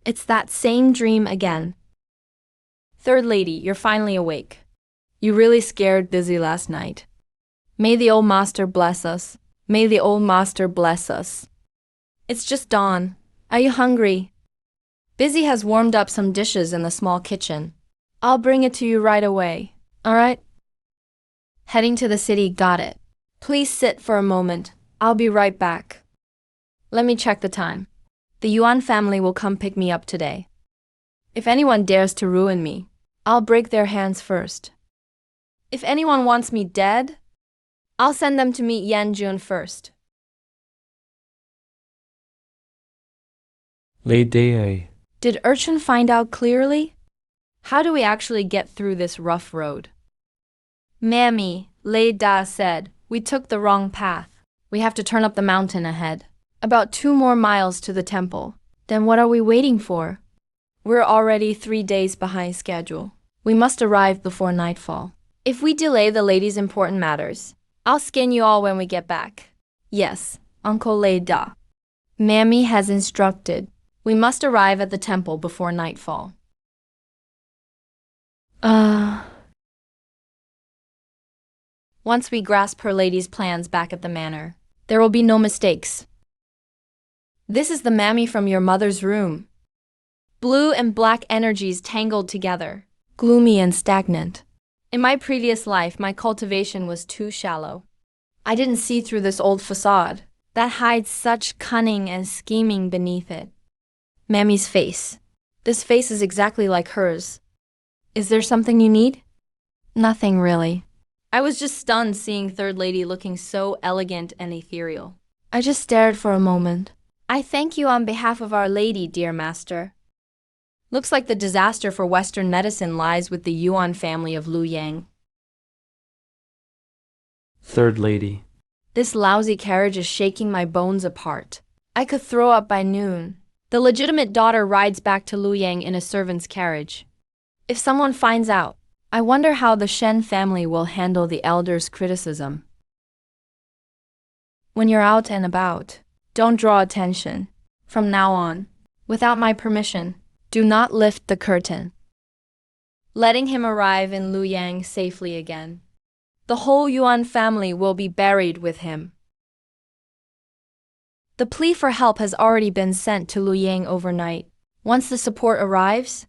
It's that same dream again. Third lady, you're finally awake. You really scared Busy last night. May the old master bless us. May the old master bless us. It's just dawn. Are you hungry? Busy has warmed up some dishes in the small kitchen. I'll bring it to you right away. All right? Heading to the city, got it. Please sit for a moment. I'll be right back. Let me check the time. The Yuan family will come pick me up today. If anyone dares to ruin me, I'll break their hands first. If anyone wants me dead, I'll send them to meet Yan Jun first. Lê Đê. Did Urchin find out clearly? How do we actually get through this rough road? Mammy, Lê Da said, we took the wrong path. We have to turn up the mountain ahead. About 2 more miles to the temple. Then what are we waiting for? We're already 3 days behind schedule. We must arrive before nightfall. If we delay the lady's important matters, I'll skin you all when we get back. Yes, Uncle Lê Da. Mammy has instructed. We must arrive at the temple before nightfall. Once we grasp her lady's plans back at the manor, there will be no mistakes. This is the mammy from your mother's room. Blue and black energies tangled together, gloomy and stagnant. In my previous life, my cultivation was too shallow. I didn't see through this old facade that hides such cunning and scheming beneath it. Mammy's face. This face is exactly like hers. Is there something you need? Nothing really. I was just stunned seeing Third Lady looking so elegant and ethereal. I just stared for a moment. I thank you on behalf of Our Lady, dear master. Looks like the disaster for Western medicine lies with the Yuan family of Lu Yang. Third lady. This lousy carriage is shaking my bones apart. I could throw up by noon. The legitimate daughter rides back to Lu Yang in a servant's carriage. If someone finds out, I wonder how the Shen family will handle the elder's criticism. When you're out and about, don't draw attention. From now on, without my permission, do not lift the curtain. Letting him arrive in Lu Yang safely again. The whole Yuan family will be buried with him. The plea for help has already been sent to Lu Yang overnight. Once the support arrives,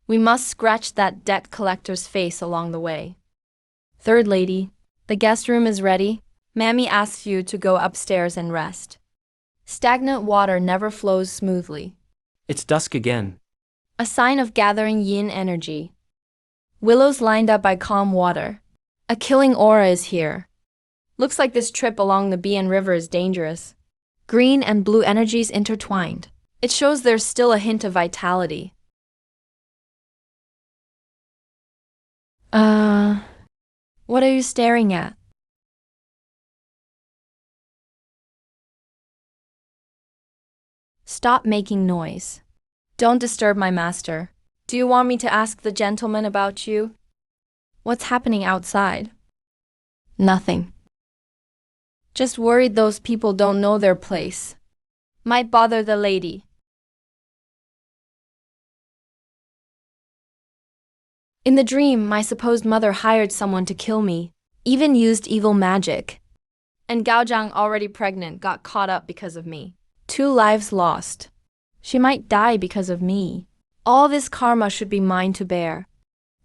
we must scratch that debt collector's face along the way. Third lady, the guest room is ready. Mammy asks you to go upstairs and rest. Stagnant water never flows smoothly. It's dusk again. A sign of gathering yin energy. Willows lined up by calm water. A killing aura is here. Looks like this trip along the Bian River is dangerous. Green and blue energies intertwined. It shows there's still a hint of vitality. What are you staring at? Stop making noise. Don't disturb my master. Do you want me to ask the gentleman about you? What's happening outside? Nothing. Just worried those people don't know their place. Might bother the lady. In the dream, my supposed mother hired someone to kill me, even used evil magic. And Gaozhang, already pregnant, got caught up because of me. 2 lives lost. She might die because of me. All this karma should be mine to bear.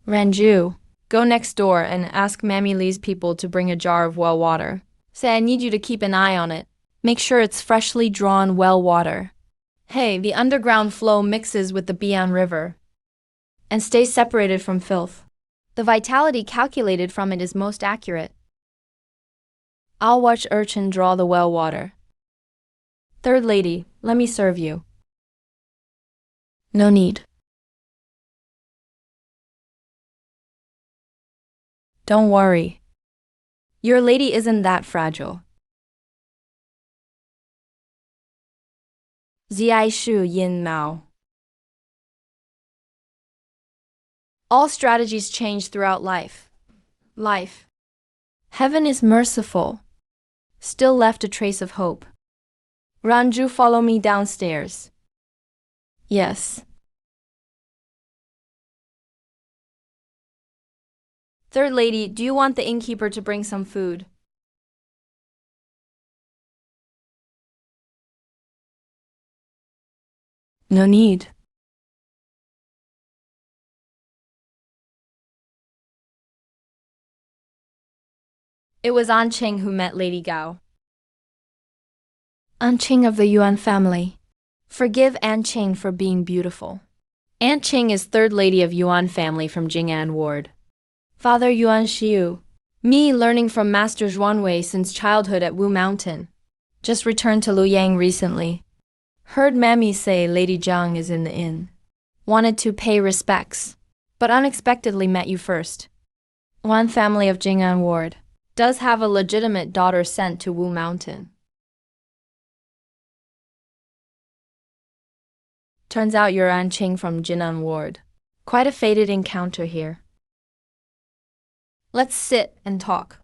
Ranju, go next door and ask Mammy Lee's people to bring a jar of well water. Say I need you to keep an eye on it. Make sure it's freshly drawn well water. Hey, the underground flow mixes with the Bian River. And stay separated from filth. The vitality calculated from it is most accurate. I'll watch Urchin draw the well water. Third lady, let me serve you. No need. Don't worry. Your lady isn't that fragile. Ziai Shu Yin Mao. All strategies change throughout life. Heaven is merciful. Still left a trace of hope. Ranju, follow me downstairs. Yes. Third lady, do you want the innkeeper to bring some food? No need. It was An Qing who met Lady Gao. An Qing of the Yuan family. Forgive An Qing for being beautiful. An Qing is third lady of Yuan family from Jing'an Ward. Father Yuan Xiu. Me learning from Master Zhuanwei since childhood at Wu Mountain. Just returned to Luyang recently. Heard Mammy say Lady Zhang is in the inn. Wanted to pay respects, but unexpectedly met you first. Yuan family of Jing'an Ward. Does have a legitimate daughter sent to Wu Mountain. Turns out you're An Qing from Jinan Ward. Quite a fated encounter here. Let's sit and talk.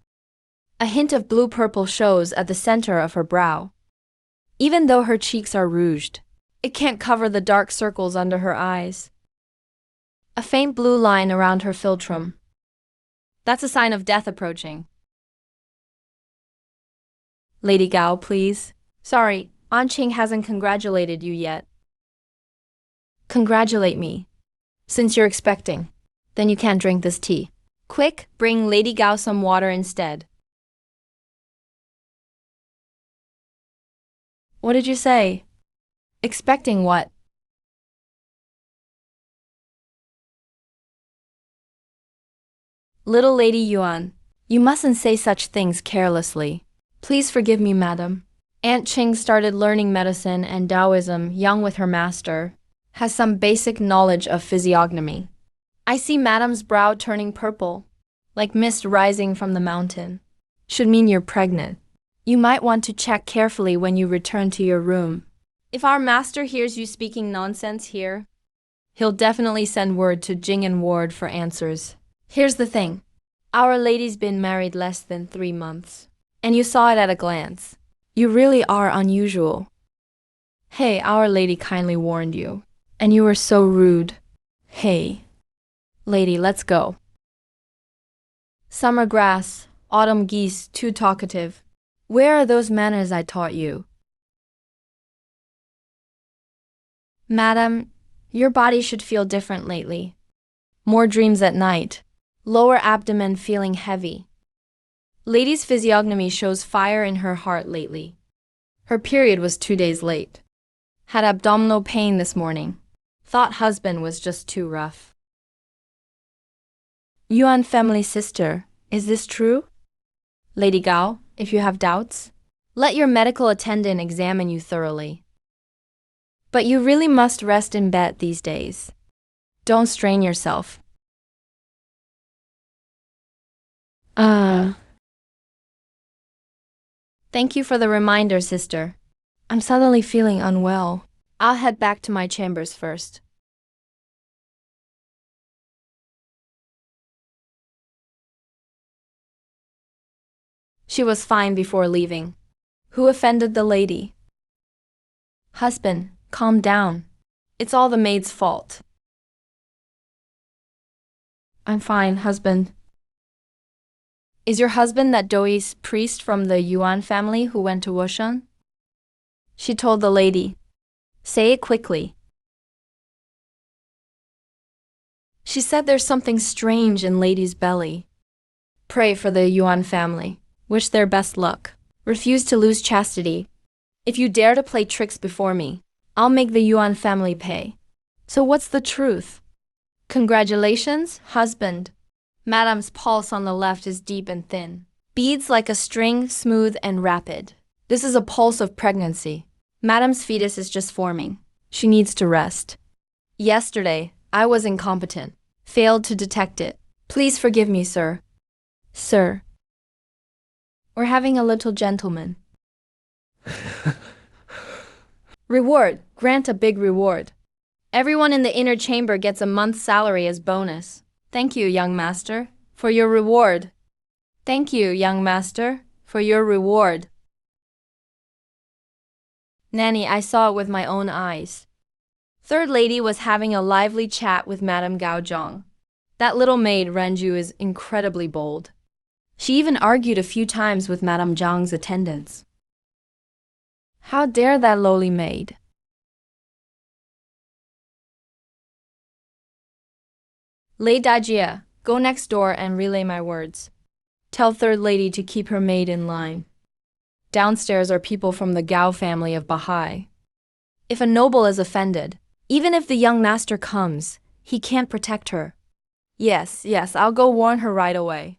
A hint of blue-purple shows at the center of her brow. Even though her cheeks are rouged, it can't cover the dark circles under her eyes. A faint blue line around her philtrum. That's a sign of death approaching. Lady Gao, please. Sorry, An Qing hasn't congratulated you yet. Congratulate me. Since you're expecting, then you can't drink this tea. Quick, bring Lady Gao some water instead. What did you say? Expecting what? Little Lady Yuan, you mustn't say such things carelessly. Please forgive me, madam. Aunt Qing started learning medicine and Taoism young with her master. Has some basic knowledge of physiognomy. I see madam's brow turning purple, like mist rising from the mountain. Should mean you're pregnant. You might want to check carefully when you return to your room. If our master hears you speaking nonsense here, he'll definitely send word to Jing'an Ward for answers. Here's the thing. Our lady's been married less than 3 months, and you saw it at a glance. You really are unusual. Hey, our lady kindly warned you. And you were so rude. Hey. Lady, let's go. Summer grass, autumn geese, too talkative. Where are those manners I taught you? Madam, your body should feel different lately. More dreams at night. Lower abdomen feeling heavy. Lady's physiognomy shows fire in her heart lately. Her period was 2 days late. Had abdominal pain this morning. Thought husband was just too rough. Yuan family sister, is this true? Lady Gao, if you have doubts, let your medical attendant examine you thoroughly. But you really must rest in bed these days. Don't strain yourself. Thank you for the reminder, sister. I'm suddenly feeling unwell. I'll head back to my chambers first. She was fine before leaving. Who offended the lady? Husband, calm down. It's all the maid's fault. I'm fine, husband. Is your husband that Douyi's priest from the Yuan family who went to Wushan? She told the lady. Say it quickly. She said there's something strange in lady's belly. Pray for the Yuan family. Wish their best luck. Refuse to lose chastity. If you dare to play tricks before me, I'll make the Yuan family pay. So what's the truth? Congratulations, husband. Madam's pulse on the left is deep and thin. Beads like a string, smooth and rapid. This is a pulse of pregnancy. Madam's fetus is just forming. She needs to rest. Yesterday, I was incompetent. Failed to detect it. Please forgive me, sir. Sir. We're having a little gentleman. Reward. Grant a big reward. Everyone in the inner chamber gets a month's salary as bonus. Thank you, young master, for your reward. Thank you, young master, for your reward. Nanny, I saw it with my own eyes. Third lady was having a lively chat with Madame Gao Zhang. That little maid Ranju is incredibly bold. She even argued a few times with Madame Zhang's attendants. How dare that lowly maid? Lei Dajie, go next door and relay my words. Tell third lady to keep her maid in line. Downstairs are people from the Gao family of Bahai. If a noble is offended, even if the young master comes, he can't protect her. Yes, I'll go warn her right away.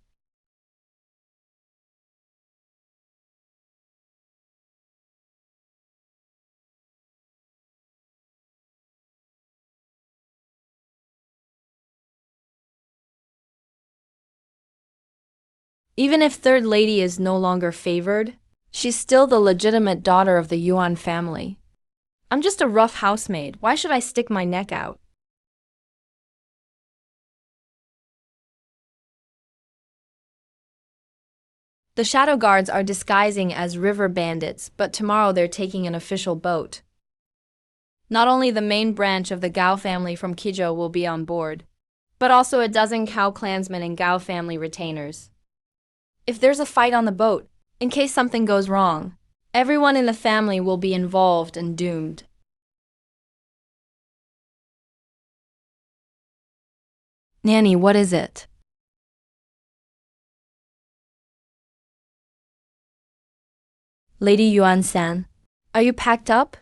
Even if third lady is no longer favored, she's still the legitimate daughter of the Yuan family. I'm just a rough housemaid. Why should I stick my neck out? The shadow guards are disguising as river bandits, but tomorrow they're taking an official boat. Not only the main branch of the Gao family from Qizhou will be on board, but also a dozen Cao clansmen and Gao family retainers. If there's a fight on the boat, in case something goes wrong, everyone in the family will be involved and doomed. Nanny, what is it? Lady Yuan-san, are you packed up?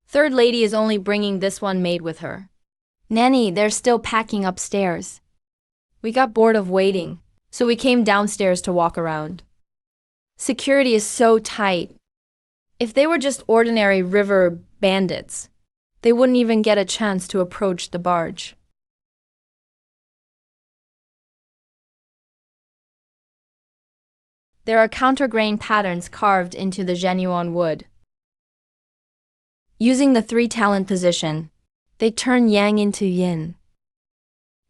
Third lady is only bringing this one maid with her. Nanny, they're still packing upstairs. We got bored of waiting, so we came downstairs to walk around. Security is so tight. If they were just ordinary river bandits, they wouldn't even get a chance to approach the barge. There are countergrain patterns carved into the genuine wood. Using the three-talent position, they turn yang into yin.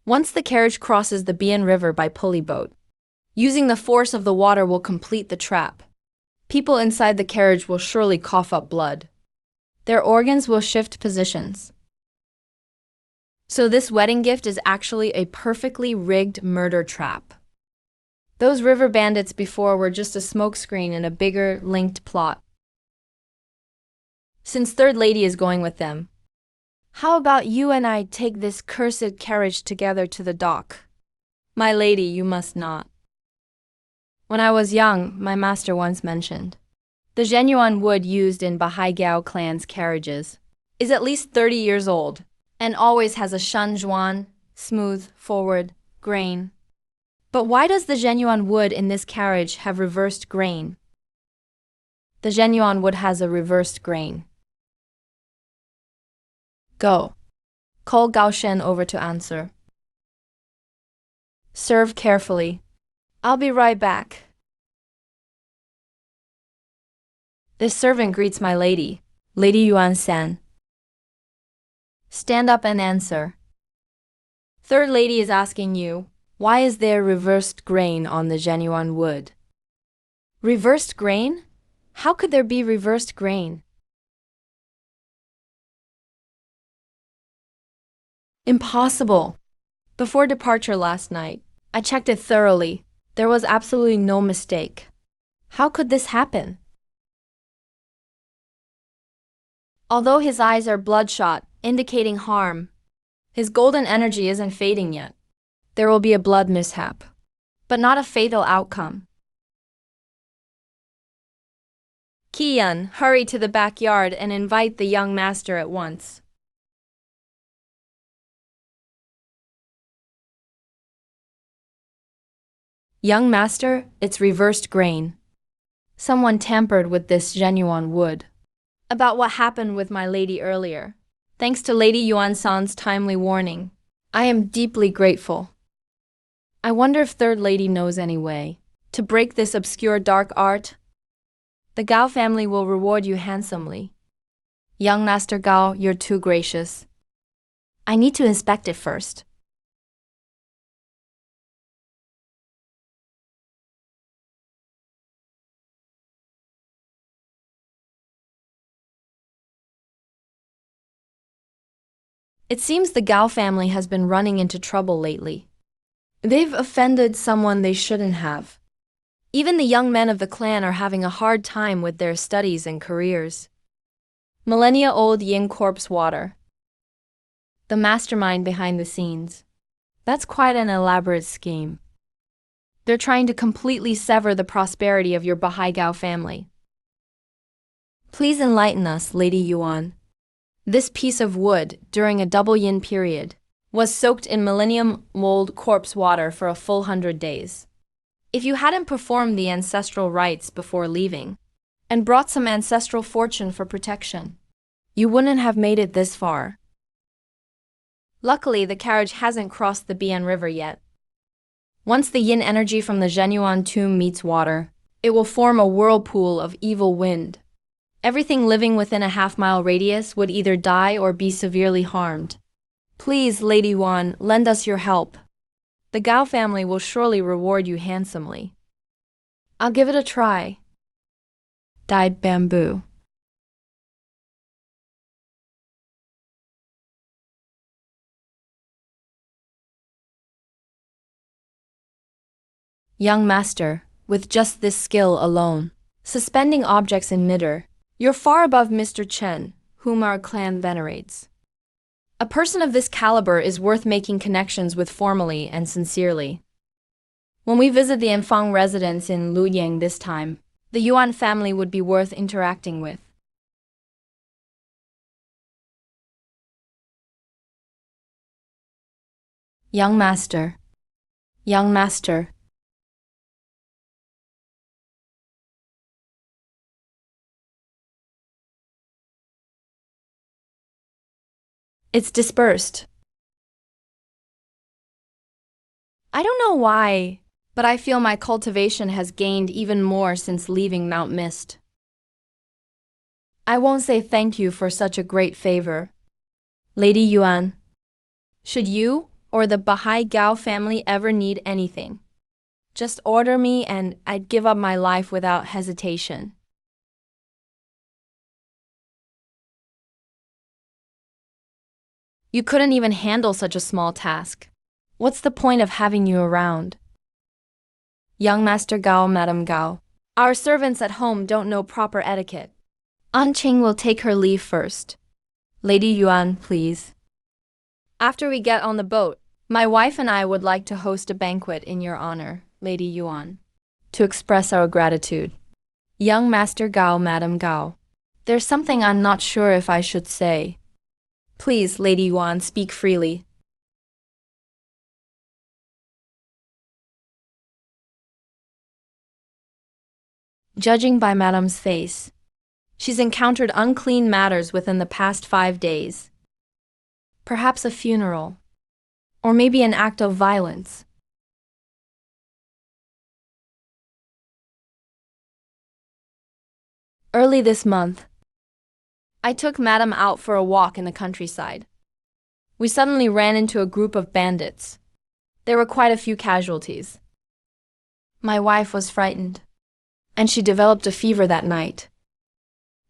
Once the carriage crosses the Bian River by pulley boat, using the force of the water will complete the trap. People inside the carriage will surely cough up blood. Their organs will shift positions. So this wedding gift is actually a perfectly rigged murder trap. Those river bandits before were just a smokescreen in a bigger, linked plot. Since third lady is going with them, how about you and I take this cursed carriage together to the dock? My lady, you must not. When I was young, my master once mentioned, the genuine wood used in Bahai Gao clan's carriages is at least 30 years old and always has a shanzhuan, smooth, forward, grain. But why does the genuine wood in this carriage have reversed grain? The genuine wood has a reversed grain. Go. Call Gao Shen over to answer. Serve carefully. I'll be right back. This servant greets my lady, Lady Yuan-san. Stand up and answer. Third lady is asking you, why is there reversed grain on the genuine wood? Reversed grain? How could there be reversed grain? Impossible. Before departure last night, I checked it thoroughly. There was absolutely no mistake. How could this happen? Although his eyes are bloodshot, indicating harm, his golden energy isn't fading yet. There will be a blood mishap, but not a fatal outcome. Kian, hurry to the backyard and invite the young master at once. Young master, it's reversed grain. Someone tampered with this genuine wood. About what happened with my lady earlier. Thanks to Lady Yuan-san's timely warning, I am deeply grateful. I wonder if third lady knows any way to break this obscure dark art. The Gao family will reward you handsomely. Young Master Gao, you're too gracious. I need to inspect it first. It seems the Gao family has been running into trouble lately. They've offended someone they shouldn't have. Even the young men of the clan are having a hard time with their studies and careers. Millennia-old Yin Corpse Water. The mastermind behind the scenes. That's quite an elaborate scheme. They're trying to completely sever the prosperity of your Bahai Gao family. Please enlighten us, Lady Yuan. This piece of wood, during a double yin period, was soaked in millennium mold corpse water for a full 100 days. If you hadn't performed the ancestral rites before leaving, and brought some ancestral fortune for protection, you wouldn't have made it this far. Luckily, the carriage hasn't crossed the Bian River yet. Once the yin energy from the Zhenyuan tomb meets water, it will form a whirlpool of evil wind. Everything living within a half-mile radius would either die or be severely harmed. Please, Lady Yuan, lend us your help. The Gao family will surely reward you handsomely. I'll give it a try. Dyed bamboo. Young master, with just this skill alone, suspending objects in midair, you're far above Mr. Chen, whom our clan venerates. A person of this caliber is worth making connections with formally and sincerely. When we visit the Enfang residence in Luyang this time, the Yuan family would be worth interacting with. Young master. Young master. It's dispersed. I don't know why, but I feel my cultivation has gained even more since leaving Mount Mist. I won't say thank you for such a great favor. Lady Yuan, should you or the Bahai Gao family ever need anything, just order me and I'd give up my life without hesitation. You couldn't even handle such a small task. What's the point of having you around? Young Master Gao, Madam Gao. Our servants at home don't know proper etiquette. An Qing will take her leave first. Lady Yuan, please. After we get on the boat, my wife and I would like to host a banquet in your honor, Lady Yuan, to express our gratitude. Young Master Gao, Madam Gao. There's something I'm not sure if I should say. Please, Lady Yuan, speak freely. Judging by Madam's face, she's encountered unclean matters within the past 5 days. Perhaps a funeral, or maybe an act of violence. Early this month, I took Madam out for a walk in the countryside. We suddenly ran into a group of bandits. There were quite a few casualties. My wife was frightened, and she developed a fever that night.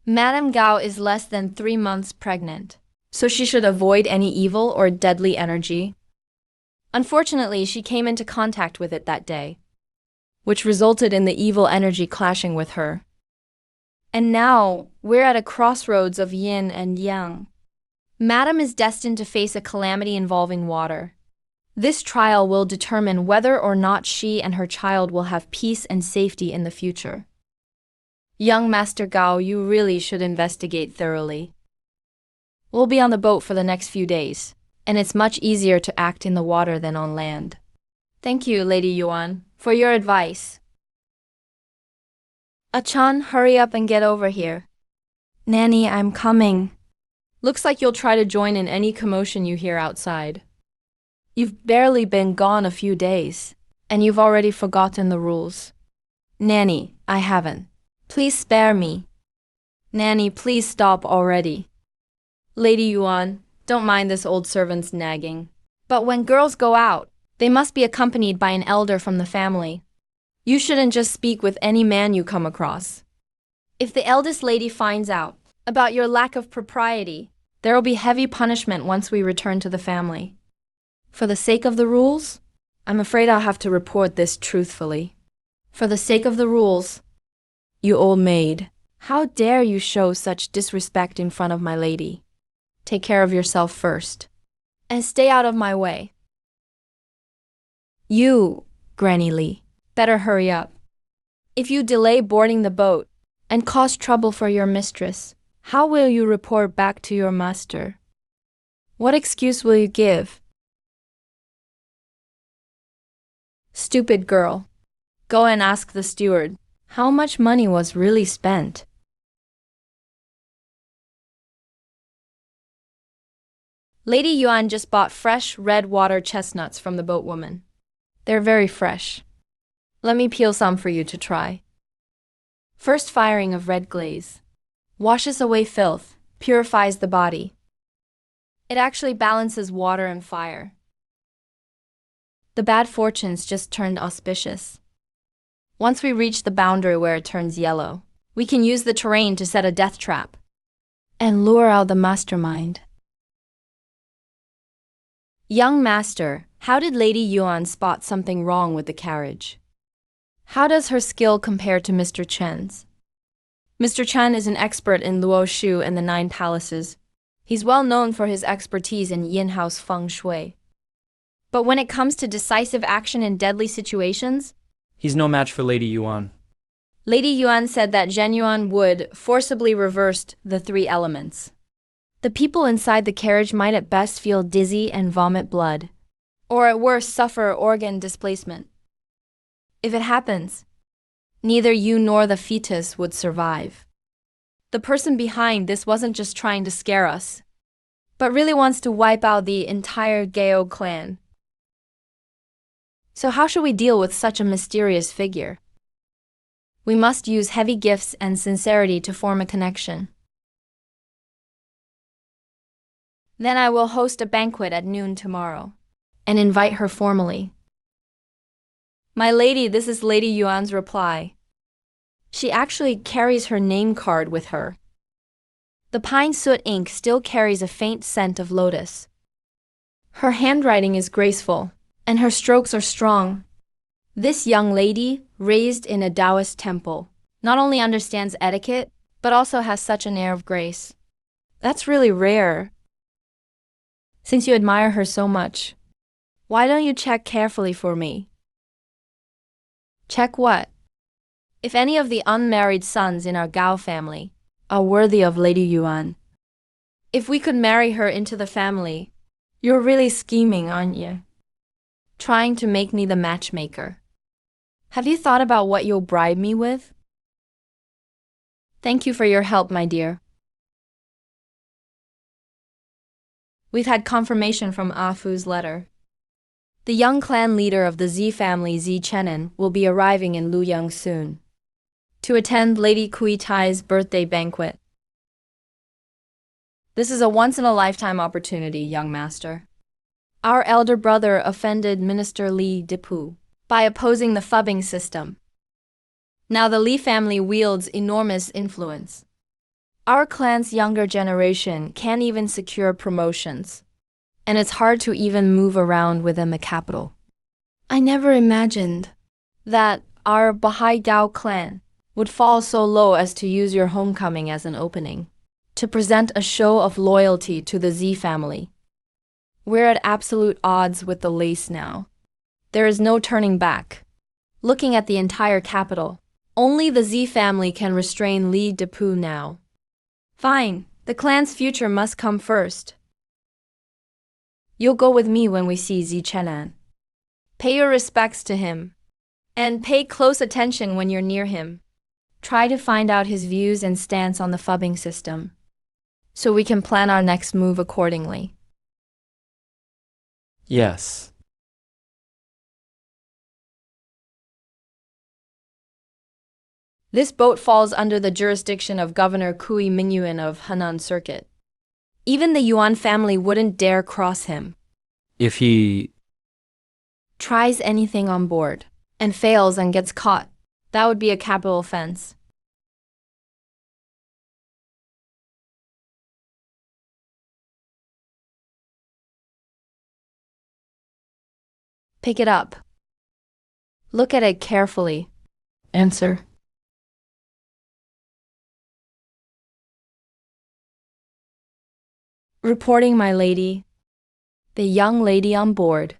Madam Gao is less than 3 months pregnant, so she should avoid any evil or deadly energy. Unfortunately, she came into contact with it that day, which resulted in the evil energy clashing with her. And now, we're at a crossroads of yin and yang. Madam is destined to face a calamity involving water. This trial will determine whether or not she and her child will have peace and safety in the future. Young Master Gao, you really should investigate thoroughly. We'll be on the boat for the next few days, and it's much easier to act in the water than on land. Thank you, Lady Yuan, for your advice. Achan, hurry up and get over here. Nanny, I'm coming. Looks like you'll try to join in any commotion you hear outside. You've barely been gone a few days, and you've already forgotten the rules. Nanny, I haven't. Please spare me. Nanny, please stop already. Lady Yuan, don't mind this old servant's nagging. But when girls go out, they must be accompanied by an elder from the family. You shouldn't just speak with any man you come across. If the eldest lady finds out about your lack of propriety, There will be heavy punishment once we return to the family. For the sake of the rules, I'm afraid I'll have to report this truthfully. For the sake of the rules, you old maid, how dare you show such disrespect in front of my lady? Take care of yourself first, and stay out of my way. You, Granny Lee, better hurry up. If you delay boarding the boat and cause trouble for your mistress, how will you report back to your master? What excuse will you give? Stupid girl. Go and ask the steward how much money was really spent. Lady Yuan just bought fresh red water chestnuts from the boatwoman. They're very fresh. Let me peel some for you to try. First firing of red glaze. Washes away filth, purifies the body. It actually balances water and fire. The bad fortunes just turned auspicious. Once we reach the boundary where it turns yellow, we can use the terrain to set a death trap and lure out the mastermind. Young master, how did Lady Yuan spot something wrong with the carriage? How does her skill compare to Mr. Chen's? Mr. Chen is an expert in Luo Shu and the Nine Palaces. He's well known for his expertise in yin house feng shui. But when it comes to decisive action in deadly situations, He's no match for Lady Yuan. Lady Yuan said that Zhen Yuan would forcibly reversed the three elements. The people inside the carriage might at best feel dizzy and vomit blood, or at worst suffer organ displacement. If it happens, neither you nor the fetus would survive. The person behind this wasn't just trying to scare us, but really wants to wipe out the entire Gao clan. So how should we deal with such a mysterious figure? We must use heavy gifts and sincerity to form a connection. Then I will host a banquet at noon tomorrow and invite her formally. My lady, this is Lady Yuan's reply. She actually carries her name card with her. The pine soot ink still carries a faint scent of lotus. Her handwriting is graceful, and her strokes are strong. This young lady, raised in a Taoist temple, not only understands etiquette, but also has such an air of grace. That's really rare. Since you admire her so much, why don't you check carefully for me? Check what? If any of the unmarried sons in our Gao family are worthy of Lady Yuan. If we could marry her into the family, you're really scheming, aren't you? Trying to make me the matchmaker. Have you thought about what you'll bribe me with? Thank you for your help, my dear. We've had confirmation from Ah Fu's letter. The young clan leader of the Z family, Z Chenin, will be arriving in Luyang soon to attend Lady Kui Tai's birthday banquet. This is a once-in-a-lifetime opportunity, young master. Our elder brother offended Minister Li Dipu by opposing the phubbing system. Now the Li family wields enormous influence. Our clan's younger generation can't even secure promotions, and it's hard to even move around within the capital. I never imagined that our Bahai Gao clan would fall so low as to use your homecoming as an opening to present a show of loyalty to the Z family. We're at absolute odds with the lace now. There is no turning back. Looking at the entire capital, only the Z family can restrain Li Dipu now. Fine, the clan's future must come first. You'll go with me when we see Zi Chenan. Pay your respects to him, and pay close attention when you're near him. Try to find out his views and stance on the phubbing system, so we can plan our next move accordingly. Yes. This boat falls under the jurisdiction of Governor Kui Mingyuan of Henan Circuit. Even the Yuan family wouldn't dare cross him. If he Tries anything on board, and fails and gets caught, that would be a capital offense. Pick it up. Look at it carefully. Answer. Reporting, my lady. The young lady on board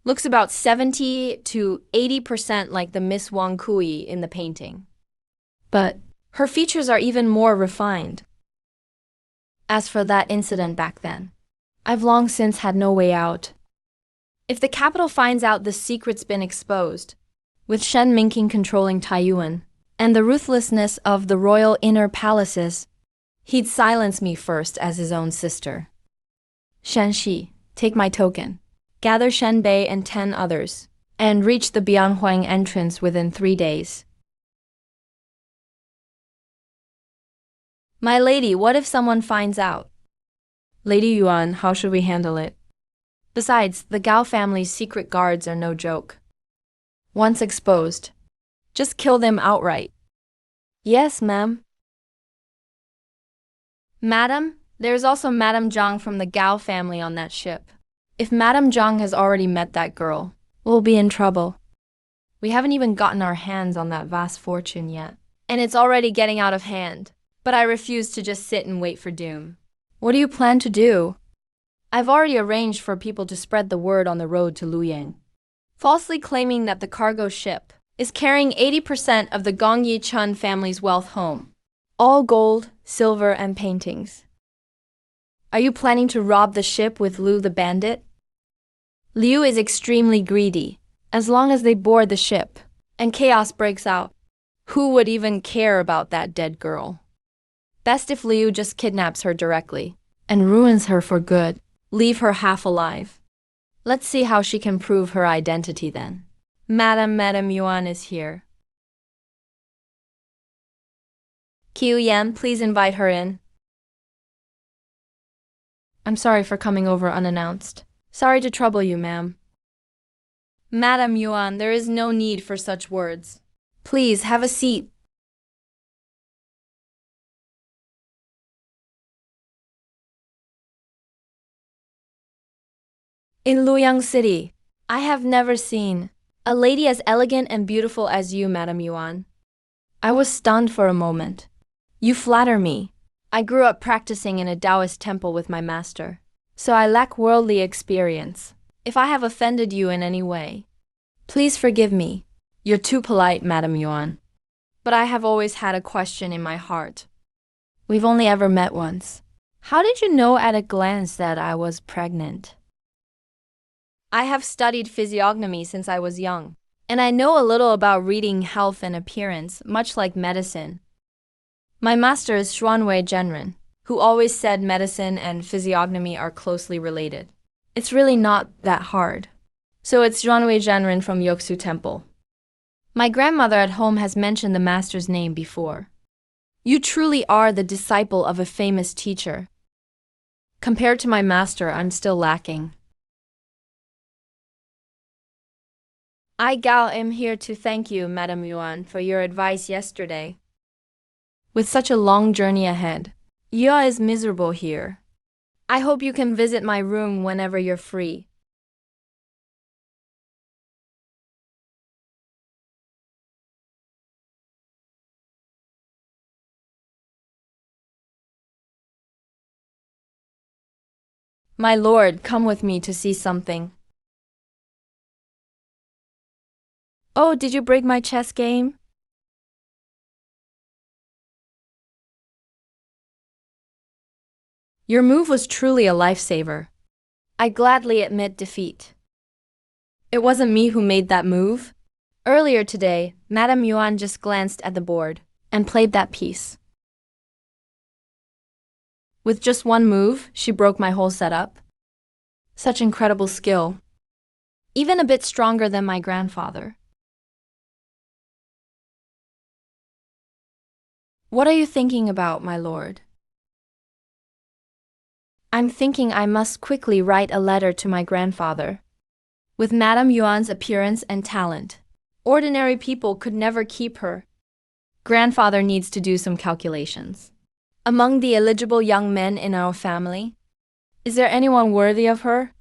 looks about 70 to 80% like the Miss Wang Kui in the painting. But her features are even more refined. As for that incident back then, I've long since had no way out. If the capital finds out the secret's been exposed, with Shen Mingqing controlling Taiyuan, and the ruthlessness of the royal inner palaces, he'd silence me first as his own sister. Shen Shi, take my token. Gather Shen Bei and 10 others, and reach the Bianhuang entrance within 3 days. My lady, what if someone finds out? Lady Yuan, how should we handle it? Besides, the Gao family's secret guards are no joke. Once exposed, just kill them outright. Yes, ma'am. Madam, there's also Madame Zhang from the Gao family on that ship. If Madame Zhang has already met that girl, we'll be in trouble. We haven't even gotten our hands on that vast fortune yet, and it's already getting out of hand. But I refuse to just sit and wait for doom. What do you plan to do? I've already arranged for people to spread the word on the road to Luoyang, falsely claiming that the cargo ship is carrying 80% of the Gongyi Chun family's wealth home. All gold, silver, and paintings. Are you planning to rob the ship with Liu the bandit? Liu is extremely greedy. As long as they board the ship and chaos breaks out, who would even care about that dead girl? Best if Liu just kidnaps her directly and ruins her for good. Leave her half alive. Let's see how she can prove her identity then. Madame Yuan is here. Qiu Yan, please invite her in. I'm sorry for coming over unannounced. Sorry to trouble you, ma'am. Madame Yuan, there is no need for such words. Please, have a seat. In Luoyang City, I have never seen a lady as elegant and beautiful as you, Madame Yuan. I was stunned for a moment. You flatter me. I grew up practicing in a Taoist temple with my master, so I lack worldly experience. If I have offended you in any way, please forgive me. You're too polite, Madame Yuan. But I have always had a question in my heart. We've only ever met once. How did you know at a glance that I was pregnant? I have studied physiognomy since I was young, and I know a little about reading health and appearance, much like medicine. My master is Xuanwei Zhenren, who always said medicine and physiognomy are closely related. It's really not that hard. So it's Xuanwei Zhenren from Yoksu Temple. My grandmother at home has mentioned the master's name before. You truly are the disciple of a famous teacher. Compared to my master, I'm still lacking. I, Gao, am here to thank you, Madame Yuan, for your advice yesterday. With such a long journey ahead, Yua is miserable here. I hope you can visit my room whenever you're free. My lord, come with me to see something. Oh, did you break my chess game? Your move was truly a lifesaver. I gladly admit defeat. It wasn't me who made that move. Earlier today, Madame Yuan just glanced at the board and played that piece. With just one move, she broke my whole setup. Such incredible skill. Even a bit stronger than my grandfather. What are you thinking about, my lord? I'm thinking I must quickly write a letter to my grandfather. With Madame Yuan's appearance and talent, ordinary people could never keep her. Grandfather needs to do some calculations. Among the eligible young men in our family, is there anyone worthy of her?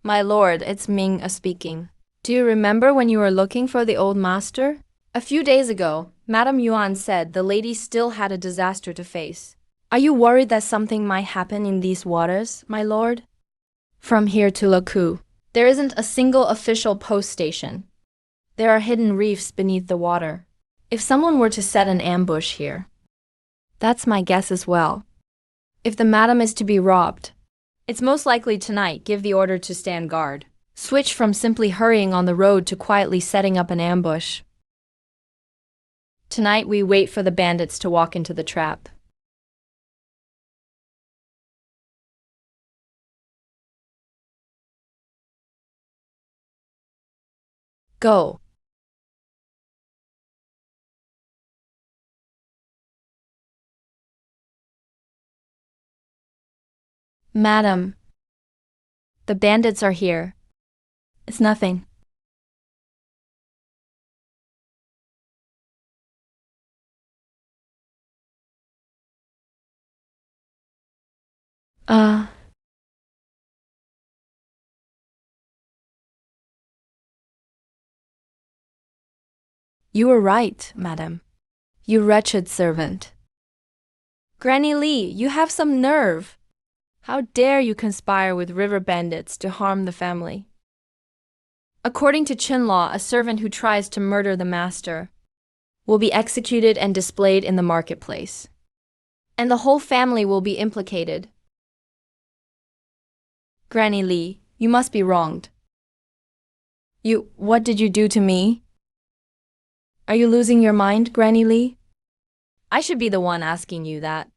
My lord, it's Ming speaking. Do you remember when you were looking for the old master? A few days ago, Madame Yuan said the lady still had a disaster to face. Are you worried that something might happen in these waters, my lord? From here to Laku, there isn't a single official post station. There are hidden reefs beneath the water. If someone were to set an ambush here, that's my guess as well. If the madam is to be robbed, it's most likely tonight. Give the order to stand guard. Switch from simply hurrying on the road to quietly setting up an ambush. Tonight we wait for the bandits to walk into the trap. Go. Madam, the bandits are here. It's nothing. You were right, madam. You wretched servant. Granny Lee, you have some nerve. How dare you conspire with river bandits to harm the family? According to Chin law, a servant who tries to murder the master will be executed and displayed in the marketplace. And the whole family will be implicated. Granny Lee, you must be wronged. What did you do to me? Are you losing your mind, Granny Lee? I should be the one asking you that.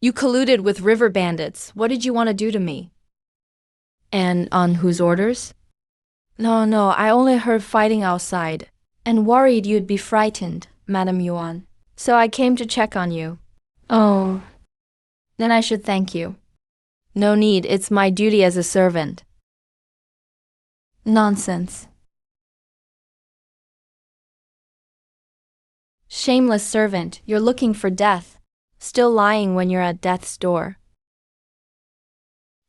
You colluded with river bandits. What did you want to do to me? And on whose orders? No, I only heard fighting outside and worried you'd be frightened, Madame Yuan. So I came to check on you. Oh, then I should thank you. No need, it's my duty as a servant. Nonsense. Shameless servant, you're looking for death, still lying when you're at death's door.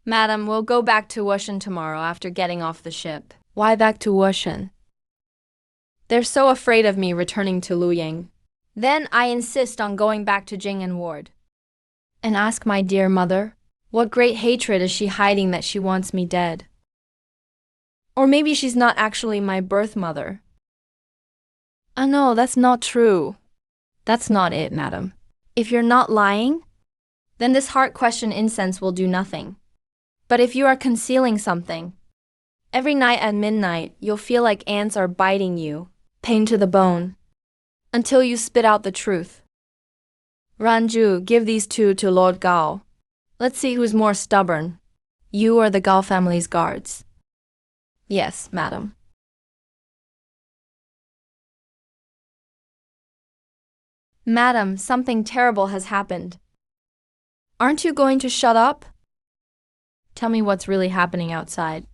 Madam, we'll go back to Wushan tomorrow after getting off the ship. Why back to Wushan? They're so afraid of me returning to Luying. Then I insist on going back to Jing'an Ward. And ask my dear mother, what great hatred is she hiding that she wants me dead? Or maybe she's not actually my birth mother. No, that's not true. That's not it, madam. If you're not lying, then this heart question incense will do nothing. But if you are concealing something, every night at midnight you'll feel like ants are biting you, pain to the bone, until you spit out the truth. Ranju, give these two to Lord Gao. Let's see who's more stubborn, you or the Gao family's guards. Yes, madam. Madam, something terrible has happened. Aren't you going to shut up? Tell me what's really happening outside.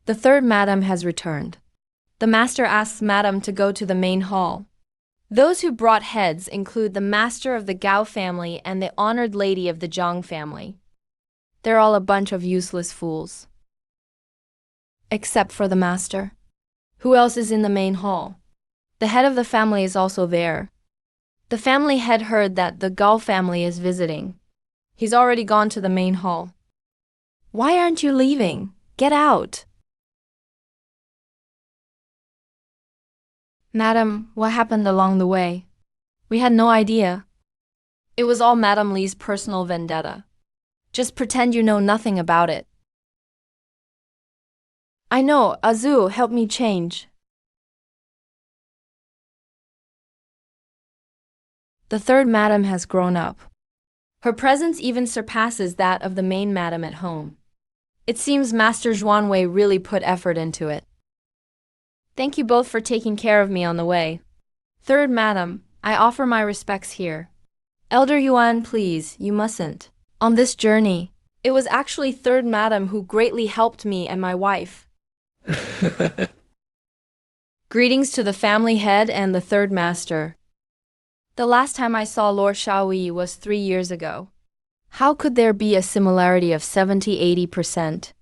The third madam has returned. The master asks madam to go to the main hall. Those who brought heads include the master of the Gao family and the honored lady of the Zhang family. They're all a bunch of useless fools. Except for the master. Who else is in the main hall? The head of the family is also there. The family head heard that the Gao family is visiting. He's already gone to the main hall. Why aren't you leaving? Get out! Madam, what happened along the way? We had no idea. It was all Madame Li's personal vendetta. Just pretend you know nothing about it. I know, Azu, help me change. The third madam has grown up. Her presence even surpasses that of the main madam at home. It seems Master Zhuanwei really put effort into it. Thank you both for taking care of me on the way. Third madam, I offer my respects here. Elder Yuan, please, you mustn't. On this journey, it was actually third madam who greatly helped me and my wife. Greetings to the family head and the third master. The last time I saw Lord Shaoyi was 3 years ago. How could there be a similarity of 70–80%?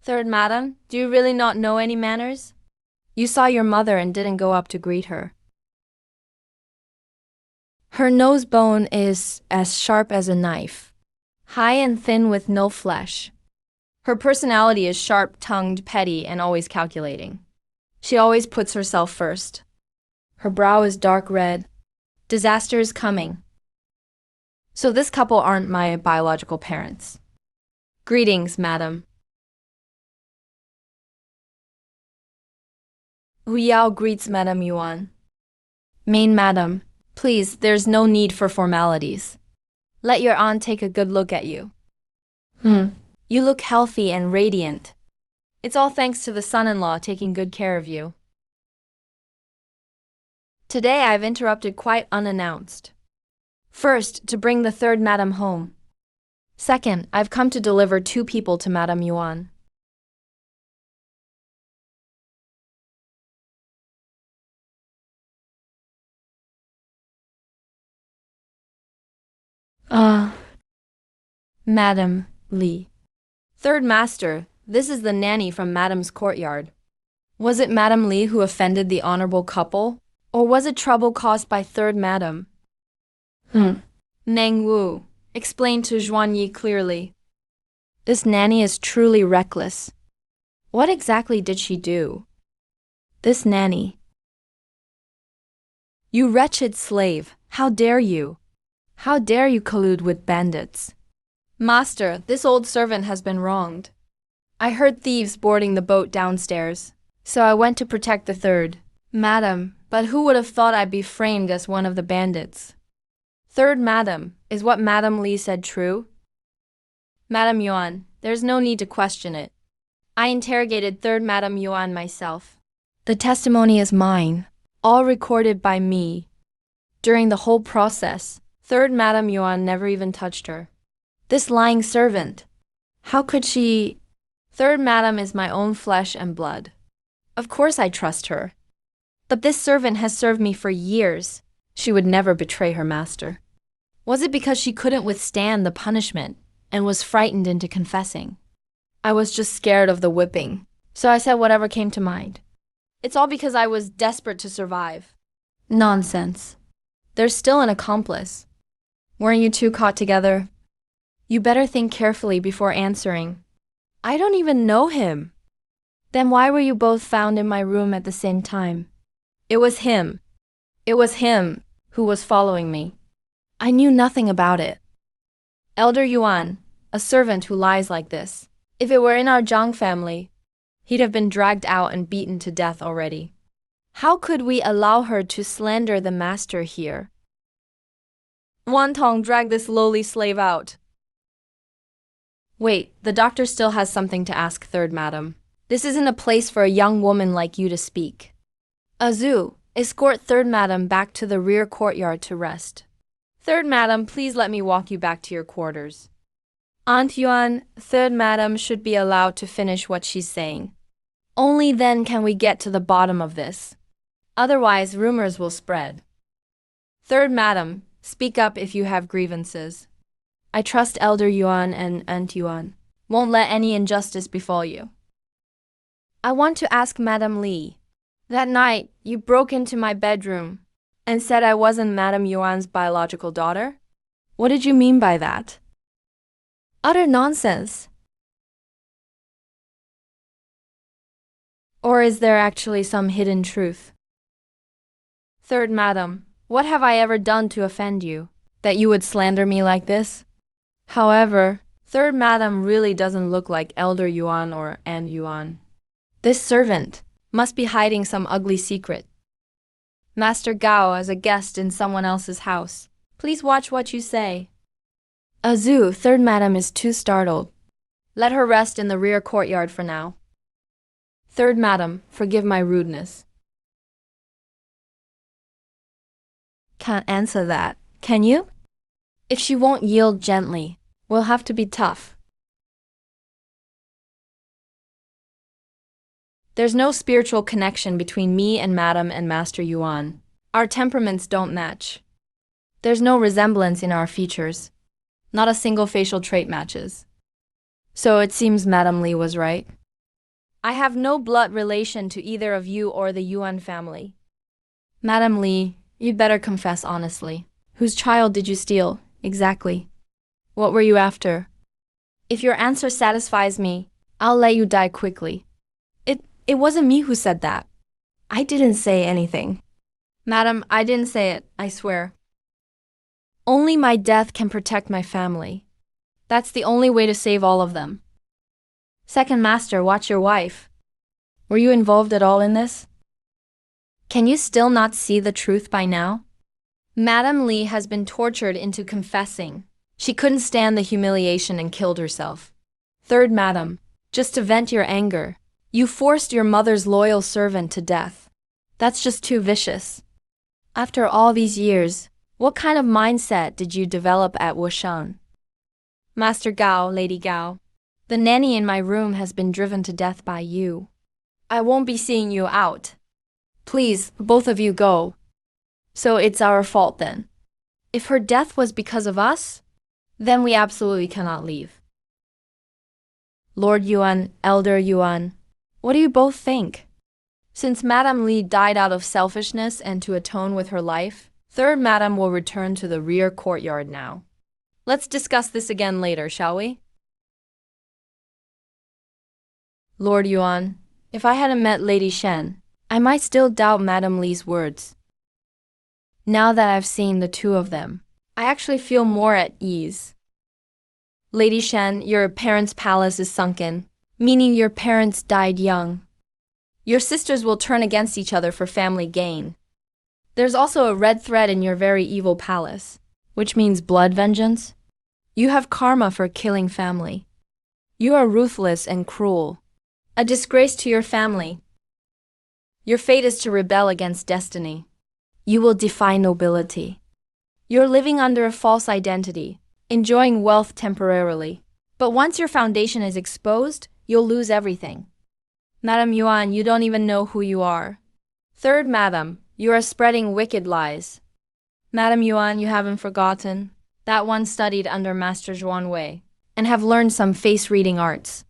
Third madam, do you really not know any manners? You saw your mother and didn't go up to greet her. Her nose bone is as sharp as a knife, high and thin with no flesh. Her personality is sharp-tongued, petty, and always calculating. She always puts herself first. Her brow is dark red. Disaster is coming. So this couple aren't my biological parents. Greetings, madam. Hu Yao greets Madame Yuan. Main madam, please, there's no need for formalities. Let your aunt take a good look at you. You look healthy and radiant. It's all thanks to the son-in-law taking good care of you. Today I've interrupted quite unannounced. First, to bring the third madam home. Second, I've come to deliver 2 people to Madame Yuan. Madam Li. Third master, this is the nanny from Madam's courtyard. Was it Madam Li who offended the honorable couple, or was it trouble caused by third madam? Meng Wu, explain to Zhuan Yi clearly. This nanny is truly reckless. What exactly did she do? This nanny. You wretched slave, how dare you? How dare you collude with bandits? Master, this old servant has been wronged. I heard thieves boarding the boat downstairs, so I went to protect the third. Madam, but who would have thought I'd be framed as one of the bandits? Third madam, is what Madam Li said true? Madam Yuan, there's no need to question it. I interrogated third Madam Yuan myself. The testimony is mine, all recorded by me. During the whole process, third Madam Yuan never even touched her. This lying servant, how could she? Third madam is my own flesh and blood. Of course I trust her. But this servant has served me for years. She would never betray her master. Was it because she couldn't withstand the punishment and was frightened into confessing? I was just scared of the whipping, so I said whatever came to mind. It's all because I was desperate to survive. Nonsense. There's still an accomplice. Weren't you 2 caught together? You better think carefully before answering. I don't even know him. Then why were you both found in my room at the same time? It was him. It was him who was following me. I knew nothing about it. Elder Yuan, a servant who lies like this. If it were in our Zhang family, he'd have been dragged out and beaten to death already. How could we allow her to slander the master here? Wan Tong, drag this lowly slave out. Wait, the doctor still has something to ask third madam. This isn't a place for a young woman like you to speak. Azu, escort third madam back to the rear courtyard to rest. Third madam, please let me walk you back to your quarters. Aunt Yuan, third madam should be allowed to finish what she's saying. Only then can we get to the bottom of this. Otherwise, rumors will spread. Third madam, speak up if you have grievances. I trust Elder Yuan and Aunt Yuan won't let any injustice befall you. I want to ask Madam Li. That night, you broke into my bedroom and said I wasn't Madam Yuan's biological daughter? What did you mean by that? Utter nonsense. Or is there actually some hidden truth? Third madam, what have I ever done to offend you, that you would slander me like this? However, third madam really doesn't look like Elder Yuan or Aunt Yuan. This servant must be hiding some ugly secret. Master Gao as a guest in someone else's house. Please watch what you say. Azu, third madam is too startled. Let her rest in the rear courtyard for now. Third madam, forgive my rudeness. Can't answer that, can you? If she won't yield gently, we'll have to be tough. There's no spiritual connection between me and Madam and Master Yuan. Our temperaments don't match. There's no resemblance in our features. Not a single facial trait matches. So it seems Madam Li was right. I have no blood relation to either of you or the Yuan family. Madam Li, you'd better confess honestly. Whose child did you steal, exactly? What were you after? If your answer satisfies me, I'll let you die quickly. It wasn't me who said that. I didn't say anything. Madam, I didn't say it, I swear. Only my death can protect my family. That's the only way to save all of them. Second Master, watch your wife. Were you involved at all in this? Can you still not see the truth by now? Madam Li has been tortured into confessing. She couldn't stand the humiliation and killed herself. Third Madam, just to vent your anger, you forced your mother's loyal servant to death. That's just too vicious. After all these years, what kind of mindset did you develop at Wushan? Master Gao, Lady Gao, the nanny in my room has been driven to death by you. I won't be seeing you out. Please, both of you go. So it's our fault then. If her death was because of us, then we absolutely cannot leave. Lord Yuan, Elder Yuan, what do you both think? Since Madame Li died out of selfishness and to atone with her life, Third Madam will return to the rear courtyard now. Let's discuss this again later, shall we? Lord Yuan, if I hadn't met Lady Shen, I might still doubt Madame Li's words. Now that I've seen the two of them, I actually feel more at ease. Lady Shen, your parents' palace is sunken, meaning your parents died young. Your sisters will turn against each other for family gain. There's also a red thread in your very evil palace, which means blood vengeance. You have karma for killing family. You are ruthless and cruel, a disgrace to your family. Your fate is to rebel against destiny. You will defy nobility. You're living under a false identity, enjoying wealth temporarily. But once your foundation is exposed, you'll lose everything. Madame Yuan, you don't even know who you are. Third Madam, you are spreading wicked lies. Madame Yuan, you haven't forgotten. That one studied under Master Zhuan Wei, and have learned some face-reading arts.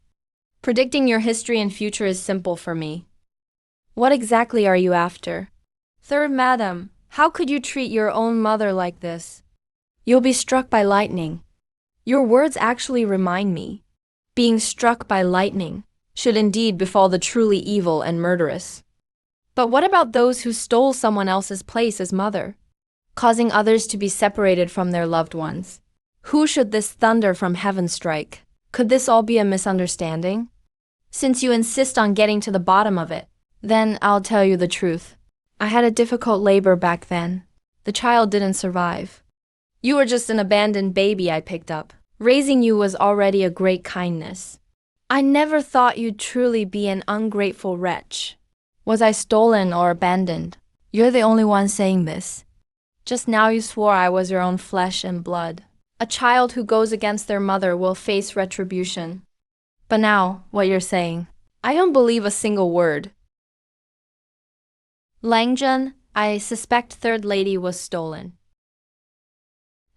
Predicting your history and future is simple for me. What exactly are you after? Third Madam, how could you treat your own mother like this? You'll be struck by lightning. Your words actually remind me. Being struck by lightning should indeed befall the truly evil and murderous. But what about those who stole someone else's place as mother, causing others to be separated from their loved ones? Who should this thunder from heaven strike? Could this all be a misunderstanding? Since you insist on getting to the bottom of it, then I'll tell you the truth. I had a difficult labor back then. The child didn't survive. You were just an abandoned baby I picked up. Raising you was already a great kindness. I never thought you'd truly be an ungrateful wretch. Was I stolen or abandoned? You're the only one saying this. Just now you swore I was your own flesh and blood. A child who goes against their mother will face retribution. But now, what you're saying, I don't believe a single word. Langjun, I suspect Third Lady was stolen.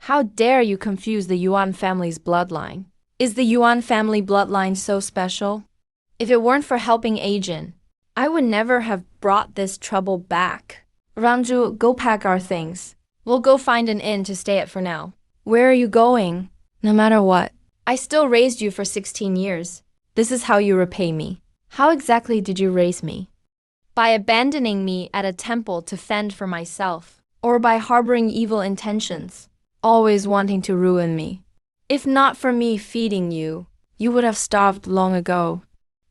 How dare you confuse the Yuan family's bloodline? Is the Yuan family bloodline so special? If it weren't for helping Ajin, I would never have brought this trouble back. Ranju, go pack our things. We'll go find an inn to stay at for now. Where are you going? No matter what, I still raised you for 16 years. This is how you repay me. How exactly did you raise me? By abandoning me at a temple to fend for myself, or by harboring evil intentions, always wanting to ruin me. If not for me feeding you, you would have starved long ago.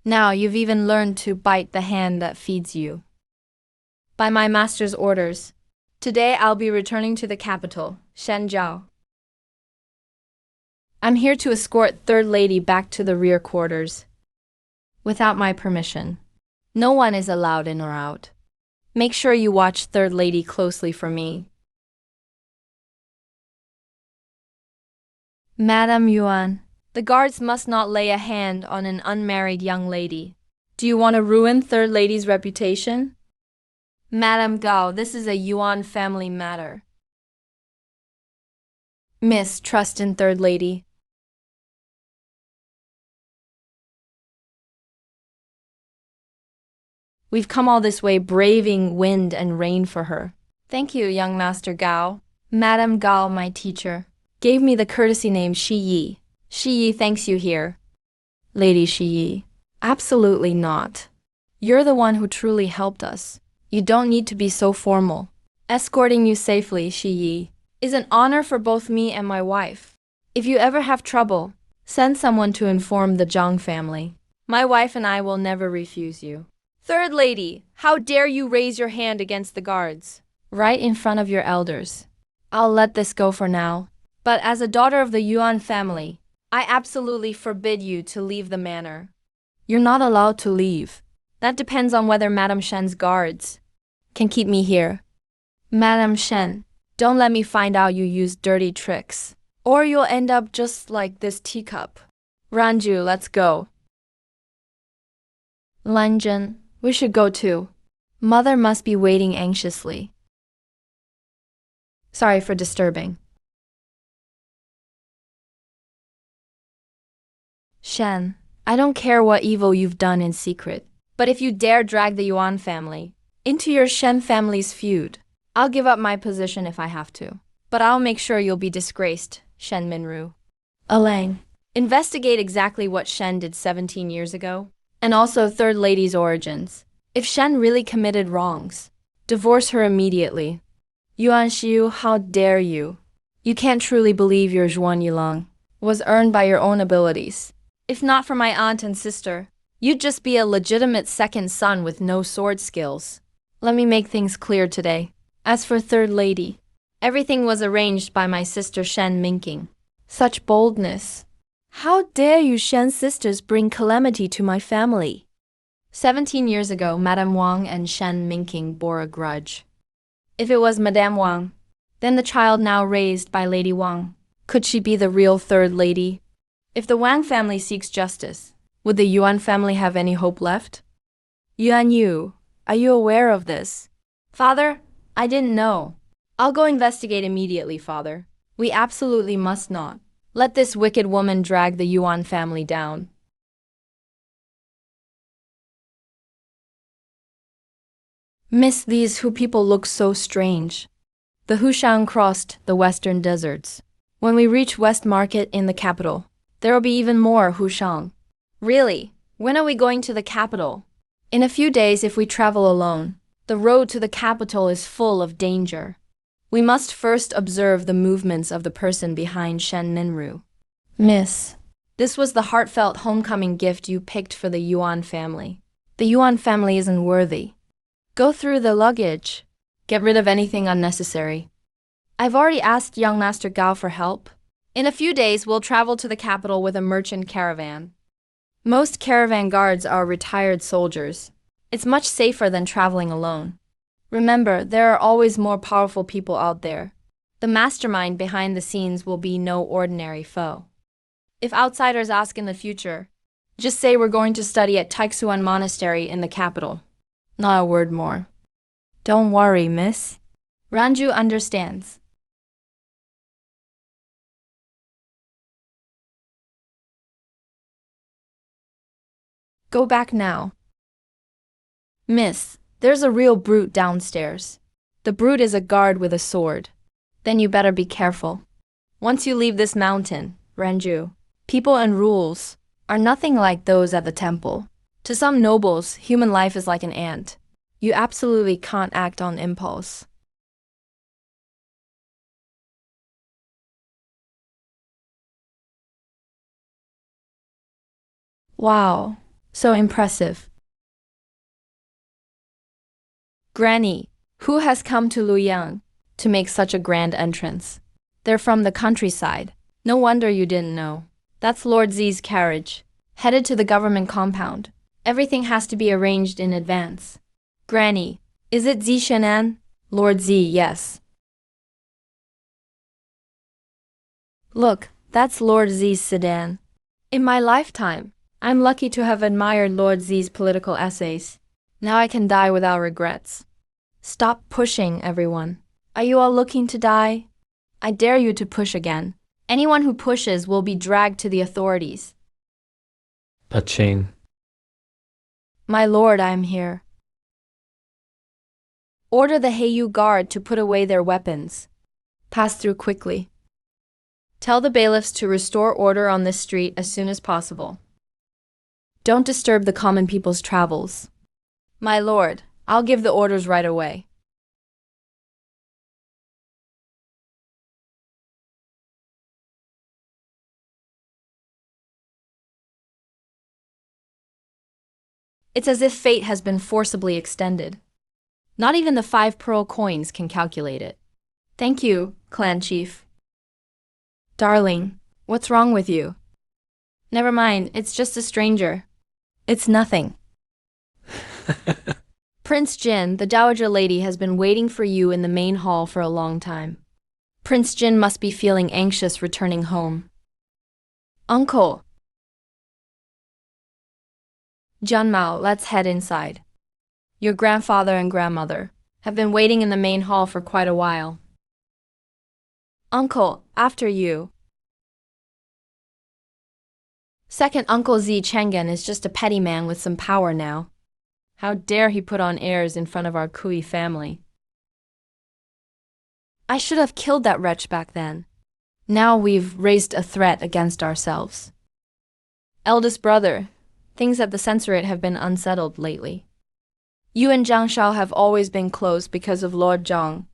Now you've even learned to bite the hand that feeds you. By my master's orders, today I'll be returning to the capital, Shenzhou. I'm here to escort Third Lady back to the rear quarters. Without my permission, no one is allowed in or out. Make sure you watch Third Lady closely for me. Madame Yuan, the guards must not lay a hand on an unmarried young lady. Do you want to ruin Third Lady's reputation? Madame Gao, this is a Yuan family matter. Miss, trust in Third Lady. We've come all this way braving wind and rain for her. Thank you, young Master Gao. Madame Gao, my teacher, gave me the courtesy name Shi Yi. Shi Yi thanks you here. Lady Shi Yi. Absolutely not. You're the one who truly helped us. You don't need to be so formal. Escorting you safely, Shi Yi, is an honor for both me and my wife. If you ever have trouble, send someone to inform the Zhang family. My wife and I will never refuse you. Third lady, how dare you raise your hand against the guards? Right in front of your elders. I'll let this go for now. But as a daughter of the Yuan family, I absolutely forbid you to leave the manor. You're not allowed to leave. That depends on whether Madame Shen's guards can keep me here. Madame Shen, don't let me find out you use dirty tricks, or you'll end up just like this teacup. Ranju, let's go. Lanjun, we should go too. Mother must be waiting anxiously. Sorry for disturbing. Shen, I don't care what evil you've done in secret, but if you dare drag the Yuan family into your Shen family's feud, I'll give up my position if I have to. But I'll make sure you'll be disgraced, Shen Minru. Alang, investigate exactly what Shen did 17 years ago, and also Third Lady's origins. If Shen really committed wrongs, divorce her immediately. Yuan Xiu, how dare you? You can't truly believe your Zhuan Yilang was earned by your own abilities. If not for my aunt and sister, you'd just be a legitimate second son with no sword skills. Let me make things clear today. As for Third Lady, everything was arranged by my sister Shen Minking. Such boldness. How dare you Shen sisters bring calamity to my family? 17 years ago, Madame Wang and Shen Minking bore a grudge. If it was Madame Wang, then the child now raised by Lady Wang, could she be the real Third Lady? If the Wang family seeks justice, would the Yuan family have any hope left? Yuan Yu, are you aware of this? Father, I didn't know. I'll go investigate immediately, Father. We absolutely must not let this wicked woman drag the Yuan family down. Miss, these Hu people look so strange. The Hushang crossed the western deserts. When we reach West Market in the capital, there will be even more Hushang. Really? When are we going to the capital? In a few days if we travel alone. The road to the capital is full of danger. We must first observe the movements of the person behind Shen Minru. Miss, this was the heartfelt homecoming gift you picked for the Yuan family. The Yuan family isn't worthy. Go through the luggage. Get rid of anything unnecessary. I've already asked young Master Gao for help. In a few days, we'll travel to the capital with a merchant caravan. Most caravan guards are retired soldiers. It's much safer than traveling alone. Remember, there are always more powerful people out there. The mastermind behind the scenes will be no ordinary foe. If outsiders ask in the future, just say we're going to study at Taixuan Monastery in the capital. Not a word more. Don't worry, miss. Ranju understands. Go back now. Miss, there's a real brute downstairs. The brute is a guard with a sword. Then you better be careful. Once you leave this mountain, Ranju, people and rules are nothing like those at the temple. To some nobles, human life is like an ant. You absolutely can't act on impulse. Wow, so impressive. Granny, who has come to Luoyang to make such a grand entrance? They're from the countryside. No wonder you didn't know. That's Lord Z's carriage, headed to the government compound. Everything has to be arranged in advance. Granny, is it Zi Shenan? Lord Z, yes. Look, that's Lord Z's sedan. In my lifetime, I'm lucky to have admired Lord Z's political essays. Now I can die without regrets. Stop pushing, everyone. Are you all looking to die? I dare you to push again. Anyone who pushes will be dragged to the authorities. Paching. My lord, I am here. Order the Heiyu guard to put away their weapons. Pass through quickly. Tell the bailiffs to restore order on this street as soon as possible. Don't disturb the common people's travels. My lord, I'll give the orders right away. It's as if fate has been forcibly extended. Not even the 5 pearl coins can calculate it. Thank you, clan chief. Darling, what's wrong with you? Never mind, it's just a stranger. It's nothing. Prince Jin, the dowager lady, has been waiting for you in the main hall for a long time. Prince Jin must be feeling anxious returning home. Uncle! Junmao, let's head inside. Your grandfather and grandmother have been waiting in the main hall for quite a while. Uncle, after you. Second Uncle Z Chengen is just a petty man with some power now. How dare he put on airs in front of our Kui family? I should have killed that wretch back then. Now we've raised a threat against ourselves. Eldest brother, things at the censorate have been unsettled lately. You and Zhang Shao have always been close because of Lord Zhang.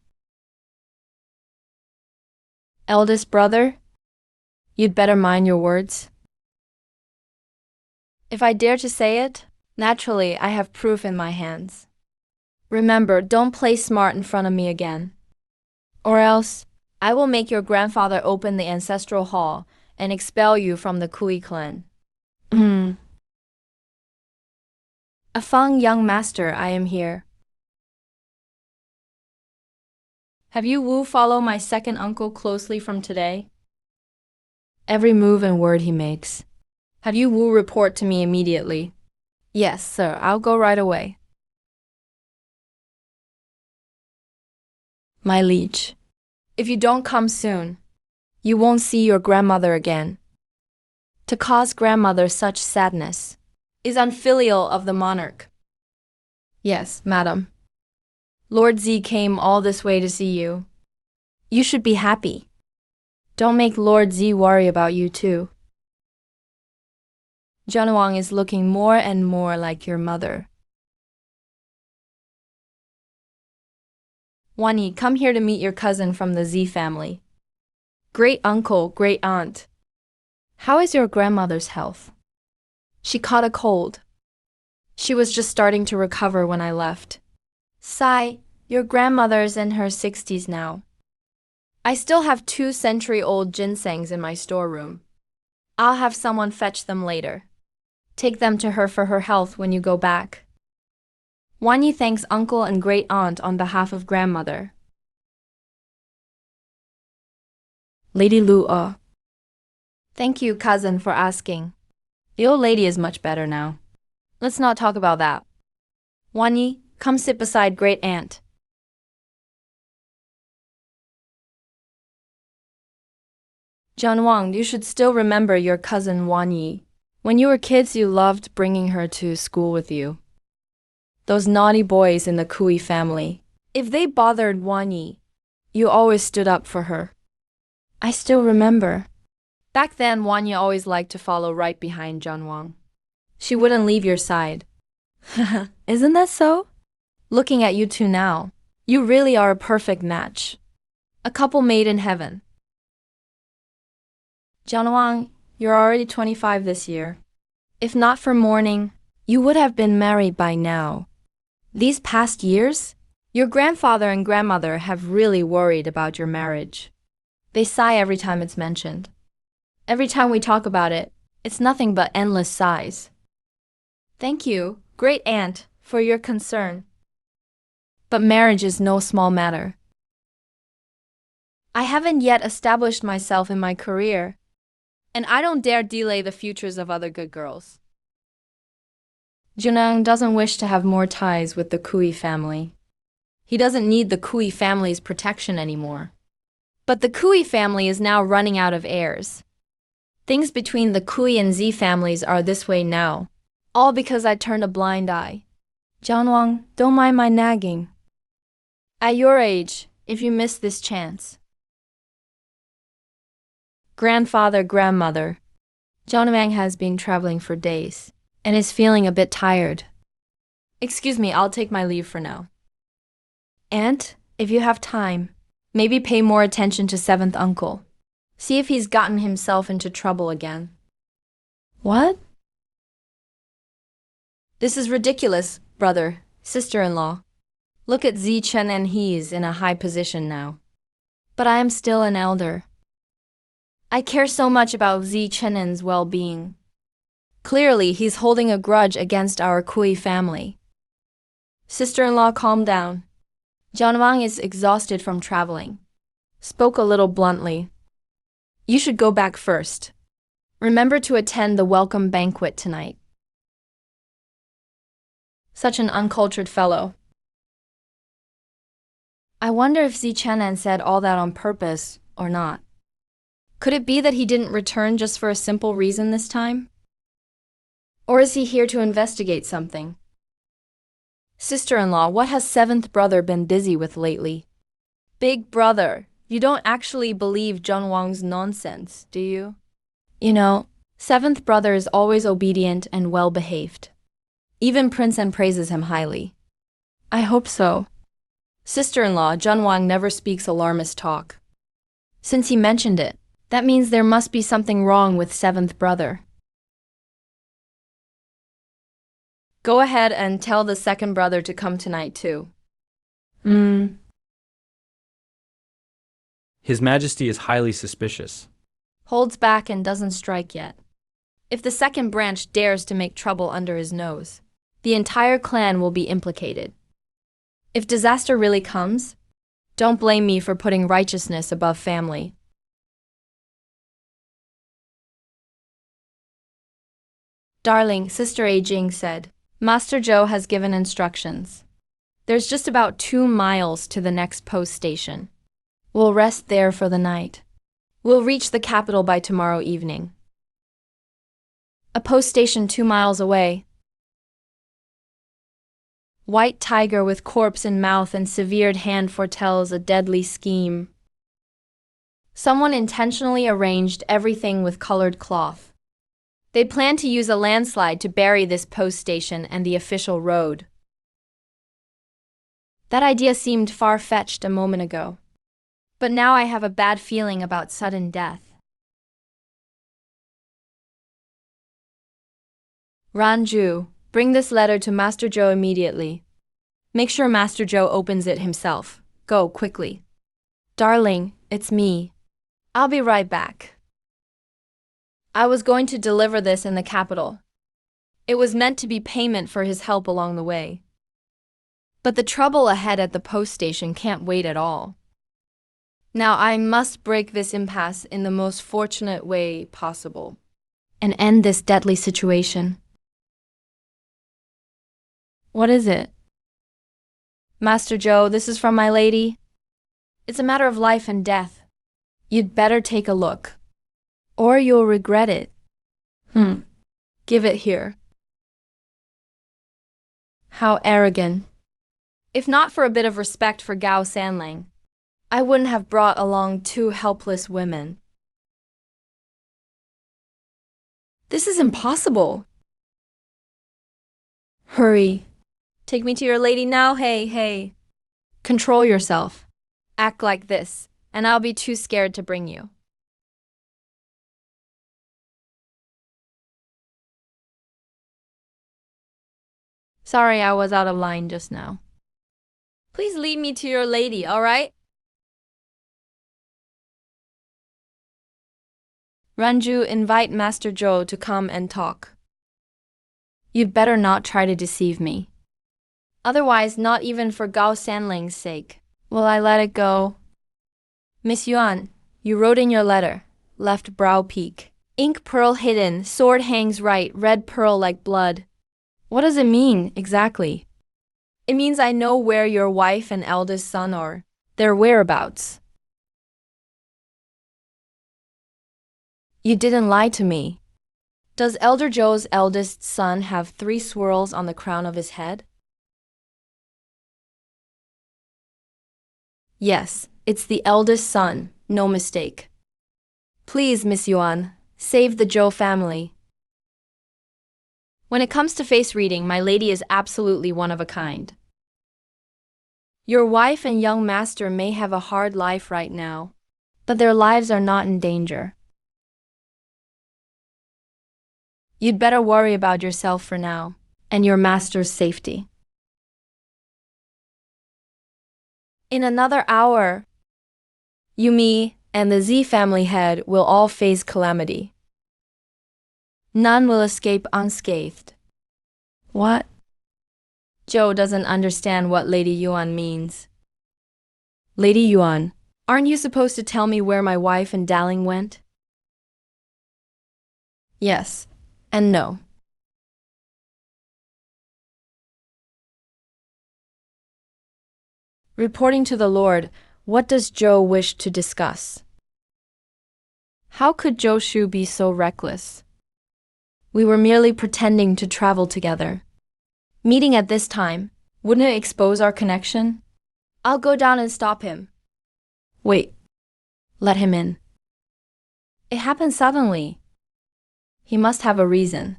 Eldest brother, you'd better mind your words. If I dare to say it, naturally I have proof in my hands. Remember, don't play smart in front of me again. Or else, I will make your grandfather open the ancestral hall and expel you from the Kui clan. A Fang young master, I am here. Have you Wu follow my second uncle closely from today? Every move and word he makes. Have you Wu report to me immediately? Yes, sir, I'll go right away. My liege, if you don't come soon, you won't see your grandmother again. To cause grandmother such sadness is unfilial of the monarch. Yes, madam. Lord Z came all this way to see you. You should be happy. Don't make Lord Z worry about you too. Zhenwang is looking more and more like your mother. Wanyi, come here to meet your cousin from the Z family. Great uncle, great aunt. How is your grandmother's health? She caught a cold. She was just starting to recover when I left. Sai, your grandmother's in her 60s now. I still have 2-century-old ginsengs in my storeroom. I'll have someone fetch them later. Take them to her for her health when you go back. Wanyi thanks uncle and great aunt on behalf of grandmother. Lady Lu. Thank you, cousin, for asking. The old lady is much better now. Let's not talk about that. Wanyi, come sit beside great aunt. Zhenwang, you should still remember your cousin Wanyi. When you were kids, you loved bringing her to school with you. Those naughty boys in the Kui family. If they bothered Wanyi, you always stood up for her. I still remember. Back then, Wanyi always liked to follow right behind Zhenwang. She wouldn't leave your side. Isn't that so? Looking at you two now, you really are a perfect match. A couple made in heaven. Zhenwang, you're already 25 this year. If not for mourning, you would have been married by now. These past years, your grandfather and grandmother have really worried about your marriage. They sigh every time it's mentioned. Every time we talk about it, it's nothing but endless sighs. Thank you, great aunt, for your concern. But marriage is no small matter. I haven't yet established myself in my career, and I don't dare delay the futures of other good girls. Junang doesn't wish to have more ties with the Kui family. He doesn't need the Kui family's protection anymore. But the Kui family is now running out of heirs. Things between the Kui and Z families are this way now, all because I turned a blind eye. Zhenwang, don't mind my nagging. At your age, if you miss this chance. Grandfather, grandmother. Jonamang has been traveling for days and is feeling a bit tired. Excuse me, I'll take my leave for now. Aunt, if you have time, maybe pay more attention to seventh uncle. See if he's gotten himself into trouble again. What? This is ridiculous, brother, sister-in-law. Look at Zi Chen and he's in a high position now. But I am still an elder. I care so much about Zi Chen's well-being. Clearly, he's holding a grudge against our Kui family. Sister-in-law, calm down. Jianwang is exhausted from traveling. Spoke a little bluntly. You should go back first. Remember to attend the welcome banquet tonight. Such an uncultured fellow. I wonder if Zi Chenan said all that on purpose or not. Could it be that he didn't return just for a simple reason this time? Or is he here to investigate something? Sister-in-law, what has seventh brother been busy with lately? Big brother, you don't actually believe Zheng Wang's nonsense, do you? You know, seventh brother is always obedient and well-behaved. Even Prince An praises him highly. I hope so. Sister-in-law, Zheng Wang never speaks alarmist talk. Since he mentioned it, that means there must be something wrong with seventh brother. Go ahead and tell the second brother to come tonight too. His Majesty is highly suspicious. Holds back and doesn't strike yet. If the second branch dares to make trouble under his nose, the entire clan will be implicated. If disaster really comes, don't blame me for putting righteousness above family. Darling, Sister A Jing said, Master Zhou has given instructions. There's just about 2 miles to the next post station. We'll rest there for the night. We'll reach the capital by tomorrow evening. A post station 2 miles away. White tiger with corpse in mouth and severed hand foretells a deadly scheme. Someone intentionally arranged everything with colored cloth. They plan to use a landslide to bury this post station and the official road. That idea seemed far-fetched a moment ago. But now I have a bad feeling about sudden death. Ranju, bring this letter to Master Zhou immediately. Make sure Master Zhou opens it himself. Go, quickly. Darling, it's me. I'll be right back. I was going to deliver this in the capital. It was meant to be payment for his help along the way. But the trouble ahead at the post station can't wait at all. Now I must break this impasse in the most fortunate way possible and end this deadly situation. What is it? Master Zhou, this is from my lady. It's a matter of life and death. You'd better take a look, or you'll regret it. Give it here. How arrogant. If not for a bit of respect for Gao Sanlang, I wouldn't have brought along 2 helpless women. This is impossible. Hurry. Take me to your lady now, hey. Control yourself. Act like this, and I'll be too scared to bring you. Sorry, I was out of line just now. Please lead me to your lady, all right? Ranju, invite Master Zhou to come and talk. You'd better not try to deceive me. Otherwise, not even for Gao Sanling's sake, will I let it go. Miss Yuan, you wrote in your letter, left brow peak. Ink pearl hidden, sword hangs right, red pearl like blood. What does it mean, exactly? It means I know where your wife and eldest son are, their whereabouts. You didn't lie to me. Does Elder Zhou's eldest son have 3 swirls on the crown of his head? Yes, it's the eldest son, no mistake. Please, Miss Yuan, save the Zhou family. When it comes to face reading, my lady is absolutely one of a kind. Your wife and young master may have a hard life right now, but their lives are not in danger. You'd better worry about yourself for now, and your master's safety. In another hour, Yumi and the Z family head will all face calamity. None will escape unscathed. What? Zhou doesn't understand what Lady Yuan means. Lady Yuan, aren't you supposed to tell me where my wife and Daling went? Yes, and no. Reporting to the Lord, what does Zhou wish to discuss? How could Zhou Shu be so reckless? We were merely pretending to travel together. Meeting at this time, wouldn't it expose our connection? I'll go down and stop him. Wait. Let him in. It happened suddenly. He must have a reason.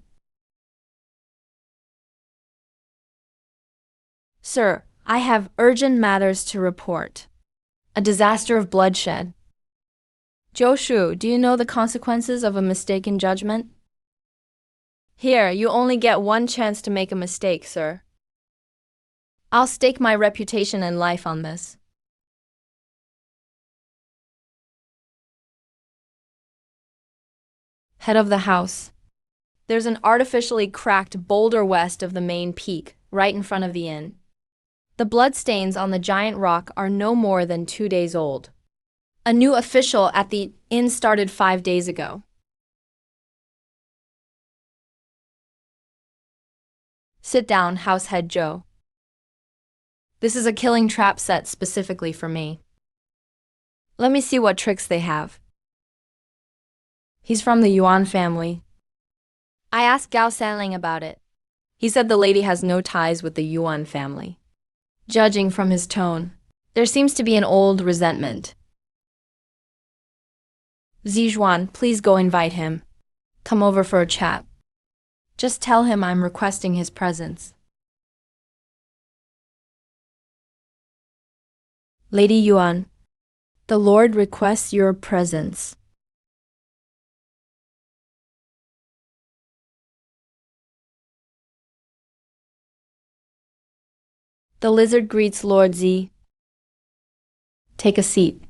Sir, I have urgent matters to report. A disaster of bloodshed. Zhou Shu, do you know the consequences of a mistaken judgment? Here, you only get one chance to make a mistake, sir. I'll stake my reputation and life on this. Head of the house. There's an artificially cracked boulder west of the main peak, right in front of the inn. The bloodstains on the giant rock are no more than 2 days old. A new official at the inn started 5 days ago. Sit down, househead Zhou. This is a killing trap set specifically for me. Let me see what tricks they have. He's from the Yuan family. I asked Gao Sanling about it. He said the lady has no ties with the Yuan family. Judging from his tone, there seems to be an old resentment. Zizhuan, please go invite him. Come over for a chat. Just tell him I'm requesting his presence. Lady Yuan, the Lord requests your presence. The lizard greets Lord Z. Take a seat.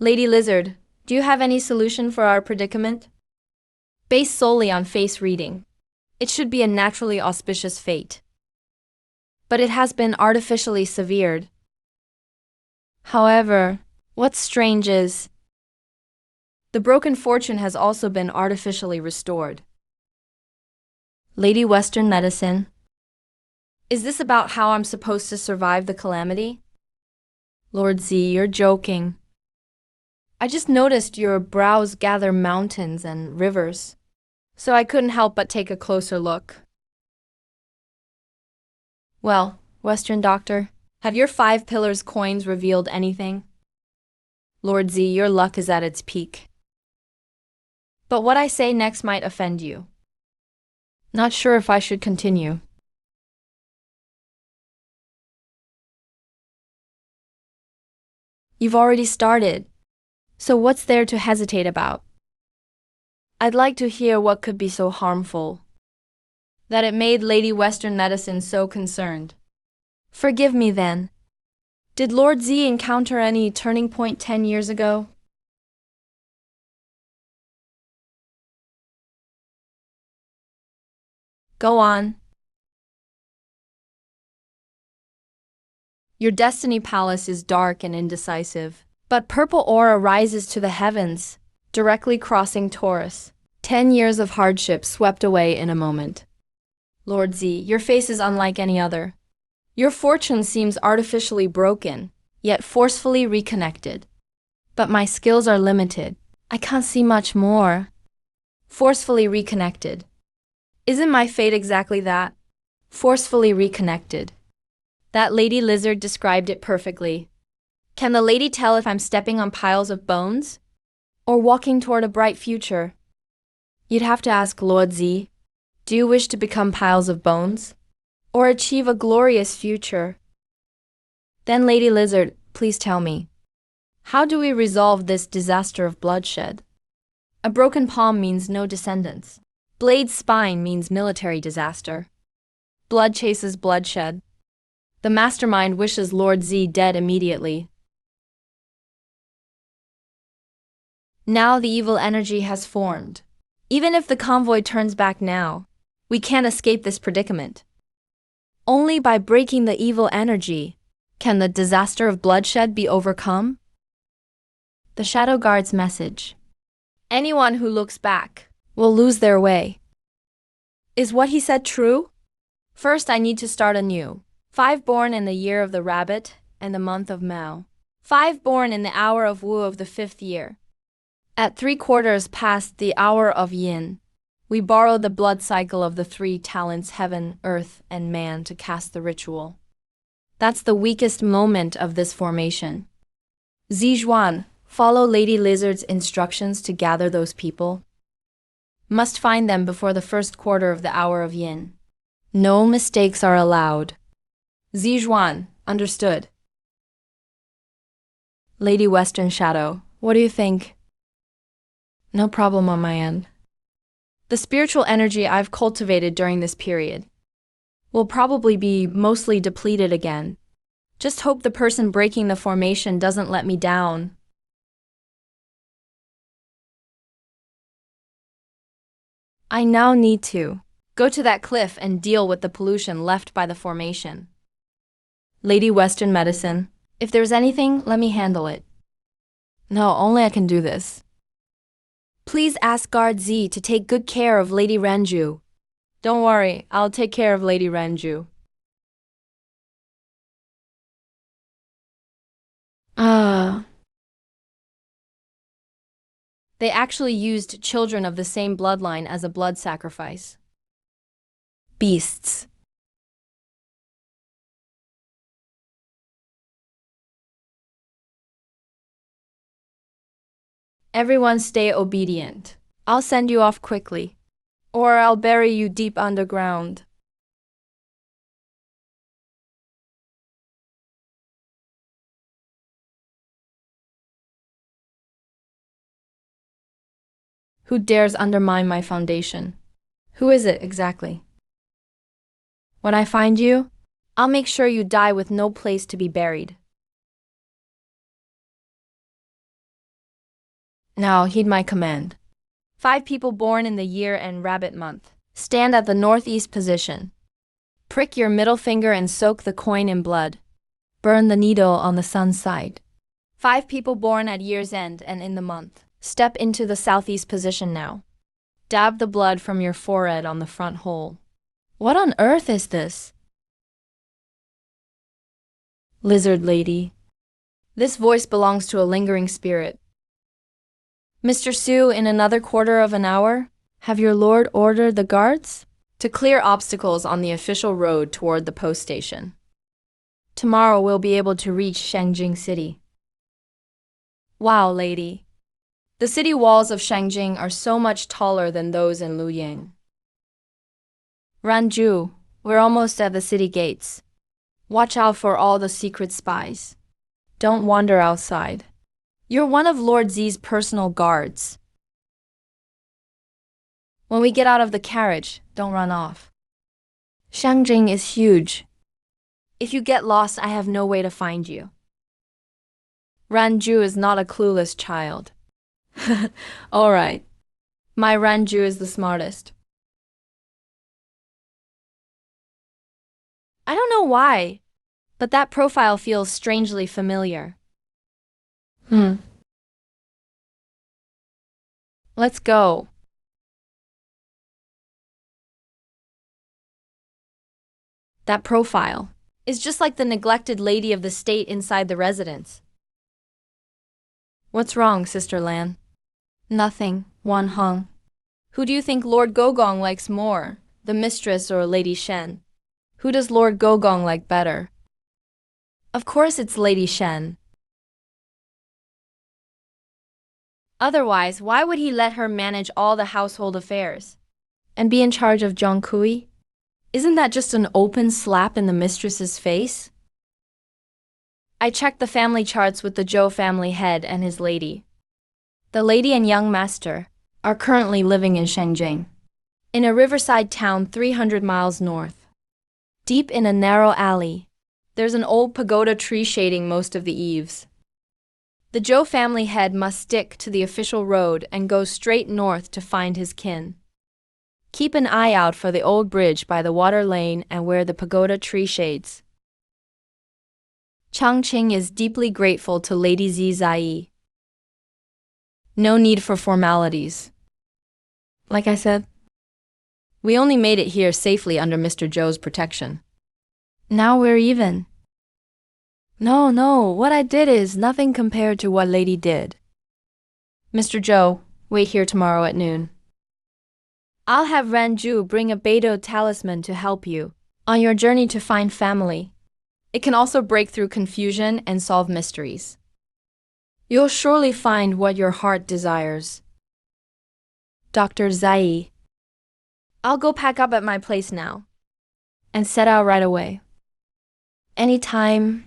Lady Lizard, do you have any solution for our predicament? Based solely on face reading, it should be a naturally auspicious fate. But it has been artificially severed. However, what's strange is, the broken fortune has also been artificially restored. Lady Western Medicine, is this about how I'm supposed to survive the calamity? Lord Z, you're joking. I just noticed your brows gather mountains and rivers, so I couldn't help but take a closer look. Well, Western Doctor, have your 5 pillars coins revealed anything? Lord Z, your luck is at its peak. But what I say next might offend you. Not sure if I should continue. You've already started, so what's there to hesitate about? I'd like to hear what could be so harmful that it made Lady Western Medicine so concerned. Forgive me then. Did Lord Z encounter any turning point 10 years ago? Go on. Your destiny palace is dark and indecisive, but purple aura rises to the heavens, directly crossing Taurus. 10 years of hardship swept away in a moment. Lord Z, your face is unlike any other. Your fortune seems artificially broken, yet forcefully reconnected. But my skills are limited. I can't see much more. Forcefully reconnected. Isn't my fate exactly that? Forcefully reconnected. That lady lizard described it perfectly. Can the lady tell if I'm stepping on piles of bones? Or walking toward a bright future? You'd have to ask Lord Z. Do you wish to become piles of bones? Or achieve a glorious future? Then Lady Lizard, please tell me. How do we resolve this disaster of bloodshed? A broken palm means no descendants. Blade's spine means military disaster. Blood chases bloodshed. The mastermind wishes Lord Z dead immediately. Now the evil energy has formed. Even if the convoy turns back now, we can't escape this predicament. Only by breaking the evil energy can the disaster of bloodshed be overcome. The Shadow Guard's message. Anyone who looks back will lose their way. Is what he said true? First, I need to start anew. 5 born in the year of the rabbit and the month of Mao. 5 born in the hour of Wu of the 5th year. At 3/4 past the hour of Yin, we borrow the blood cycle of the 3 talents heaven, earth, and man to cast the ritual. That's the weakest moment of this formation. Zizhuan, follow Lady Lizard's instructions to gather those people. Must find them before the 1st quarter of the hour of Yin. No mistakes are allowed. Zizhuan, understood. Lady Western Shadow, what do you think? No problem on my end. The spiritual energy I've cultivated during this period will probably be mostly depleted again. Just hope the person breaking the formation doesn't let me down. I now need to go to that cliff and deal with the pollution left by the formation. Lady Western Medicine, if there's anything, let me handle it. No, only I can do this. Please ask Guard Z to take good care of Lady Ranju. Don't worry, I'll take care of Lady Ranju. They actually used children of the same bloodline as a blood sacrifice. Beasts. Everyone stay obedient. I'll send you off quickly, or I'll bury you deep underground. Who dares undermine my foundation? Who is it exactly? When I find you, I'll make sure you die with no place to be buried. Now heed my command. 5 people born in the year and rabbit month. Stand at the northeast position. Prick your middle finger and soak the coin in blood. Burn the needle on the sun's side. 5 people born at year's end and in the month. Step into the southeast position now. Dab the blood from your forehead on the front hole. What on earth is this? Lizard Lady. This voice belongs to a lingering spirit. Mr. Su, in another quarter of an hour, have your lord ordered the guards to clear obstacles on the official road toward the post station. Tomorrow we'll be able to reach Shangjing City. Wow, lady. The city walls of Shangjing are so much taller than those in Luying. Ranju, we're almost at the city gates. Watch out for all the secret spies. Don't wander outside. You're one of Lord Z's personal guards. When we get out of the carriage, don't run off. Shangjing is huge. If you get lost, I have no way to find you. Ranju is not a clueless child. All right. My Ranju is the smartest. I don't know why, but that profile feels strangely familiar. Let's go. That profile is just like the neglected lady of the state inside the residence. What's wrong, Sister Lan? Nothing, Wan Hong. Who do you think Lord Gogong likes more, the mistress or Lady Shen? Who does Lord Gogong like better? Of course it's Lady Shen. Otherwise, why would he let her manage all the household affairs? And be in charge of Zhongkui? Isn't that just an open slap in the mistress's face? I checked the family charts with the Zhou family head and his lady. The lady and young master are currently living in Shangjing, in a riverside town 300 miles north. Deep in a narrow alley, there's an old pagoda tree shading most of the eaves. The Zhou family head must stick to the official road and go straight north to find his kin. Keep an eye out for the old bridge by the water lane and where the pagoda tree shades. Changqing is deeply grateful to Lady Zai. No need for formalities. Like I said, we only made it here safely under Mr. Zhou's protection. Now we're even. No, what I did is nothing compared to what Lady did. Mr. Zhou, wait here tomorrow at noon. I'll have Ranju bring a Beidou talisman to help you on your journey to find family. It can also break through confusion and solve mysteries. You'll surely find what your heart desires. Dr. Zai. I'll go pack up at my place now and set out right away. Anytime,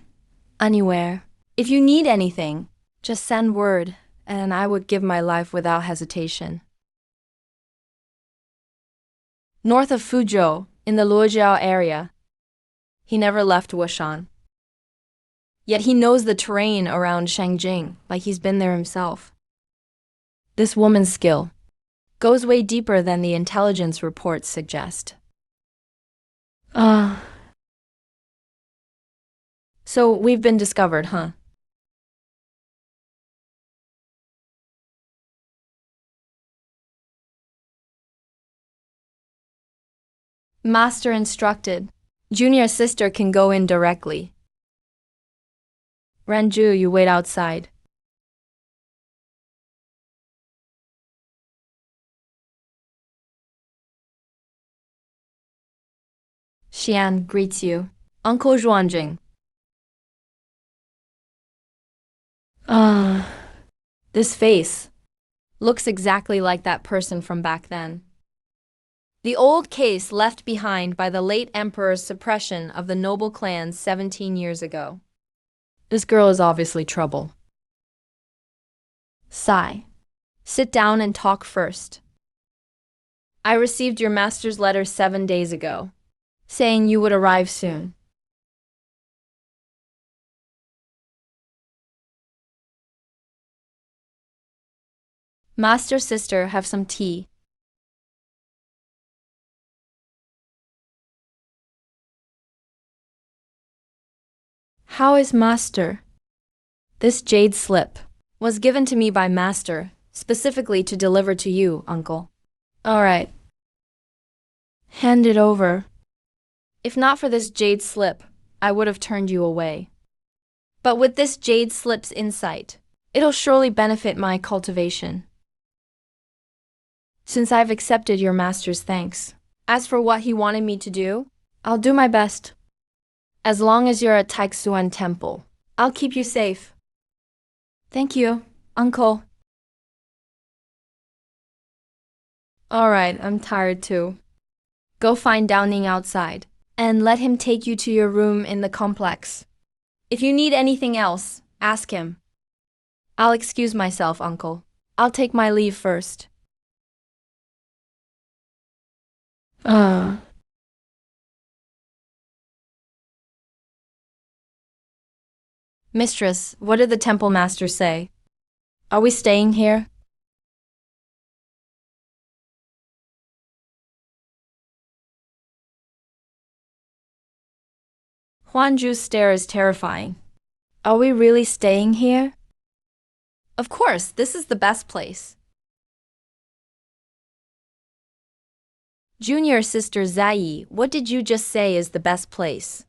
anywhere. If you need anything, just send word and I would give my life without hesitation. North of Fuzhou, in the Luojiao area, he never left Wushan. Yet he knows the terrain around Shangjing like he's been there himself. This woman's skill goes way deeper than the intelligence reports suggest. So we've been discovered, huh? Master instructed. Junior sister can go in directly. Ranju, you wait outside. Xian greets you. Uncle Zhuanjing. This face looks exactly like that person from back then. The old case left behind by the late emperor's suppression of the noble clans 17 years ago. This girl is obviously trouble. Sigh. Sit down and talk first. I received your master's letter 7 days ago, saying you would arrive soon. Master, sister, have some tea. How is Master? This jade slip was given to me by Master, specifically to deliver to you, Uncle. All right. Hand it over. If not for this jade slip, I would have turned you away. But with this jade slip's insight, it'll surely benefit my cultivation. Since I've accepted your master's thanks. As for what he wanted me to do, I'll do my best. As long as you're at Taixuan Temple, I'll keep you safe. Thank you, Uncle. All right, I'm tired too. Go find Downing outside, and let him take you to your room in the complex. If you need anything else, ask him. I'll excuse myself, Uncle. I'll take my leave first. Mistress, what did the temple master say? Are we staying here? Huanju's stare is terrifying. Are we really staying here? Of course, this is the best place. Junior sister Zai, what did you just say is the best place?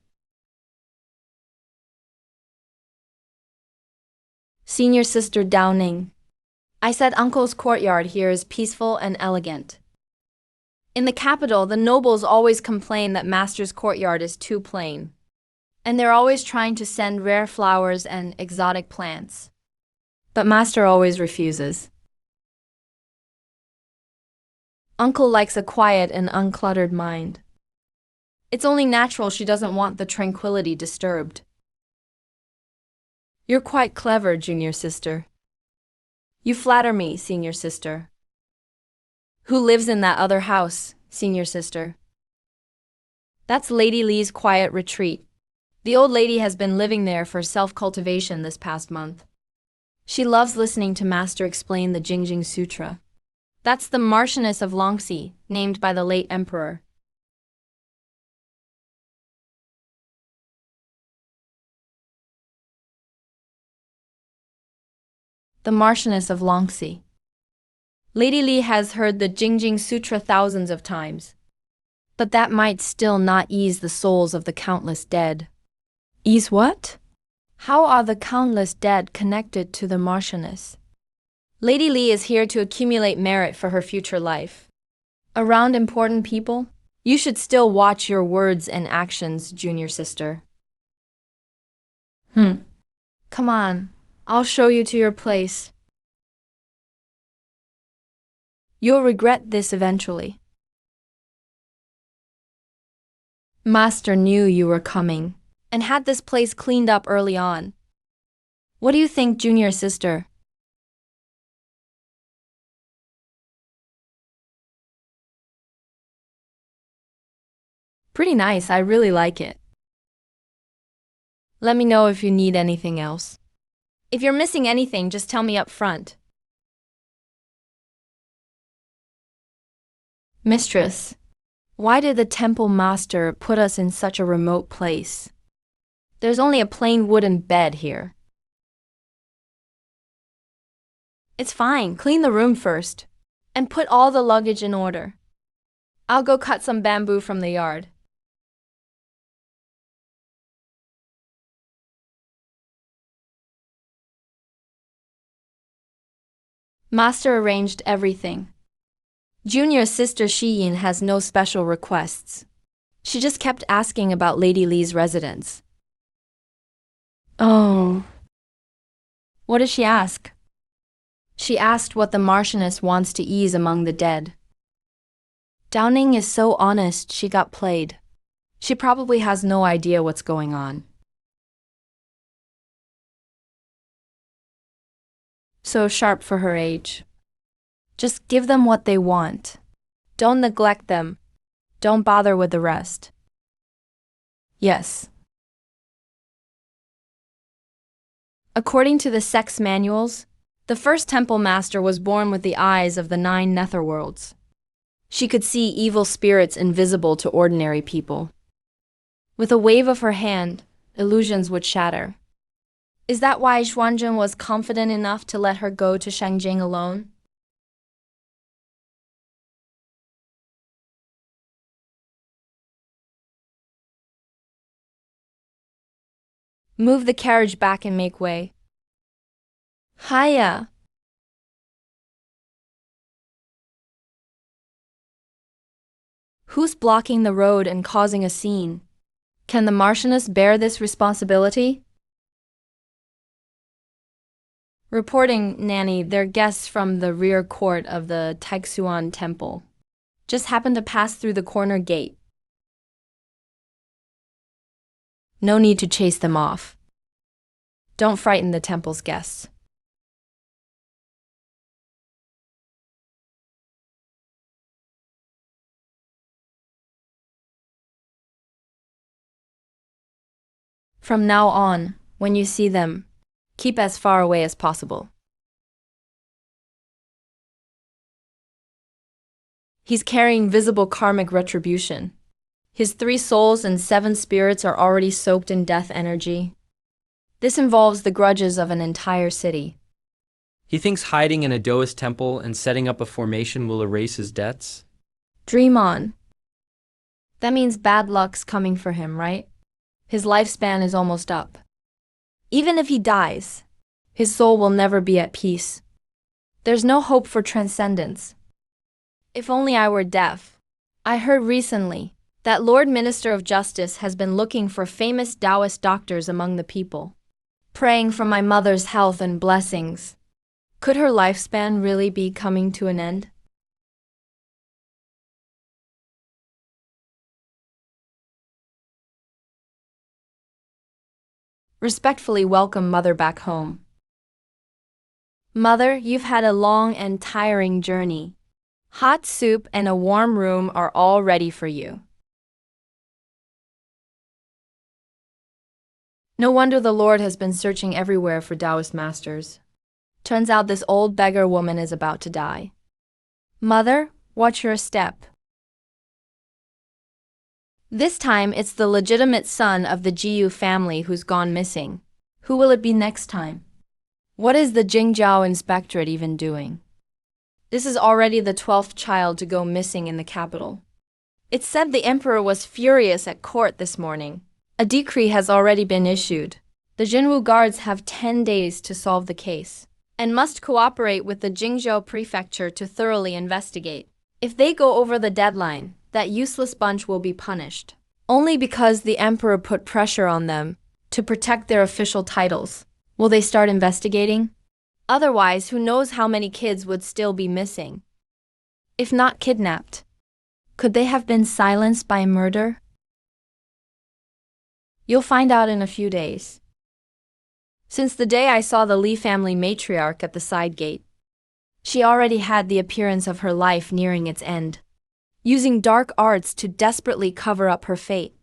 Senior sister Downing, I said Uncle's courtyard here is peaceful and elegant. In the capital, the nobles always complain that Master's courtyard is too plain. And they're always trying to send rare flowers and exotic plants. But Master always refuses. Uncle likes a quiet and uncluttered mind. It's only natural she doesn't want the tranquility disturbed. You're quite clever, junior sister. You flatter me, senior sister. Who lives in that other house, senior sister? That's Lady Lee's quiet retreat. The old lady has been living there for self-cultivation this past month. She loves listening to Master explain the Jingjing Sutra. That's the Marchioness of Longxi, named by the late emperor. The Marchioness of Longxi. Lady Lee has heard the Jingjing Sutra thousands of times. But that might still not ease the souls of the countless dead. Ease what? How are the countless dead connected to the Marchioness? Lady Lee is here to accumulate merit for her future life. Around important people, you should still watch your words and actions, junior sister. Come on, I'll show you to your place. You'll regret this eventually. Master knew you were coming and had this place cleaned up early on. What do you think, junior sister? Pretty nice, I really like it. Let me know if you need anything else. If you're missing anything, just tell me up front. Mistress, why did the temple master put us in such a remote place? There's only a plain wooden bed here. It's fine, clean the room first, and put all the luggage in order. I'll go cut some bamboo from the yard. Master arranged everything. Junior sister Shiyin has no special requests. She just kept asking about Lady Lee's residence. Oh. What did she ask? She asked what the Marchioness wants to ease among the dead. Downing is so honest she got played. She probably has no idea what's going on. So sharp for her age. Just give them what they want. Don't neglect them. Don't bother with the rest. Yes. According to the sex manuals, the first temple master was born with the eyes of the 9 netherworlds. She could see evil spirits invisible to ordinary people. With a wave of her hand, illusions would shatter. Is that why Xuanzhen was confident enough to let her go to Shangjing alone? Move the carriage back and make way. Hiya! Who's blocking the road and causing a scene? Can the Marchioness bear this responsibility? Reporting, Nanny, they're guests from the rear court of the Taixuan Temple. Just happened to pass through the corner gate. No need to chase them off. Don't frighten the temple's guests. From now on, when you see them, keep as far away as possible. He's carrying visible karmic retribution. His 3 souls and 7 spirits are already soaked in death energy. This involves the grudges of an entire city. He thinks hiding in a Taoist temple and setting up a formation will erase his debts? Dream on. That means bad luck's coming for him, right? His lifespan is almost up. Even if he dies, his soul will never be at peace. There's no hope for transcendence. If only I were deaf. I heard recently, That Lord Minister of Justice has been looking for famous Taoist doctors among the people, praying for my mother's health and blessings. Could her lifespan really be coming to an end? Respectfully welcome Mother back home. Mother, you've had a long and tiring journey. Hot soup and a warm room are all ready for you. No wonder the Lord has been searching everywhere for Taoist masters. Turns out this old beggar woman is about to die. Mother, watch your step. This time it's the legitimate son of the Jiu family who's gone missing. Who will it be next time? What is the Jingjiao Inspectorate even doing? This is already the 12th child to go missing in the capital. It's said the emperor was furious at court this morning. A decree has already been issued. The Jinwu guards have 10 days to solve the case, and must cooperate with the Jingzhou prefecture to thoroughly investigate. If they go over the deadline, that useless bunch will be punished, only because the emperor put pressure on them to protect their official titles. Will they start investigating? Otherwise, who knows how many kids would still be missing? If not kidnapped, could they have been silenced by murder? You'll find out in a few days. Since the day I saw the Li family matriarch at the side gate, she already had the appearance of her life nearing its end, using dark arts to desperately cover up her fate.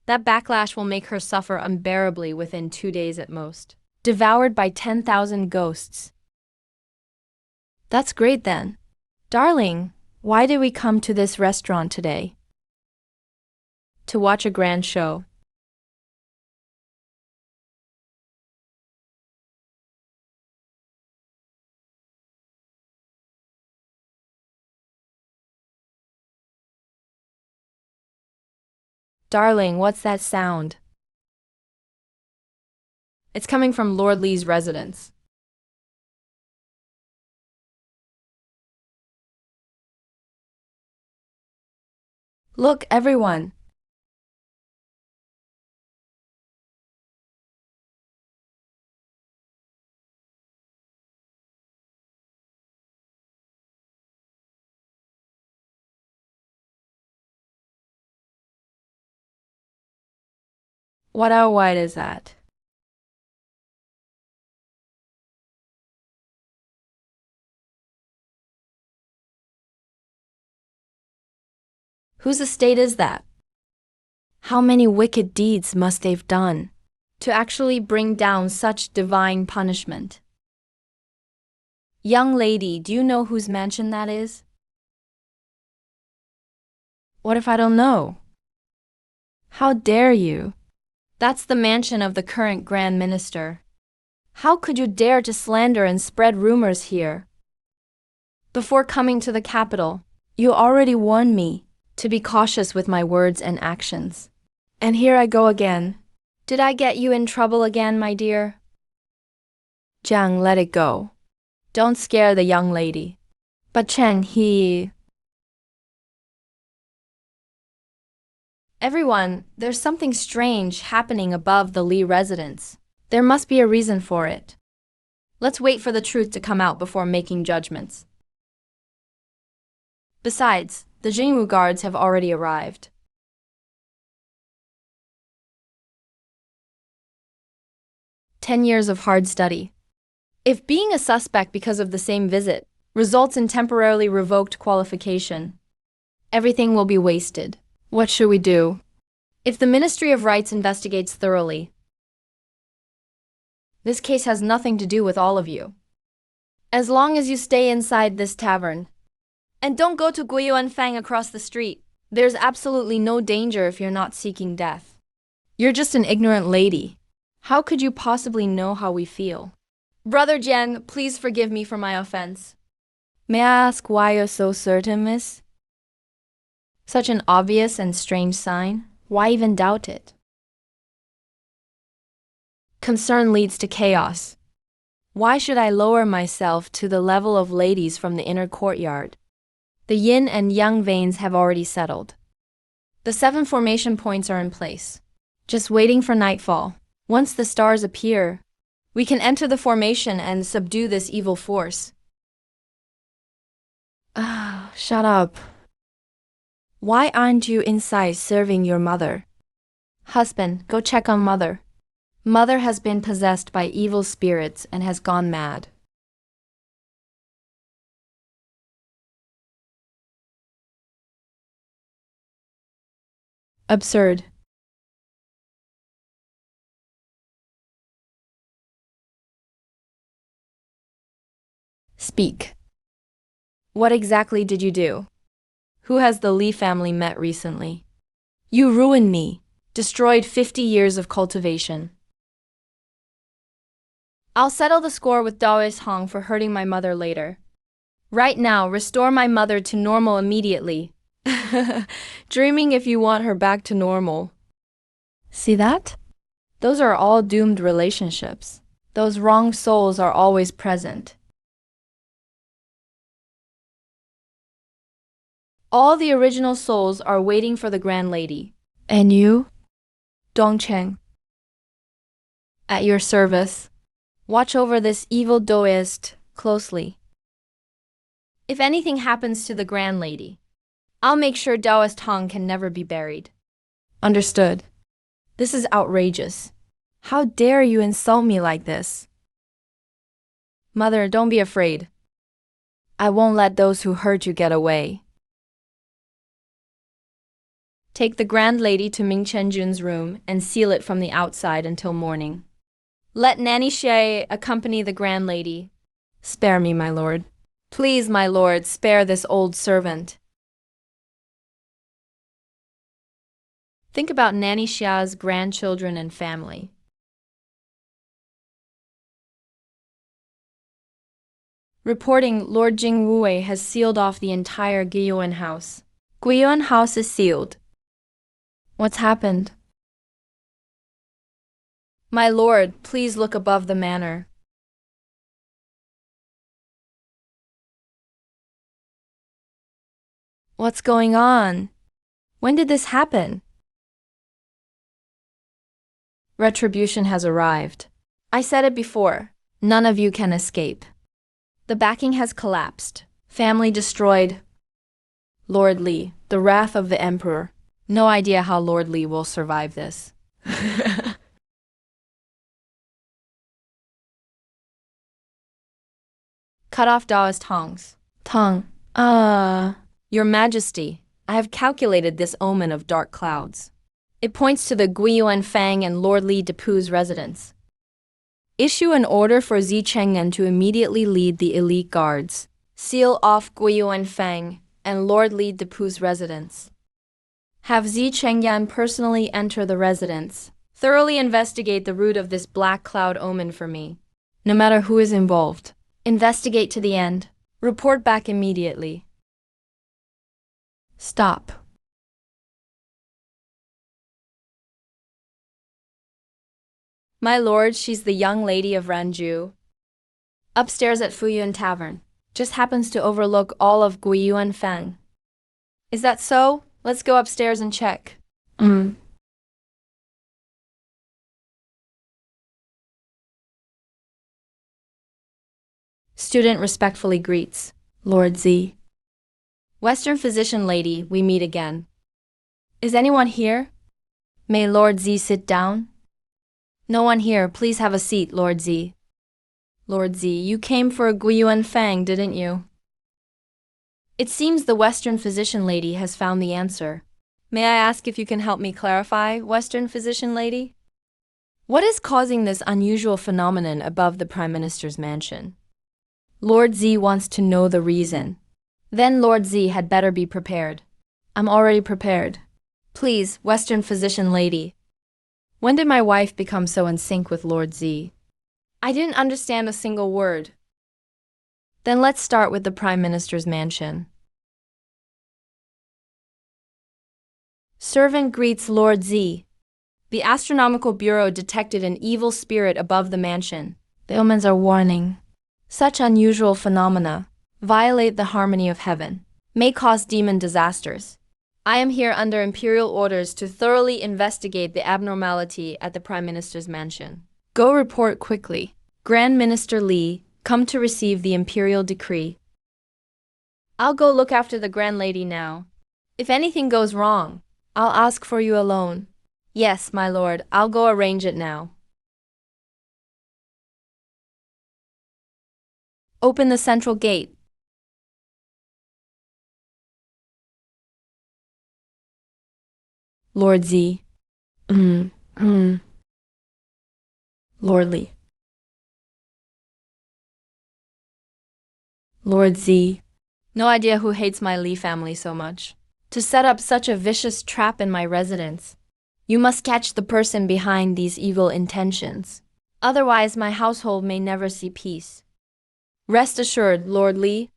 That backlash will make her suffer unbearably within 2 days at most, devoured by 10,000 ghosts. That's great then. Darling, why did we come to this restaurant today? To watch a grand show. Darling, what's that sound? It's coming from Lord Li's residence. Look, everyone. What white is that? Whose estate is that? How many wicked deeds must they've done to actually bring down such divine punishment? Young lady, do you know whose mansion that is? What if I don't know? How dare you? That's the mansion of the current Grand Minister. How could you dare to slander and spread rumors here? Before coming to the capital, you already warned me to be cautious with my words and actions. And here I go again. Did I get you in trouble again, my dear? Jiang, let it go. Don't scare the young lady. But Chen, Everyone, there's something strange happening above the Li residence. There must be a reason for it. Let's wait for the truth to come out before making judgments. Besides, the Jingwu guards have already arrived. "10 years of hard study. If being a suspect because of the same visit results in temporarily revoked qualification, everything will be wasted. What should we do? If the Ministry of Rights investigates thoroughly, this case has nothing to do with all of you. As long as you stay inside this tavern, and don't go to Guiyuanfang across the street, there's absolutely no danger if you're not seeking death. You're just an ignorant lady. How could you possibly know how we feel? Brother Jian, please forgive me for my offense. May I ask why you're so certain, miss? Such an obvious and strange sign. Why even doubt it? Concern leads to chaos. Why should I lower myself to the level of ladies from the inner courtyard? The yin and yang veins have already settled. The 7 formation points are in place. Just waiting for nightfall. Once the stars appear, we can enter the formation and subdue this evil force. Ah, shut up. Why aren't you inside serving your mother? Husband, go check on mother. Mother has been possessed by evil spirits and has gone mad. Absurd. Speak. What exactly did you do? Who has the Lee family met recently? You ruined me, destroyed 50 years of cultivation. I'll settle the score with Daoist Hong for hurting my mother later. Right now, restore my mother to normal immediately. Dreaming if you want her back to normal. See that? Those are all doomed relationships. Those wrong souls are always present. All the original souls are waiting for the Grand Lady. And you? Dongcheng. At your service. Watch over this evil Daoist closely. If anything happens to the Grand Lady, I'll make sure Daoist Hong can never be buried. Understood. This is outrageous. How dare you insult me like this? Mother, don't be afraid. I won't let those who hurt you get away. Take the Grand Lady to Ming Chenjun's room and seal it from the outside until morning. Let Nanny Xie accompany the Grand Lady. Spare me, my lord. Please, my lord, spare this old servant. Think about Nanny Xia's grandchildren and family. Reporting Lord Jing Wei has sealed off the entire Guiyuan house. Guiyuan house is sealed. What's happened? My lord, please look above the manor. What's going on? When did this happen? Retribution has arrived. I said it before. None of you can escape. The backing has collapsed. Family destroyed. Lord Li, the wrath of the emperor. No idea how Lord Li will survive this. Cut off Daoist Hong's tongue. Your Majesty, I have calculated this omen of dark clouds. It points to the Guiyuan Fang and Lord Li Depu's residence. Issue an order for Zi Chengyan to immediately lead the elite guards. Seal off Guiyuan Fang and Lord Li Depu's residence. Have Zi Chengyan personally enter the residence. Thoroughly investigate the root of this black cloud omen for me. No matter who is involved. Investigate to the end. Report back immediately. Stop. My lord, she's the young lady of Ranju. Upstairs at Fuyuan Tavern. Just happens to overlook all of Guiyuan Fang. Is that so? Let's go upstairs and check. Student respectfully greets. Lord Z. Western physician lady, we meet again. Is anyone here? May Lord Z sit down? No one here, please have a seat, Lord Z. Lord Z, you came for a Guiyuan Fang, didn't you? It seems the Western physician lady has found the answer. May I ask if you can help me clarify, Western physician lady? What is causing this unusual phenomenon above the Prime Minister's mansion? Lord Z wants to know the reason. Then Lord Z had better be prepared. I'm already prepared. Please, Western physician lady. When did my wife become so in sync with Lord Z? I didn't understand a single word. Then let's start with the Prime Minister's mansion. Servant greets Lord Z. The Astronomical Bureau detected an evil spirit above the mansion. The omens are warning. Such unusual phenomena violate the harmony of heaven, may cause demon disasters. I am here under imperial orders to thoroughly investigate the abnormality at the Prime Minister's mansion. Go report quickly. Grand Minister Li, come to receive the imperial decree. I'll go look after the Grand Lady now. If anything goes wrong, I'll ask for you alone. Yes, my lord, I'll go arrange it now. Open the central gate. Lord Z. Lord Li. Lord Z. No idea who hates my Li family so much. To set up such a vicious trap in my residence. You must catch the person behind these evil intentions. Otherwise, my household may never see peace. Rest assured, Lord Li.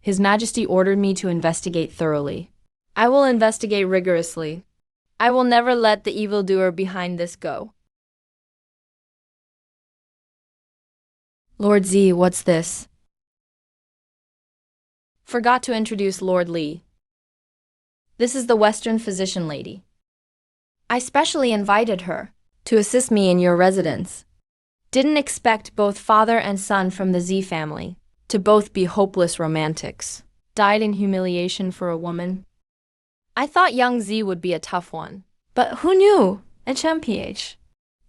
His Majesty ordered me to investigate thoroughly. I will investigate rigorously. I will never let the evildoer behind this go. Lord Z, what's this? Forgot to introduce Lord Li. This is the Western physician lady. I specially invited her to assist me in your residence. Didn't expect both father and son from the Z family to both be hopeless romantics. Died in humiliation for a woman. I thought young Z would be a tough one. But who knew? HMPH.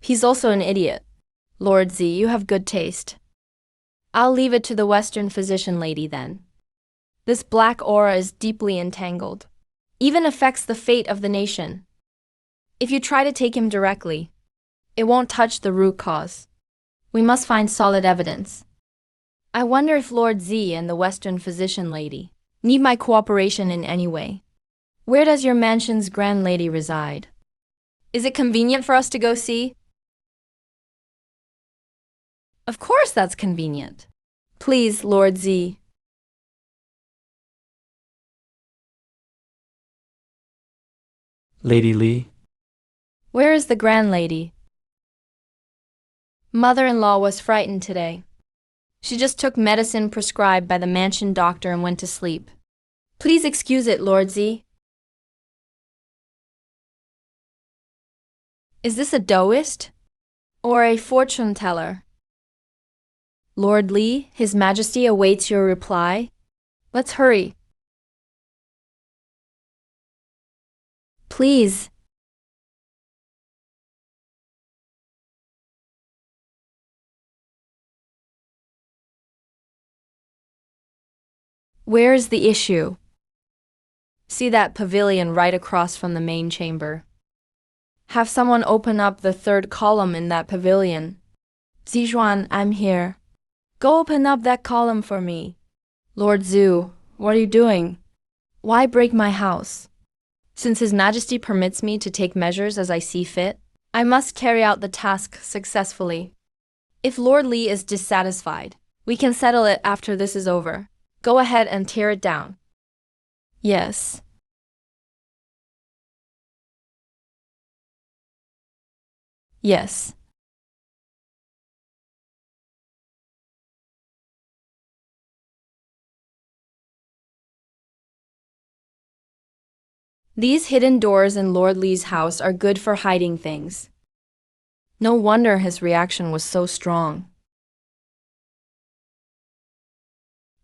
He's also an idiot. Lord Z, you have good taste. I'll leave it to the Western physician lady then. This black aura is deeply entangled. Even affects the fate of the nation. If you try to take him directly, it won't touch the root cause. We must find solid evidence. I wonder if Lord Z and the Western physician lady need my cooperation in any way. Where does your mansion's grand lady reside? Is it convenient for us to go see? Of course that's convenient. Please, Lord Z. Lady Li. Where is the grand lady? Mother-in-law was frightened today. She just took medicine prescribed by the mansion doctor and went to sleep. Please excuse it, Lord Z. Is this a doist? Or a fortune teller? Lord Li, His Majesty awaits your reply. Let's hurry. Please. Where is the issue? See that pavilion right across from the main chamber. Have someone open up the third column in that pavilion. Zijuan, I'm here. Go open up that column for me. Lord Zhu, what are you doing? Why break my house? Since His Majesty permits me to take measures as I see fit, I must carry out the task successfully. If Lord Li is dissatisfied, we can settle it after this is over. Go ahead and tear it down. Yes. Yes. These hidden doors in Lord Li's house are good for hiding things. No wonder his reaction was so strong.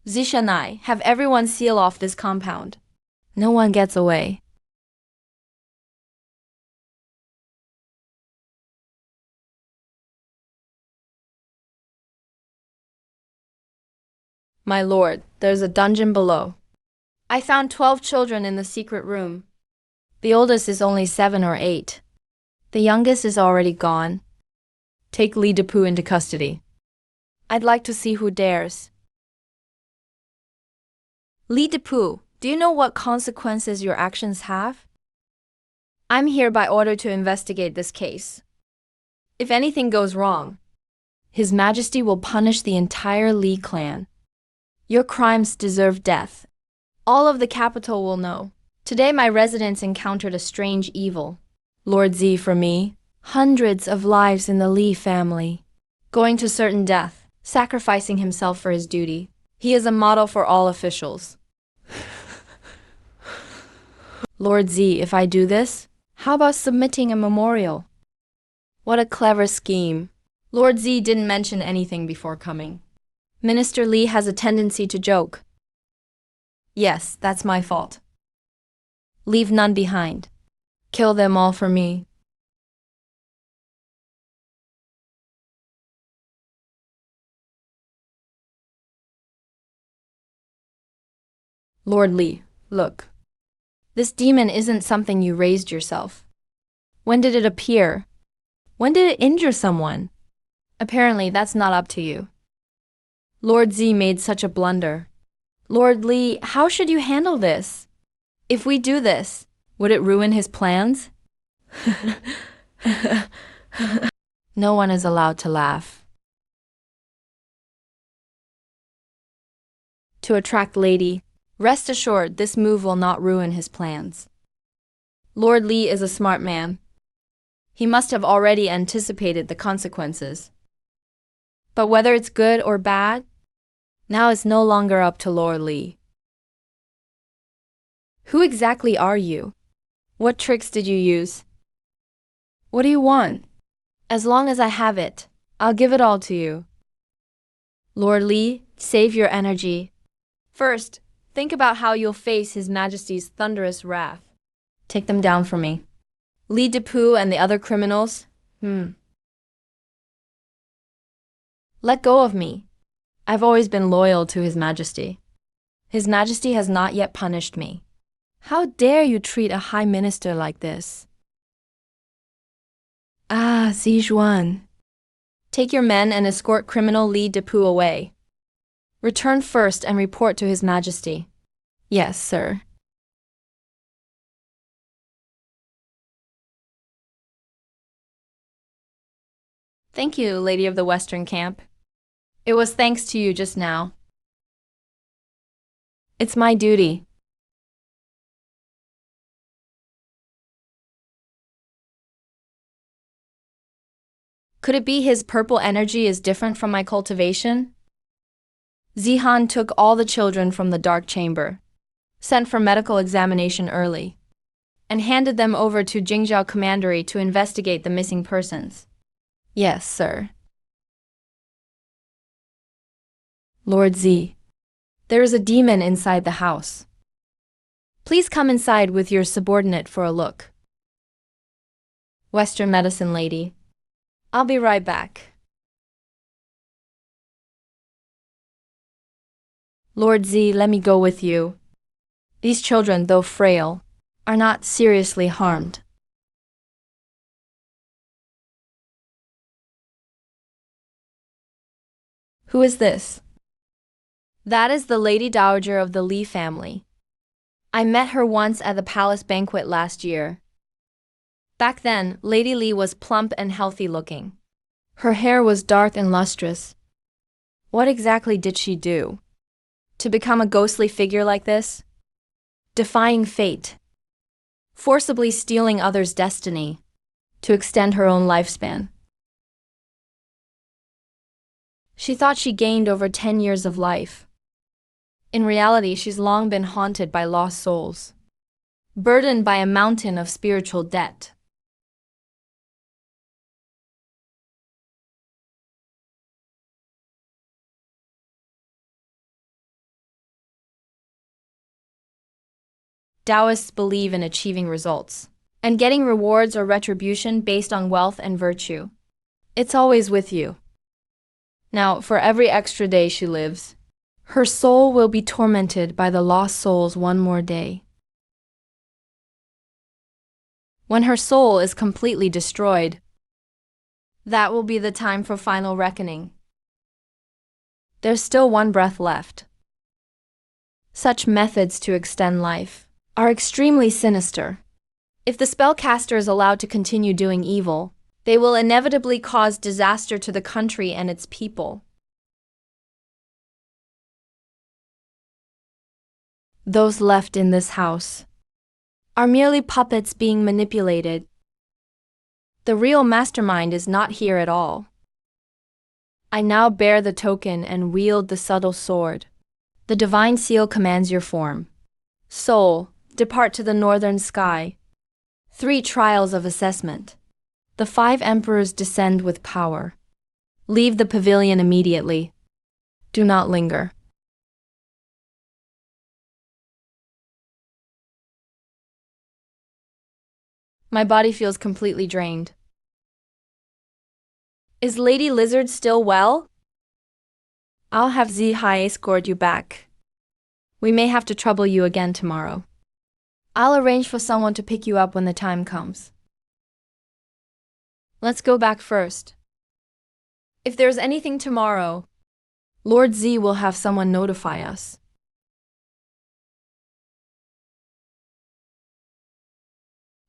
Zishanai, have everyone seal off this compound. No one gets away. My lord, there's a dungeon below. I found 12 children in the secret room. The oldest is only 7 or 8. The youngest is already gone. Take Li Depu into custody. I'd like to see who dares. Li Depu, do you know what consequences your actions have? I'm here by order to investigate this case. If anything goes wrong, His Majesty will punish the entire Li clan. Your crimes deserve death. All of the capital will know. Today my residents encountered a strange evil. Lord Z, for me, hundreds of lives in the Li family. Going to certain death, sacrificing himself for his duty. He is a model for all officials. Lord Z, if I do this, how about submitting a memorial? What a clever scheme. Lord Z didn't mention anything before coming. Minister Li has a tendency to joke. Yes, that's my fault. Leave none behind. Kill them all for me. Lord Li, look. This demon isn't something you raised yourself. When did it appear? When did it injure someone? Apparently, that's not up to you. Lord Z made such a blunder. Lord Li, how should you handle this? If we do this, would it ruin his plans? No one is allowed to laugh. To attract lady, rest assured this move will not ruin his plans. Lord Li is a smart man. He must have already anticipated the consequences. But whether it's good or bad, now it's no longer up to Lord Li. Who exactly are you? What tricks did you use? What do you want? As long as I have it, I'll give it all to you. Lord Li, save your energy. First, think about how you'll face His Majesty's thunderous wrath. Take them down for me. Li Depu and the other criminals? Let go of me. I've always been loyal to His Majesty. His Majesty has not yet punished me. How dare you treat a high minister like this? Ah, Zijuan. Take your men and escort criminal Li Depu away. Return first and report to His Majesty. Yes, sir. Thank you, Lady of the Western Camp. It was thanks to you just now. It's my duty. Could it be his purple energy is different from my cultivation? Zihan took all the children from the dark chamber, sent for medical examination early, and handed them over to Jingzhou Commandery to investigate the missing persons. Yes, sir. Lord Z, there is a demon inside the house. Please come inside with your subordinate for a look. Western medicine lady. I'll be right back. Lord Z, let me go with you. These children, though frail, are not seriously harmed. Who is this? That is the Lady Dowager of the Li family. I met her once at the palace banquet last year. Back then, Lady Li was plump and healthy looking. Her hair was dark and lustrous. What exactly did she do? To become a ghostly figure like this? Defying fate. Forcibly stealing others' destiny. To extend her own lifespan. She thought she gained over 10 years of life. In reality, she's long been haunted by lost souls. Burdened by a mountain of spiritual debt. Taoists believe in achieving results and getting rewards or retribution based on wealth and virtue. It's always with you. Now, for every extra day she lives, her soul will be tormented by the lost souls one more day. When her soul is completely destroyed, that will be the time for final reckoning. There's still one breath left. Such methods to extend life are extremely sinister. If the spellcaster is allowed to continue doing evil, they will inevitably cause disaster to the country and its people. Those left in this house are merely puppets being manipulated. The real mastermind is not here at all. I now bear the token and wield the subtle sword. The divine seal commands your form, soul, Depart to the northern sky. 3 trials of assessment. The 5 emperors descend with power. Leave the pavilion immediately. Do not linger. My body feels completely drained. Is Lady Lizard still well? I'll have Zihai escort you back. We may have to trouble you again tomorrow. I'll arrange for someone to pick you up when the time comes. Let's go back first. If there's anything tomorrow, Lord Z will have someone notify us.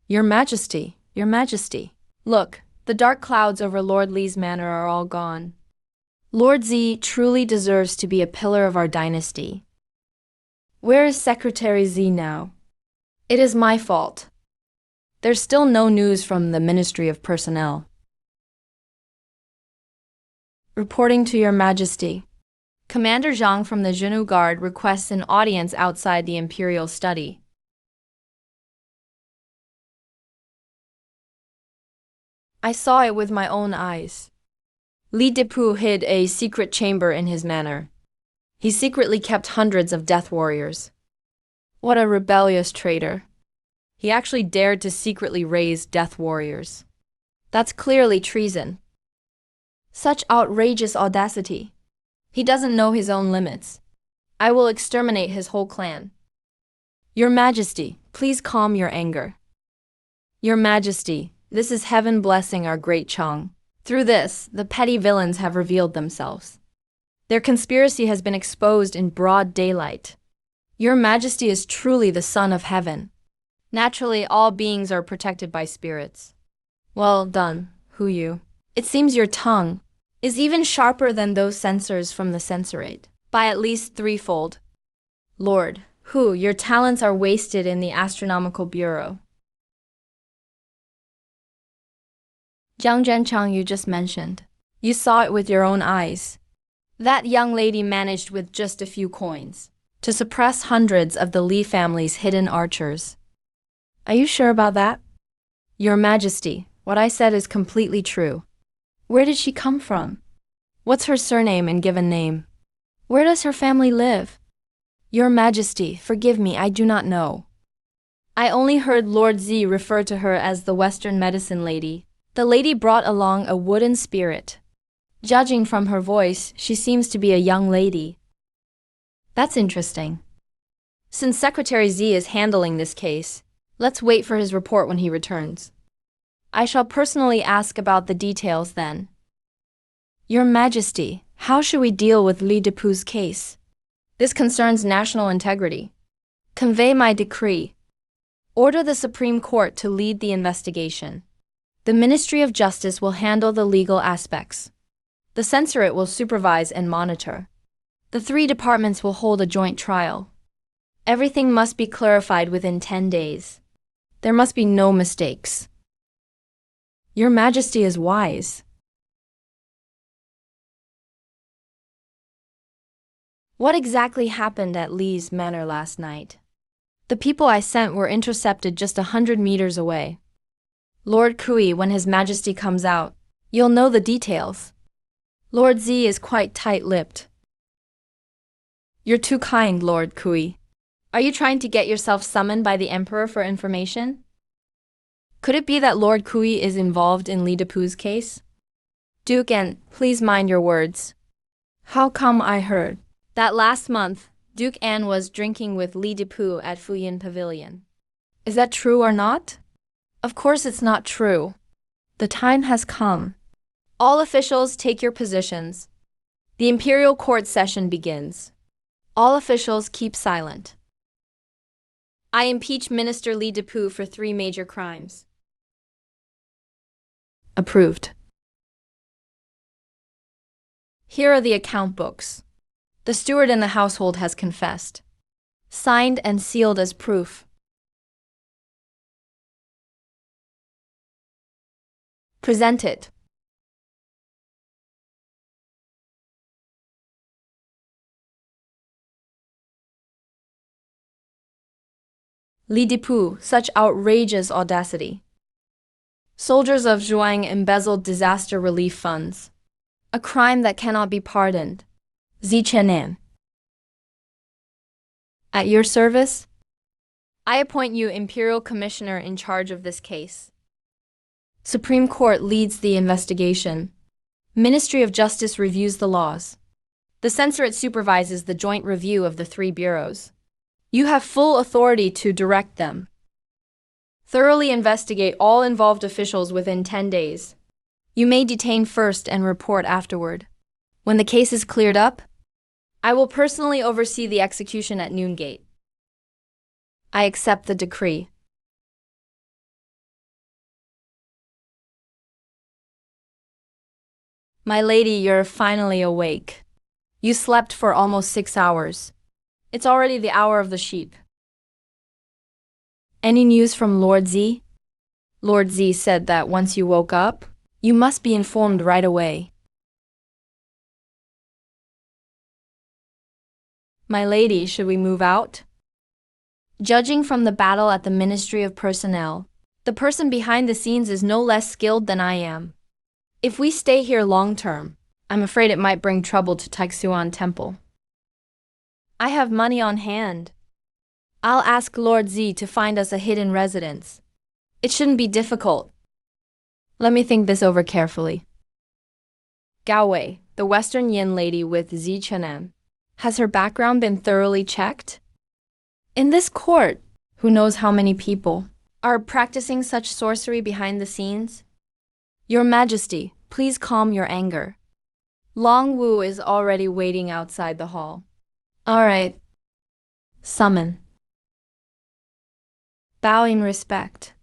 Your Majesty, Your Majesty. Look, the dark clouds over Lord Li's manor are all gone. Lord Z truly deserves to be a pillar of our dynasty. Where is Secretary Z now? It is my fault. There's still no news from the Ministry of Personnel. Reporting to Your Majesty. Commander Zhang from the Zhenu Guard requests an audience outside the Imperial Study. I saw it with my own eyes. Li Depu hid a secret chamber in his manor. He secretly kept hundreds of death warriors. What a rebellious traitor. He actually dared to secretly raise death warriors. That's clearly treason. Such outrageous audacity. He doesn't know his own limits. I will exterminate his whole clan. Your Majesty, please calm your anger. Your Majesty, this is heaven blessing our great Chang. Through this, the petty villains have revealed themselves. Their conspiracy has been exposed in broad daylight. Your Majesty is truly the Son of Heaven. Naturally, all beings are protected by spirits. Well done, Hu Yu. It seems your tongue is even sharper than those censors from the censorate, by at least 3-fold. Lord Hu, your talents are wasted in the Astronomical Bureau. Jiang Zhenchang you just mentioned. You saw it with your own eyes. That young lady managed with just a few coins to suppress hundreds of the Li family's hidden archers. Are you sure about that? Your Majesty, what I said is completely true. Where did she come from? What's her surname and given name? Where does her family live? Your Majesty, forgive me, I do not know. I only heard Lord Z refer to her as the Western Medicine Lady. The lady brought along a wooden spirit. Judging from her voice, she seems to be a young lady. That's interesting. Since Secretary Z is handling this case, let's wait for his report when he returns. I shall personally ask about the details then. Your Majesty, how should we deal with Li Depu's case? This concerns national integrity. Convey my decree. Order the Supreme Court to lead the investigation. The Ministry of Justice will handle the legal aspects. The censorate will supervise and monitor. The 3 departments will hold a joint trial. Everything must be clarified within 10 days. There must be no mistakes. Your Majesty is wise. What exactly happened at Li's manor last night? The people I sent were intercepted just 100 meters away. Lord Kui, when His Majesty comes out, you'll know the details. Lord Z is quite tight-lipped. You're too kind, Lord Kui. Are you trying to get yourself summoned by the Emperor for information? Could it be that Lord Kui is involved in Li Depu's case? Duke An, please mind your words. How come I heard that last month, Duke An was drinking with Li Depu at Fuyin Pavilion? Is that true or not? Of course it's not true. The time has come. All officials take your positions. The Imperial Court session begins. All officials keep silent. I impeach Minister Li Depu for 3 major crimes. Approved. Here are the account books. The steward in the household has confessed. Signed and sealed as proof. Present it. Li Dipu, such outrageous audacity. Soldiers of Zhuang embezzled disaster relief funds. A crime that cannot be pardoned. Zichenan. At your service? I appoint you Imperial Commissioner in charge of this case. Supreme Court leads the investigation. Ministry of Justice reviews the laws. The censorate supervises the joint review of the three bureaus. You have full authority to direct them. Thoroughly investigate all involved officials within 10 days. You may detain first and report afterward. When the case is cleared up, I will personally oversee the execution at Noongate. I accept the decree. My lady, you're finally awake. You slept for almost 6 hours. It's already the hour of the sheep. Any news from Lord Z? Lord Z said that once you woke up, you must be informed right away. My lady, should we move out? Judging from the battle at the Ministry of Personnel, the person behind the scenes is no less skilled than I am. If we stay here long term, I'm afraid it might bring trouble to Taixuan Temple. I have money on hand. I'll ask Lord Z to find us a hidden residence. It shouldn't be difficult. Let me think this over carefully. Gao Wei, the Western Yin lady with Zi Chenan. Has her background been thoroughly checked? In this court, who knows how many people are practicing such sorcery behind the scenes? Your Majesty, please calm your anger. Long Wu is already waiting outside the hall. All right. Summon. Bow in respect.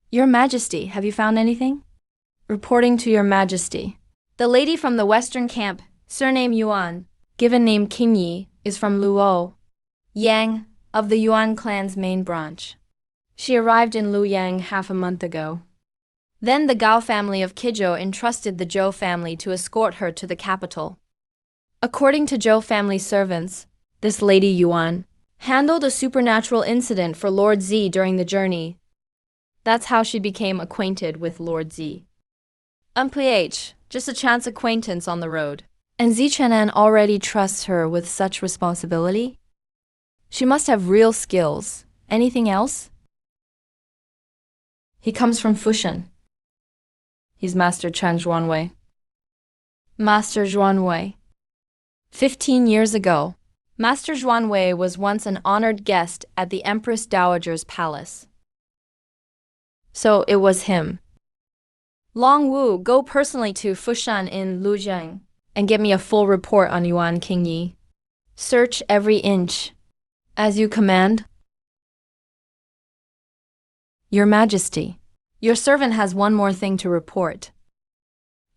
Your Majesty, have you found anything? Reporting to Your Majesty. The lady from the western camp, surname Yuan, given name Qingyi, is from Luo Yang, of the Yuan clan's main branch. She arrived in Luoyang half a month ago. Then the Gao family of Qizhou entrusted the Zhou family to escort her to the capital. According to Zhou family servants, this lady Yuan handled a supernatural incident for Lord Z during the journey. That's how she became acquainted with Lord Z. MPH, just a chance acquaintance on the road. And Zichenan already trusts her with such responsibility? She must have real skills. Anything else? He comes from Fushan. He's Master Chen Zhuanwei. Master Zhuanwei. 15 years ago, Master Zhuanwei was once an honored guest at the Empress Dowager's palace. So it was him. Long Wu, go personally to Fushan in Lujiang and get me a full report on Yuan Qingyi. Search every inch. As you command. Your Majesty, your servant has one more thing to report.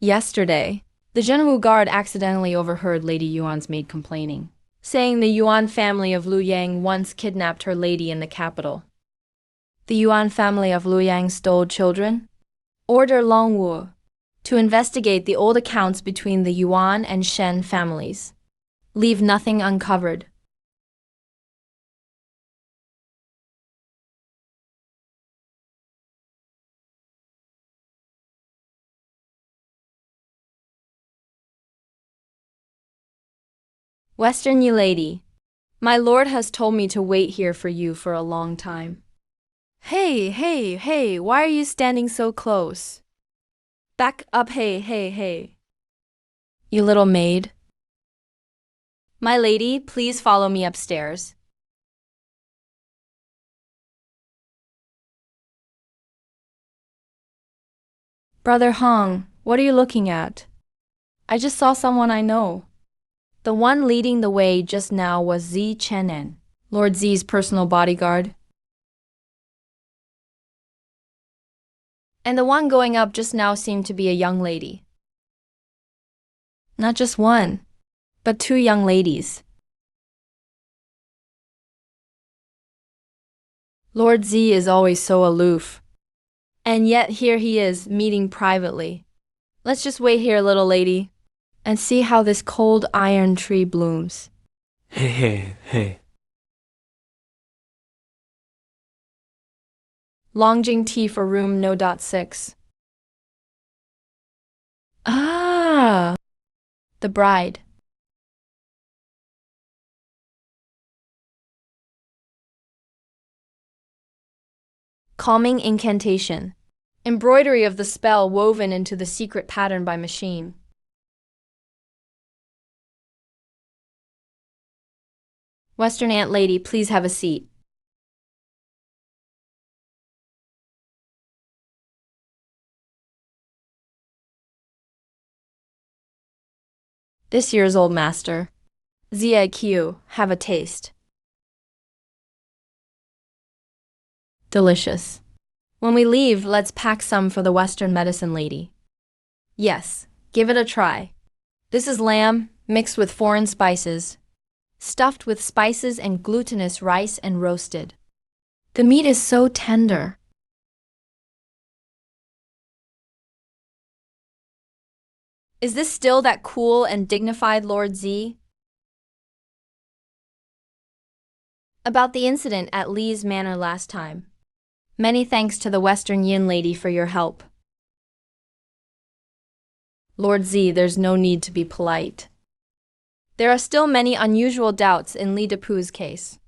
Yesterday, the Zhenwu guard accidentally overheard Lady Yuan's maid complaining, saying the Yuan family of Luoyang once kidnapped her lady in the capital. The Yuan family of Luoyang stole children? Order Long Wu to investigate the old accounts between the Yuan and Shen families. Leave nothing uncovered. Western Yi lady, my lord has told me to wait here for you for a long time. Hey, why are you standing so close? Back up, hey. You little maid. My lady, please follow me upstairs. Brother Hong, what are you looking at? I just saw someone I know. The one leading the way just now was Zi Chenan, Lord Zi's personal bodyguard. And the one going up just now seemed to be a young lady. Not just one, but two young ladies. Lord Z is always so aloof. And yet here he is, meeting privately. Let's just wait here, little lady, and see how this cold iron tree blooms. Hey. Longjing tea for room no. 6. Ah. The bride. Calming incantation. Embroidery of the spell woven into the secret pattern by machine. Western Ant Lady, please have a seat. This year's old master. ZIQ, have a taste. Delicious. When we leave, let's pack some for the Western medicine lady. Yes, give it a try. This is lamb mixed with foreign spices, stuffed with spices and glutinous rice and roasted. The meat is so tender. Is this still that cool and dignified Lord Z? About the incident at Lee's Manor last time. Many thanks to the Western Yin lady for your help. Lord Z, there's no need to be polite. There are still many unusual doubts in Li Depu's case.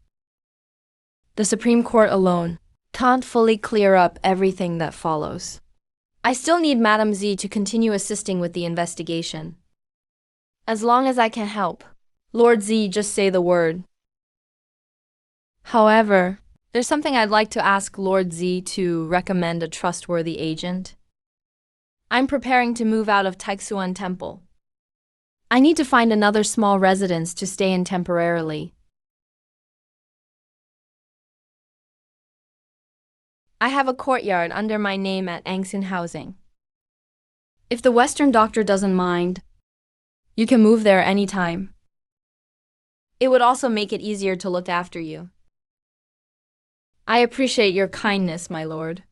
The Supreme Court alone can't fully clear up everything that follows. I still need Madame Z to continue assisting with the investigation. As long as I can help. Lord Z, just say the word. However, there's something I'd like to ask Lord Z to recommend a trustworthy agent. I'm preparing to move out of Taixuan Temple. I need to find another small residence to stay in temporarily. I have a courtyard under my name at Angxin Housing. If the Western doctor doesn't mind, you can move there anytime. It would also make it easier to look after you. I appreciate your kindness, my lord.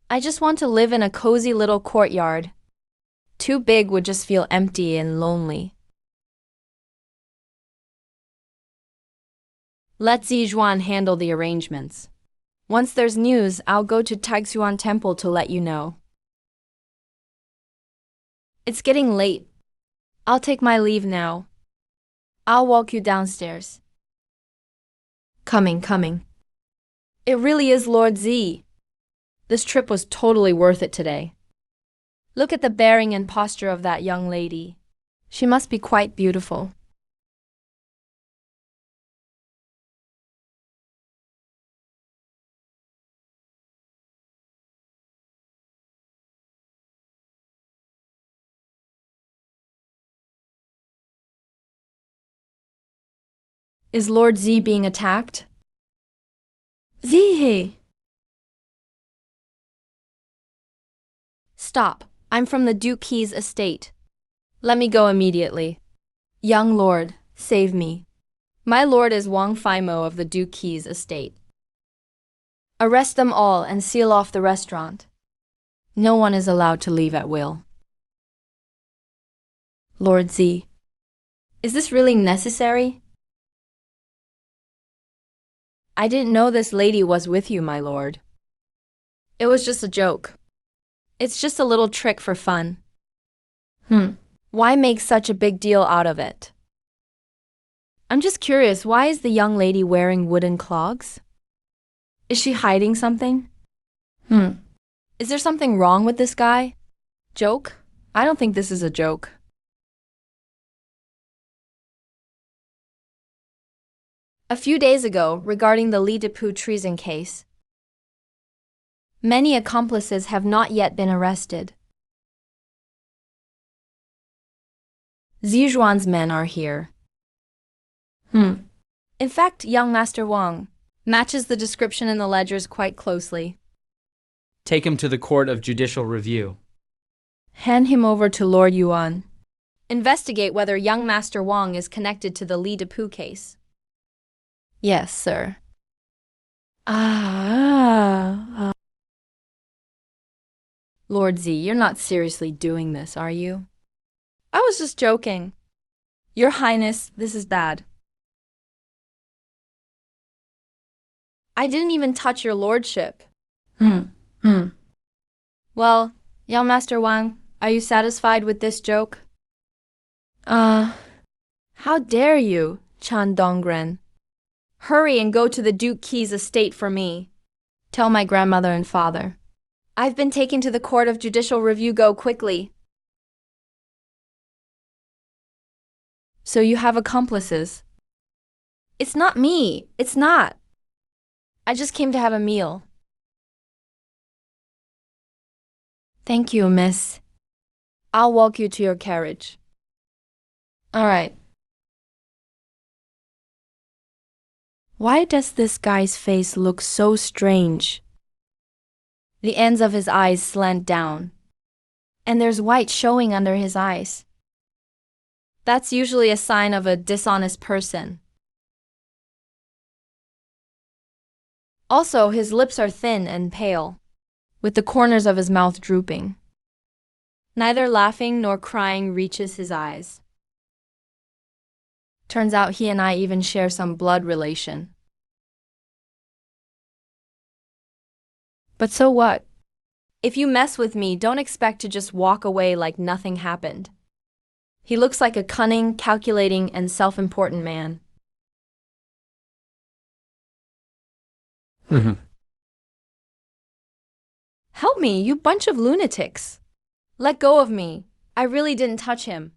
I just want to live in a cozy little courtyard. Too big would just feel empty and lonely. Let Zizhuan handle the arrangements. Once there's news, I'll go to Taixuan Temple to let you know. It's getting late. I'll take my leave now. I'll walk you downstairs. Coming. It really is Lord Z. This trip was totally worth it today. Look at the bearing and posture of that young lady. She must be quite beautiful. Is Lord Z being attacked? Z! Stop. I'm from the Duke Key's estate. Let me go immediately. Young lord, save me. My lord is Wang Faimo of the Duke Key's estate. Arrest them all and seal off the restaurant. No one is allowed to leave at will. Lord Z. Is this really necessary? I didn't know this lady was with you, my lord. It was just a joke. It's just a little trick for fun. Why make such a big deal out of it? I'm just curious, why is the young lady wearing wooden clogs? Is she hiding something? Is there something wrong with this guy? Joke? I don't think this is a joke. A few days ago, regarding the Li Depu treason case, many accomplices have not yet been arrested. Zizhuan's men are here. In fact, young Master Wang matches the description in the ledgers quite closely. Take him to the Court of Judicial Review. Hand him over to Lord Yuan. Investigate whether young Master Wang is connected to the Li Depu case. Yes, sir. Lord Z, you're not seriously doing this, are you? I was just joking. Your Highness, this is bad. I didn't even touch your lordship. Well, young Master Wang, are you satisfied with this joke? How dare you, Chan Dongren? Hurry and go to the Duke Key's estate for me. Tell my grandmother and father. I've been taken to the Court of Judicial Review. Go quickly. So you have accomplices? It's not me. It's not. I just came to have a meal. Thank you, miss. I'll walk you to your carriage. All right. Why does this guy's face look so strange? The ends of his eyes slant down, and there's white showing under his eyes. That's usually a sign of a dishonest person. Also, his lips are thin and pale, with the corners of his mouth drooping. Neither laughing nor crying reaches his eyes. Turns out he and I even share some blood relation. But so what? If you mess with me, don't expect to just walk away like nothing happened. He looks like a cunning, calculating, and self-important man. Help me, you bunch of lunatics. Let go of me. I really didn't touch him.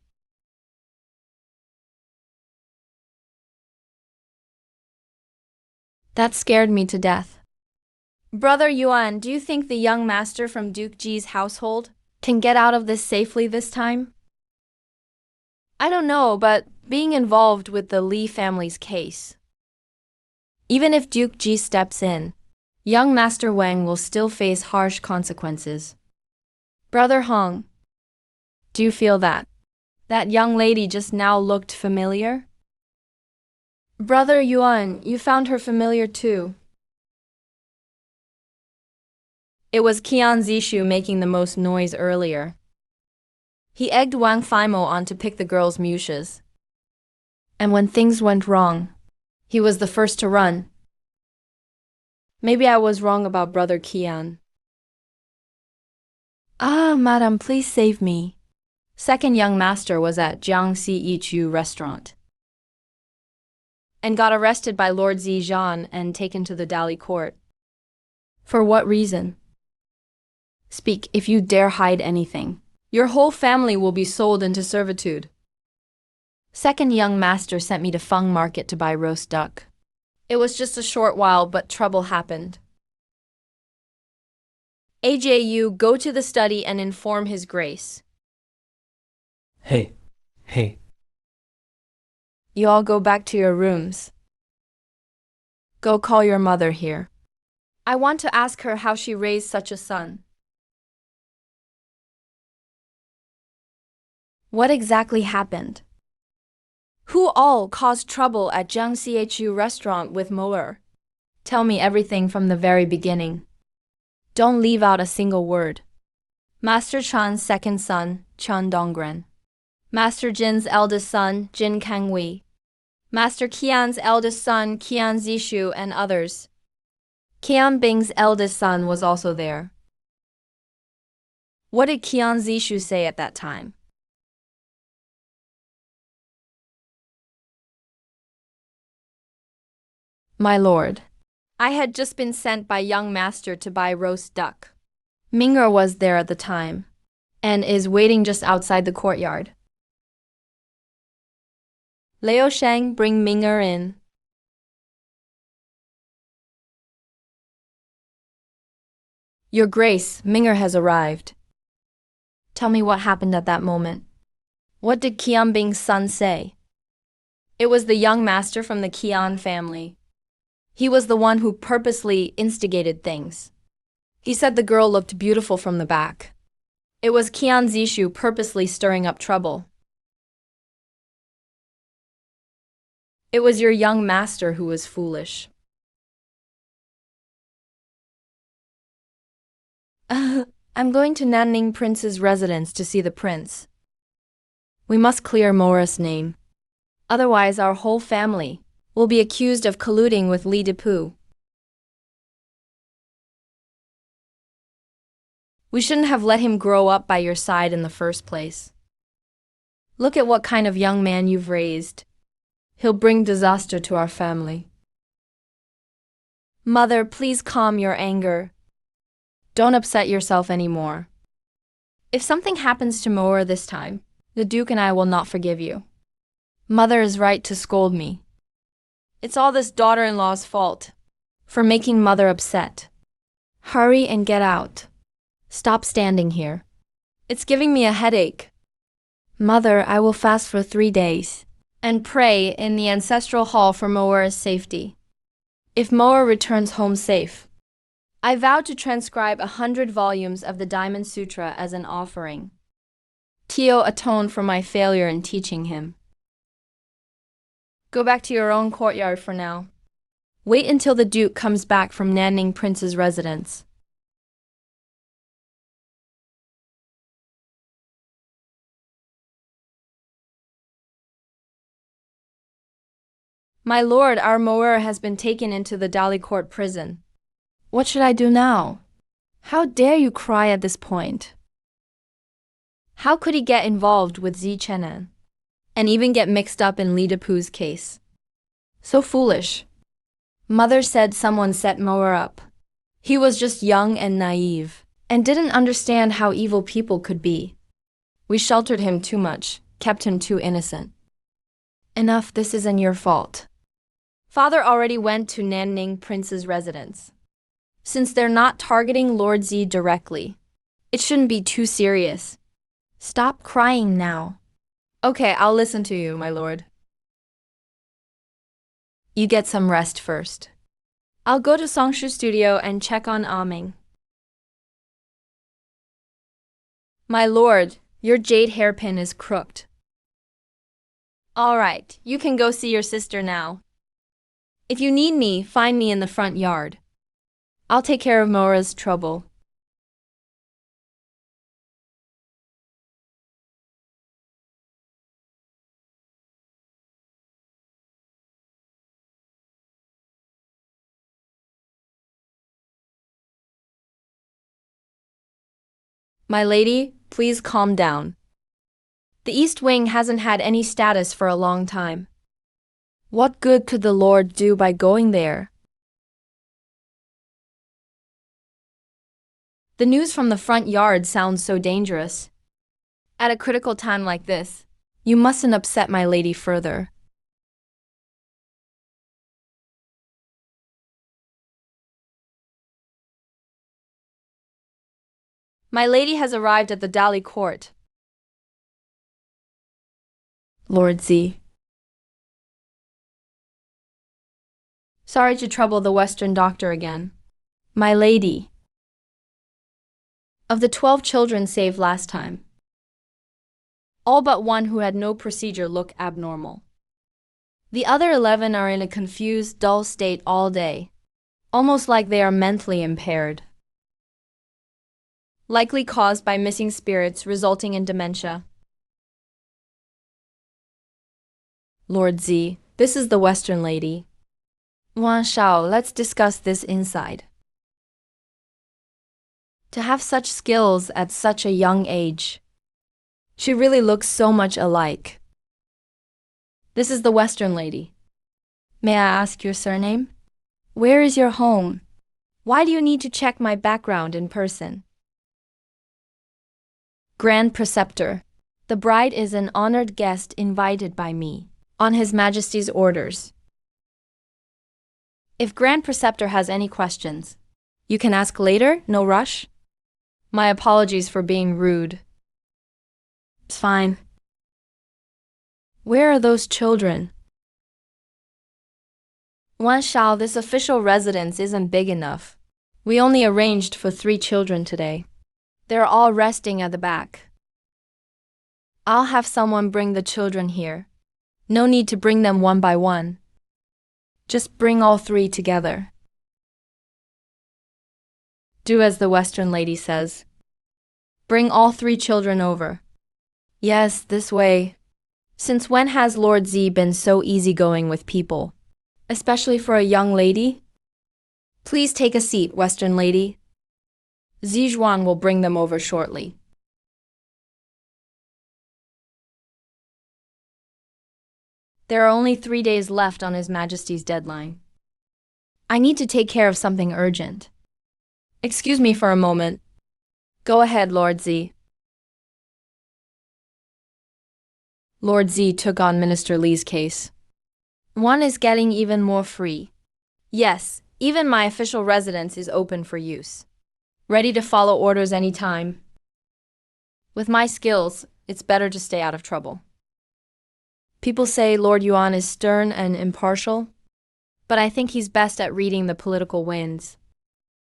That scared me to death. Brother Yuan, do you think the young master from Duke Ji's household can get out of this safely this time? I don't know, but being involved with the Li family's case. Even if Duke Ji steps in, young Master Wang will still face harsh consequences. Brother Hong, do you feel that? That young lady just now looked familiar? Brother Yuan, you found her familiar too. It was Qian Zishu making the most noise earlier. He egged Wang Faimo on to pick the girl's mushes. And when things went wrong, he was the first to run. Maybe I was wrong about Brother Qian. Madam, please save me. Second young master was at Jiangxi Yichu restaurant and got arrested by Lord Zizhan and taken to the Dali court. For what reason? Speak if you dare hide anything. Your whole family will be sold into servitude. Second young master sent me to Feng Market to buy roast duck. It was just a short while, but trouble happened. AJU, go to the study and inform His Grace. Hey. You all go back to your rooms. Go call your mother here. I want to ask her how she raised such a son. What exactly happened? Who all caused trouble at Jiangxi HU restaurant with Moer? Tell me everything from the very beginning. Don't leave out a single word. Master Chan's second son, Chan Dongren. Master Jin's eldest son, Jin Kangwei. Master Qian's eldest son, Qian Zishu, and others. Qian Bing's eldest son was also there. What did Qian Zishu say at that time? My lord, I had just been sent by young master to buy roast duck. Ming'er was there at the time, and is waiting just outside the courtyard. Liu Sheng, bring Ming'er in. Your Grace, Ming'er has arrived. Tell me what happened at that moment. What did Qian Bing's son say? It was the young master from the Qian family. He was the one who purposely instigated things. He said the girl looked beautiful from the back. It was Qian Zishu purposely stirring up trouble. It was your young master who was foolish. I'm going to Nanning Prince's residence to see the prince. We must clear Mora's name. Otherwise, our whole family will be accused of colluding with Li Depu. We shouldn't have let him grow up by your side in the first place. Look at what kind of young man you've raised. He'll bring disaster to our family. Mother, please calm your anger. Don't upset yourself anymore. If something happens to Moa this time, the Duke and I will not forgive you. Mother is right to scold me. It's all this daughter-in-law's fault for making Mother upset. Hurry and get out. Stop standing here. It's giving me a headache. Mother, I will fast for 3 days and pray in the ancestral hall for Moa's safety. If Moa returns home safe, I vow to transcribe 100 volumes of the Diamond Sutra as an offering. Tio atoned for my failure in teaching him. Go back to your own courtyard for now. Wait until the Duke comes back from Nanning Prince's residence. My lord, our Moa has been taken into the Dalicourt prison. What should I do now? How dare you cry at this point? How could he get involved with Zi Chenan and even get mixed up in Li Depu's case? So foolish. Mother said someone set Moa up. He was just young and naive and didn't understand how evil people could be. We sheltered him too much, kept him too innocent. Enough, this isn't your fault. Father already went to Nanning Prince's residence. Since they're not targeting Lord Z directly, it shouldn't be too serious. Stop crying now. Okay, I'll listen to you, my lord. You get some rest first. I'll go to Songshu Studio and check on Aming. My lord, your jade hairpin is crooked. All right, you can go see your sister now. If you need me, find me in the front yard. I'll take care of Moa's trouble. My lady, please calm down. The East Wing hasn't had any status for a long time. What good could the Lord do by going there? The news from the front yard sounds so dangerous. At a critical time like this, you mustn't upset my lady further. My lady has arrived at the Dali court. Lord Z. Sorry to trouble the Western doctor again. My lady. Of the 12 children saved last time, all but one who had no procedure look abnormal. The other 11 are in a confused, dull state all day, almost like they are mentally impaired. Likely caused by missing spirits resulting in dementia. Lord Z, this is the Western lady. Wan Shao, let's discuss this inside. To have such skills at such a young age. She really looks so much alike. This is the Western lady. May I ask your surname? Where is your home? Why do you need to check my background in person? Grand Preceptor. The bride is an honored guest invited by me, on His Majesty's orders. If Grand Preceptor has any questions, you can ask later, no rush. My apologies for being rude. It's fine. Where are those children? Wan Shao, this official residence isn't big enough. We only arranged for 3 children today. They're all resting at the back. I'll have someone bring the children here. No need to bring them one by one. Just bring all 3 together. Do as the Western lady says. Bring all 3 children over. Yes, this way. Since when has Lord Z been so easygoing with people? Especially for a young lady? Please take a seat, Western lady. Zizhuan will bring them over shortly. There are only 3 days left on His Majesty's deadline. I need to take care of something urgent. Excuse me for a moment. Go ahead, Lord Z. Lord Z took on Minister Li's case. One is getting even more free. Yes, even my official residence is open for use. Ready to follow orders anytime. With my skills, it's better to stay out of trouble. People say Lord Yuan is stern and impartial, but I think he's best at reading the political winds.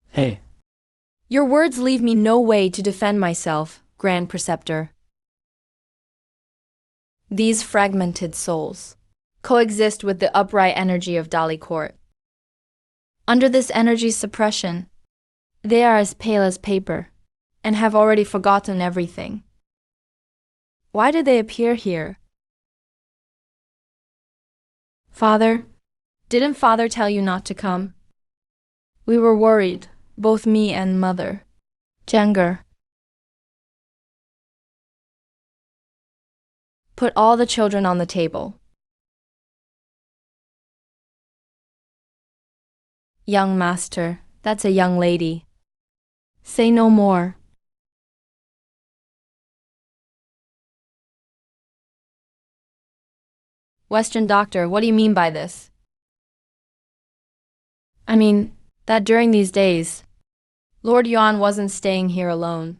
Hey. Your words leave me no way to defend myself, Grand Preceptor. These fragmented souls coexist with the upright energy of Dali Court. Under this energy suppression, they are as pale as paper and have already forgotten everything. Why did they appear here? Father, didn't Father tell you not to come? We were worried, both me and Mother. Jenger. Put all the children on the table. Young master, that's a young lady. Say no more. Western doctor, what do you mean by this? I mean, that during these days, Lord Yuan wasn't staying here alone.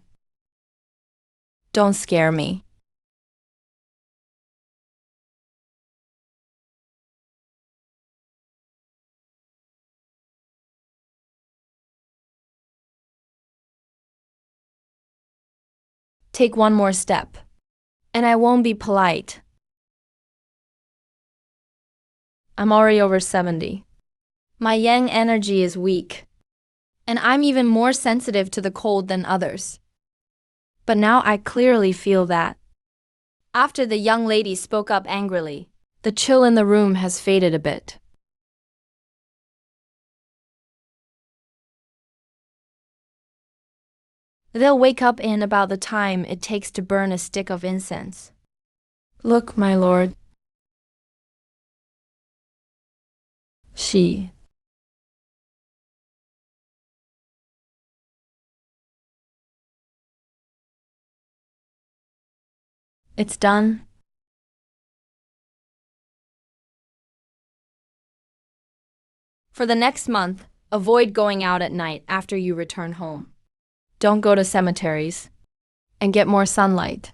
Don't scare me. Take one more step, and I won't be polite. I'm already over 70. My yang energy is weak, and I'm even more sensitive to the cold than others. But now I clearly feel that. After the young lady spoke up angrily, the chill in the room has faded a bit. They'll wake up in about the time it takes to burn a stick of incense. Look, my lord. She. It's done. For the next month, avoid going out at night after you return home. Don't go to cemeteries, and get more sunlight.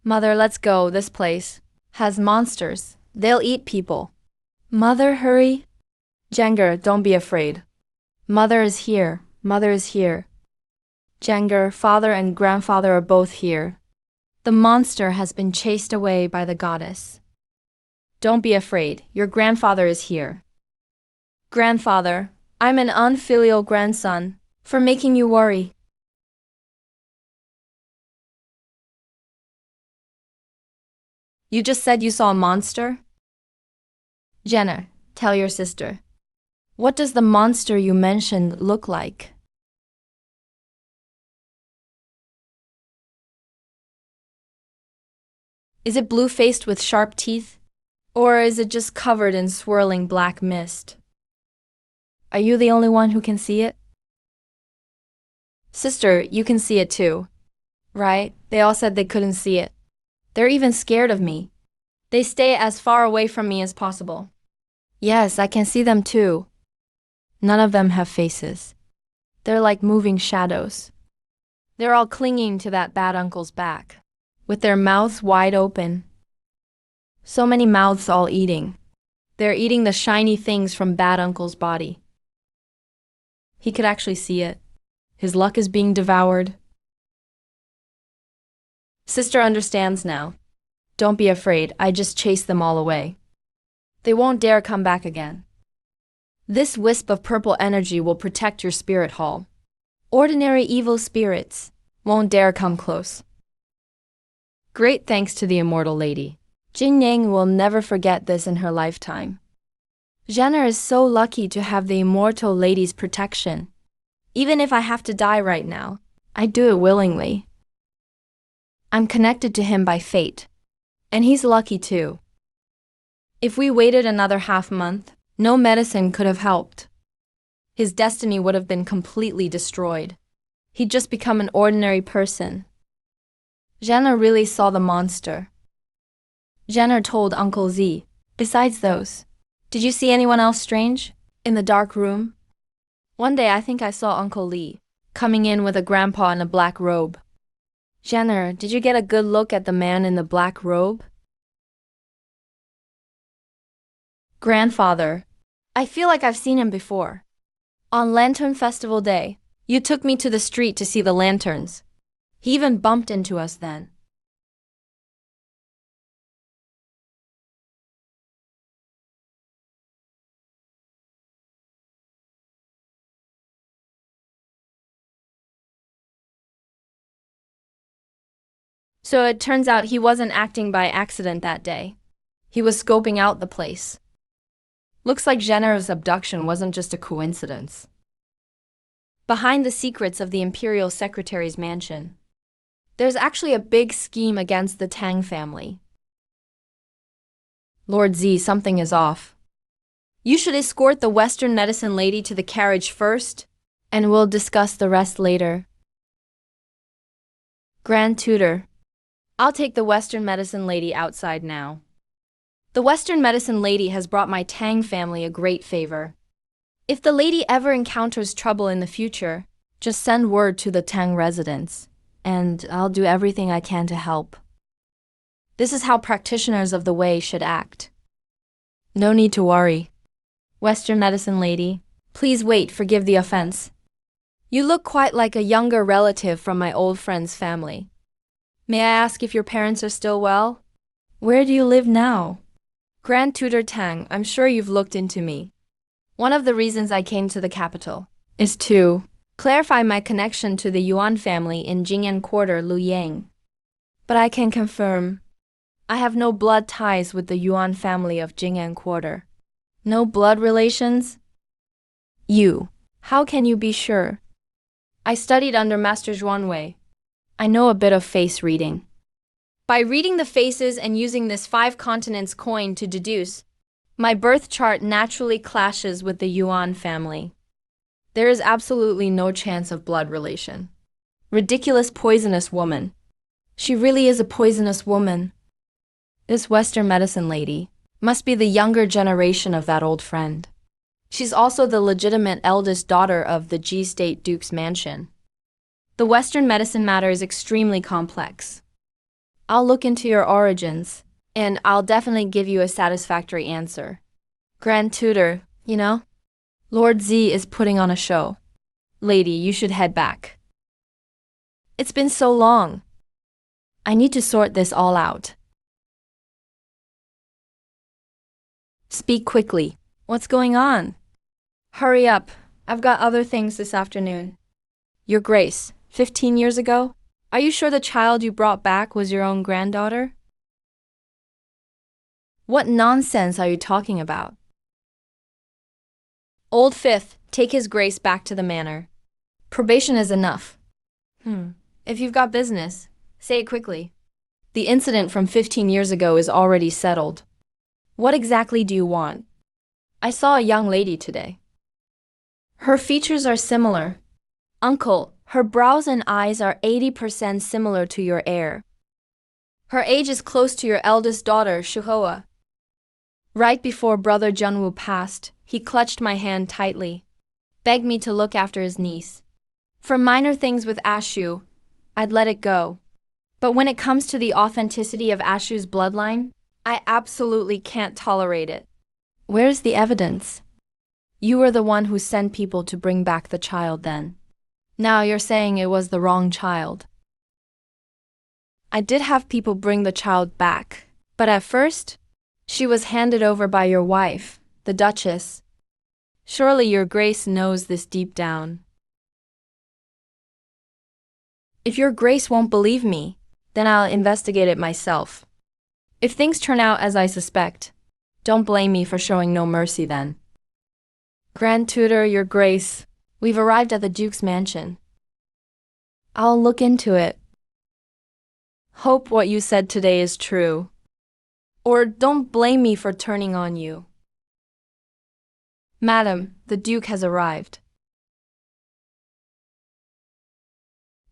Mother, let's go. This place has monsters. They'll eat people. Mother, hurry. Jenger, don't be afraid. Mother is here. Mother is here. Jenger, father and grandfather are both here. The monster has been chased away by the goddess. Don't be afraid. Your grandfather is here. Grandfather, I'm an unfilial grandson for making you worry. You just said you saw a monster? Jenna, tell your sister. What does the monster you mentioned look like? Is it blue-faced with sharp teeth? Or is it just covered in swirling black mist? Are you the only one who can see it? Sister, you can see it too. Right? They all said they couldn't see it. They're even scared of me. They stay as far away from me as possible. Yes, I can see them too. None of them have faces. They're like moving shadows. They're all clinging to that bad uncle's back, with their mouths wide open. So many mouths all eating. They're eating the shiny things from bad uncle's body. He could actually see it. His luck is being devoured. Sister understands now. Don't be afraid, I just chased them all away. They won't dare come back again. This wisp of purple energy will protect your spirit hall. Ordinary evil spirits won't dare come close. Great thanks to the immortal lady. Jing Yang will never forget this in her lifetime. Jenner is so lucky to have the immortal lady's protection. Even if I have to die right now, I do it willingly. I'm connected to him by fate. And he's lucky too. If we waited another half-month, no medicine could have helped. His destiny would have been completely destroyed. He'd just become an ordinary person. Jenner really saw the monster. Jenner told Uncle Z. Besides those, did you see anyone else strange? In the dark room? One day I think I saw Uncle Lee, coming in with a grandpa in a black robe. Jenner, did you get a good look at the man in the black robe? Grandfather, I feel like I've seen him before. On Lantern Festival Day, you took me to the street to see the lanterns. He even bumped into us then. So it turns out he wasn't acting by accident that day. He was scoping out the place. Looks like Jenner's abduction wasn't just a coincidence. Behind the secrets of the Imperial Secretary's mansion, there's actually a big scheme against the Tang family. Lord Z, something is off. You should escort the Western medicine lady to the carriage first, and we'll discuss the rest later. Grand Tutor, I'll take the Western medicine lady outside now. The Western medicine lady has brought my Tang family a great favor. If the lady ever encounters trouble in the future, just send word to the Tang residents, and I'll do everything I can to help. This is how practitioners of the way should act. No need to worry. Western medicine lady, please wait, forgive the offense. You look quite like a younger relative from my old friend's family. May I ask if your parents are still well? Where do you live now? Grand Tutor Tang, I'm sure you've looked into me. One of the reasons I came to the capital is to clarify my connection to the Yuan family in Jing'an Quarter, Luyang. But I can confirm, I have no blood ties with the Yuan family of Jing'an Quarter. No blood relations? You, how can you be sure? I studied under Master Zhuanwei. I know a bit of face reading. By reading the faces and using this 5 continents coin to deduce, my birth chart naturally clashes with the Yuan family. There is absolutely no chance of blood relation. Ridiculous poisonous woman. She really is a poisonous woman. This Western medicine lady must be the younger generation of that old friend. She's also the legitimate eldest daughter of the G State Duke's mansion. The Western medicine matter is extremely complex. I'll look into your origins, and I'll definitely give you a satisfactory answer. Grand Tutor, you know, Lord Z is putting on a show. Lady, you should head back. It's been so long. I need to sort this all out. Speak quickly. What's going on? Hurry up. I've got other things this afternoon. Your Grace, 15 years ago? Are you sure the child you brought back was your own granddaughter? What nonsense are you talking about? Old Fifth, take His Grace back to the manor. Probation is enough. If you've got business, say it quickly. The incident from 15 years ago is already settled. What exactly do you want? I saw a young lady today. Her features are similar. Uncle, her brows and eyes are 80% similar to your heir. Her age is close to your eldest daughter, Shuhua. Right before Brother Junwu passed, he clutched my hand tightly, begged me to look after his niece. For minor things with Ashu, I'd let it go. But when it comes to the authenticity of Ashu's bloodline, I absolutely can't tolerate it. Where's the evidence? You were the one who sent people to bring back the child then. Now you're saying it was the wrong child. I did have people bring the child back, but at first, she was handed over by your wife, the Duchess. Surely your Grace knows this deep down. If your Grace won't believe me, then I'll investigate it myself. If things turn out as I suspect, Don't blame me for showing no mercy then. Grand Tutor, Your Grace, we've arrived at the Duke's mansion. I'll look into it. Hope what you said today is true. Or don't blame me for turning on you. Madam, the Duke has arrived.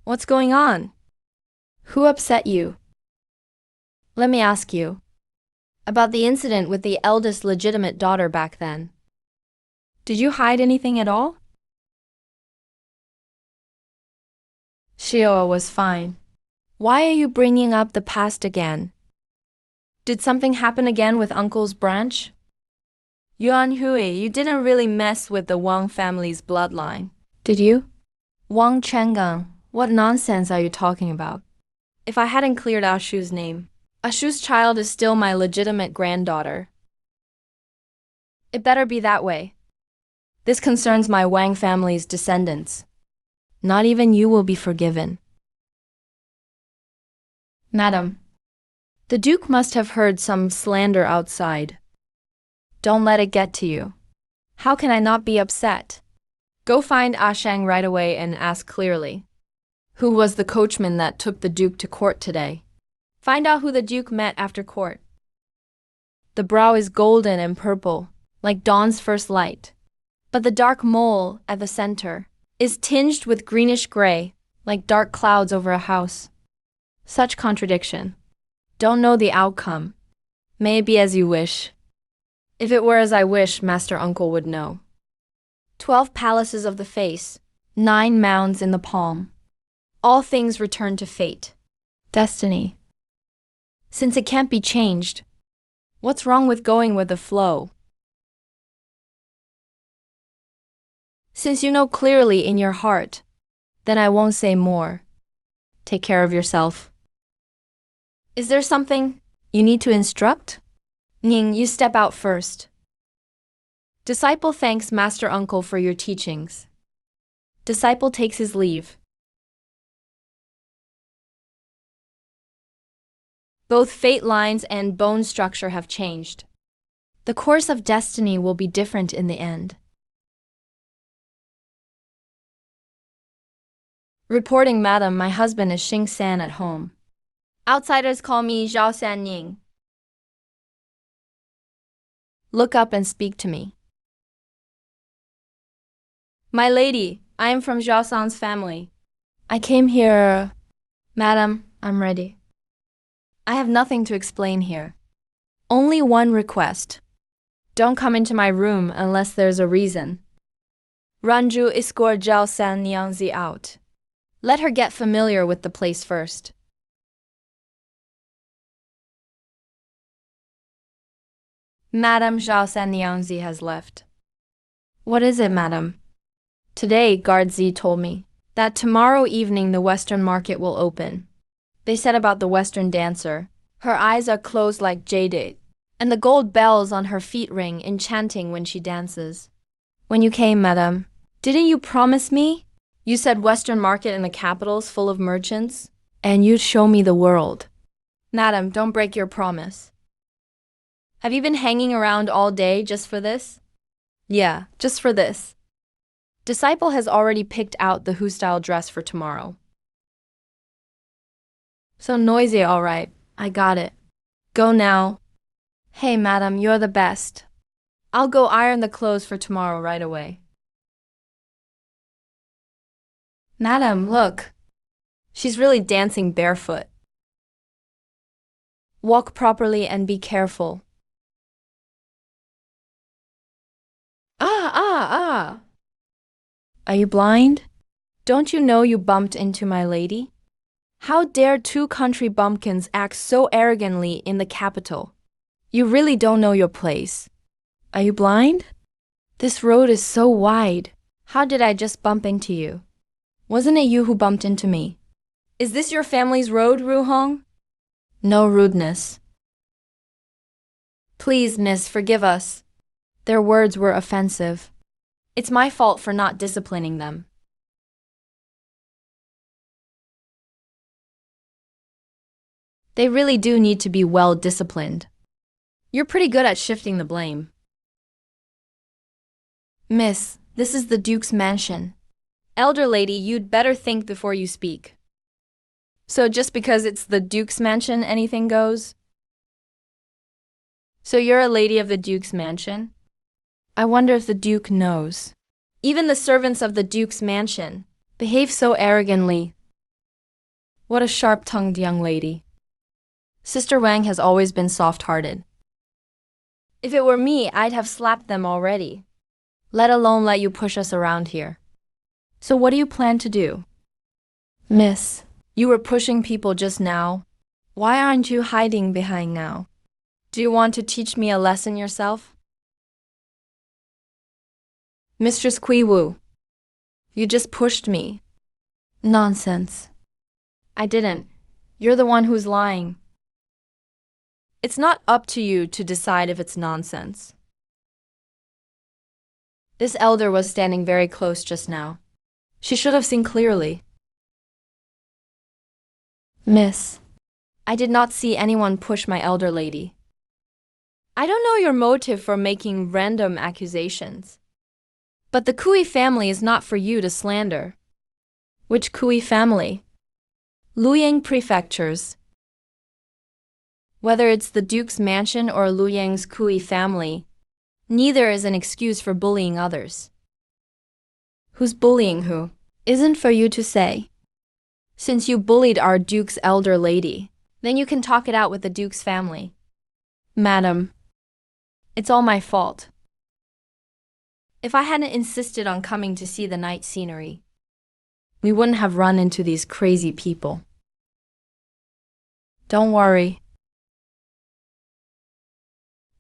What's going on? Who upset you? Let me ask you. About the incident with the eldest legitimate daughter back then. Did you hide anything at all? Shioa was fine. Why are you bringing up the past again? Did something happen again with Uncle's branch? Yuan Hui, you didn't really mess with the Wang family's bloodline, did you? Wang Chenggang, what nonsense are you talking about? If I hadn't cleared Ashu's name, Ashu's child is still my legitimate granddaughter. It better be that way. This concerns my Wang family's descendants. Not even you will be forgiven. Madam, the Duke must have heard some slander outside. Don't let it get to you. How can I not be upset? Go find Ashang right away and ask clearly. Who was the coachman that took the Duke to court today? Find out who the Duke met after court. The brow is golden and purple, like dawn's first light. But the dark mole at the center is tinged with greenish gray, like dark clouds over a house. Such contradiction. Don't know the outcome. May it be as you wish. If it were as I wish, Master Uncle would know. 12 palaces of the face, 9 mounds in the palm. All things return to fate. Destiny. Since it can't be changed, what's wrong with going with the flow? Since you know clearly in your heart, then I won't say more. Take care of yourself. Is there something you need to instruct? Ning, you step out first. Disciple thanks Master Uncle for your teachings. Disciple takes his leave. Both fate lines and bone structure have changed. The course of destiny will be different in the end. Reporting, Madam, my husband is Xing San at home. Outsiders call me Zhao San Ning. Look up and speak to me. My lady, I am from Zhao San's family. I came here. Madam, I'm ready. I have nothing to explain here. Only one request. Don't come into my room unless there's a reason. Ranju, escort Zhao San Niangzi out. Let her get familiar with the place first. Madam, Zhao San Niangzi has left. What is it, madam? Today, Guard Zi told me that tomorrow evening the Western market will open. They said about the Western dancer, her eyes are closed like jade, and the gold bells on her feet ring enchanting when she dances. When you came, madam, didn't you promise me? You said Western market in the capital's full of merchants, and you'd show me the world. Madam, don't break your promise. Have you been hanging around all day just for this? Yeah, just for this. Disciple has already picked out the Hu-style dress for tomorrow. So noisy, all right. I got it. Go now. Hey, madam, you're the best. I'll go iron the clothes for tomorrow right away. Madam, look. She's really dancing barefoot. Walk properly and be careful. Ah! Are you blind? Don't you know you bumped into my lady? How dare 2 country bumpkins act so arrogantly in the capital? You really don't know your place. Are you blind? This road is so wide. How did I just bump into you? Wasn't it you who bumped into me? Is this your family's road, Ru Hong? No rudeness. Please, miss, forgive us. Their words were offensive. It's my fault for not disciplining them. They really do need to be well disciplined. You're pretty good at shifting the blame. Miss, this is the Duke's mansion. Elder lady, you'd better think before you speak. So just because it's the Duke's mansion, anything goes? So you're a lady of the Duke's mansion? I wonder if the Duke knows. Even the servants of the Duke's mansion behave so arrogantly. What a sharp-tongued young lady. Sister Wang has always been soft-hearted. If it were me, I'd have slapped them already, let alone let you push us around here. So what do you plan to do? Miss, you were pushing people just now. Why aren't you hiding behind now? Do you want to teach me a lesson yourself? Mistress Kui Wu, you just pushed me. Nonsense. I didn't. You're the one who's lying. It's not up to you to decide if it's nonsense. This elder was standing very close just now. She should have seen clearly. Miss, I did not see anyone push my elder lady. I don't know your motive for making random accusations. But the Kui family is not for you to slander. Which Kui family? Luoyang prefectures. Whether it's the Duke's mansion or Luoyang's Kui family, neither is an excuse for bullying others. Who's bullying who? Isn't for you to say. Since you bullied our Duke's elder lady, then you can talk it out with the Duke's family. Madam, it's all my fault. If I hadn't insisted on coming to see the night scenery, we wouldn't have run into these crazy people. Don't worry.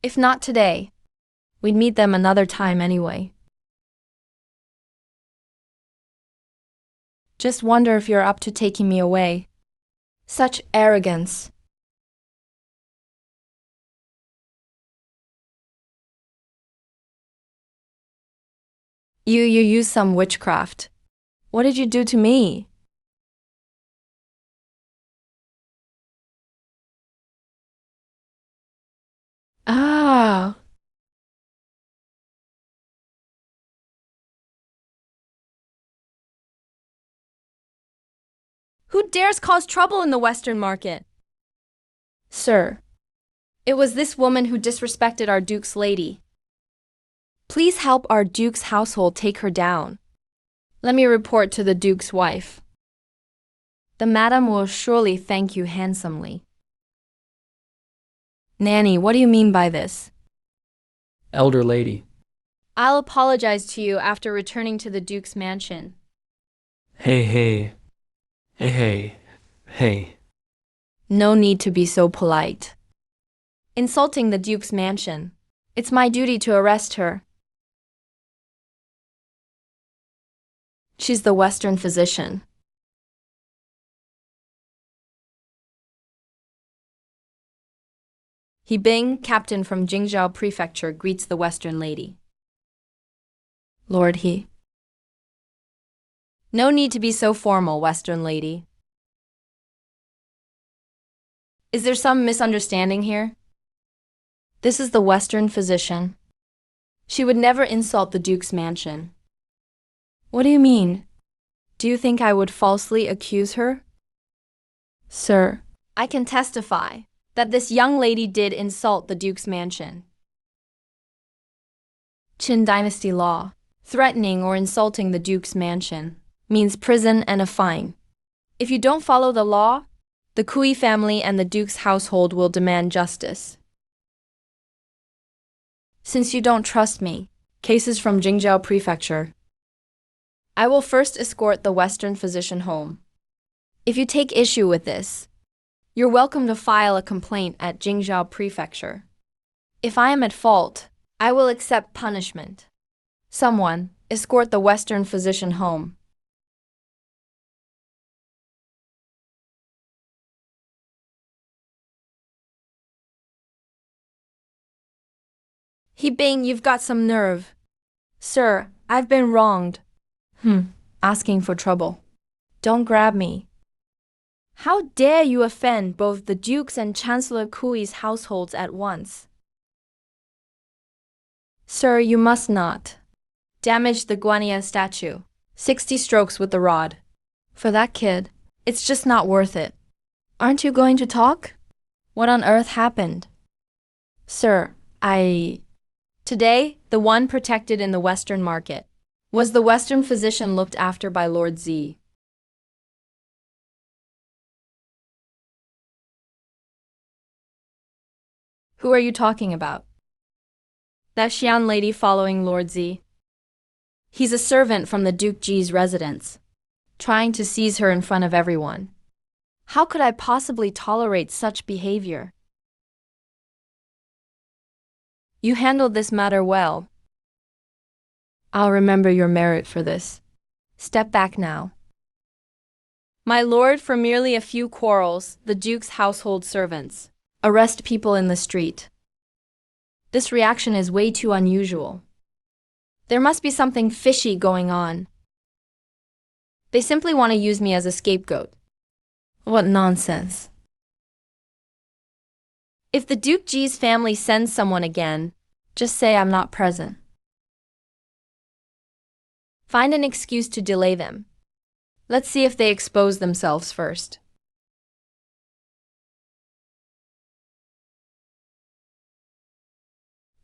If not today, we'd meet them another time anyway. Just wonder if you're up to taking me away. Such arrogance. You used some witchcraft. What did you do to me? Ah. Who dares cause trouble in the Western market? Sir, it was this woman who disrespected our Duke's lady. Please help our Duke's household take her down. Let me report to the Duke's wife. The madam will surely thank you handsomely. Nanny, what do you mean by this? Elder lady. I'll apologize to you after returning to the Duke's mansion. Hey. No need to be so polite. Insulting the Duke's mansion. It's my duty to arrest her. She's the Western physician. He Bing, captain from Jingzhou Prefecture, greets the Western lady. Lord He. No need to be so formal, Western lady. Is there some misunderstanding here? This is the Western physician. She would never insult the Duke's mansion. What do you mean? Do you think I would falsely accuse her? Sir, I can testify that this young lady did insult the Duke's mansion. Qin Dynasty law, threatening or insulting the Duke's mansion, means prison and a fine. If you don't follow the law, the Kui family and the Duke's household will demand justice. Since you don't trust me, cases from Jingzhou Prefecture, I will first escort the Western physician home. If you take issue with this, you're welcome to file a complaint at Jingzhou Prefecture. If I am at fault, I will accept punishment. Someone, escort the Western physician home. He Bing, you've got some nerve. Sir, I've been wronged. Asking for trouble. Don't grab me. How dare you offend both the Duke's and Chancellor Kui's households at once? Sir, you must not. Damage the Guania statue. 60 strokes with the rod. For that kid, it's just not worth it. Aren't you going to talk? What on earth happened? Sir, Today, the one protected in the Western market was the Western physician looked after by Lord Z. Who are you talking about? That Xian lady following Lord Z. He's a servant from the Duke G's residence, trying to seize her in front of everyone. How could I possibly tolerate such behavior? You handled this matter well. I'll remember your merit for this. Step back now. My lord, for merely a few quarrels, the Duke's household servants arrest people in the street. This reaction is way too unusual. There must be something fishy going on. They simply want to use me as a scapegoat. What nonsense. If the Duke G's family sends someone again, just say I'm not present. Find an excuse to delay them. Let's see if they expose themselves first.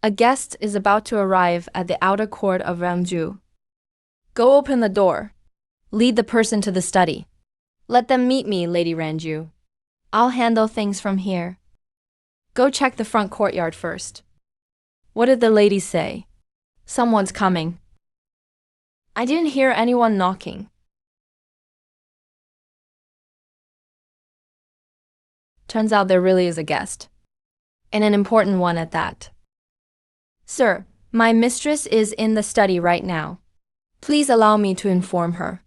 A guest is about to arrive at the outer court of Ramju. Go open the door. Lead the person to the study. Let them meet me, Lady Ranju. I'll handle things from here. Go check the front courtyard first. What did the ladies say? Someone's coming. I didn't hear anyone knocking. Turns out there really is a guest. And an important one at that. Sir, my mistress is in the study right now. Please allow me to inform her.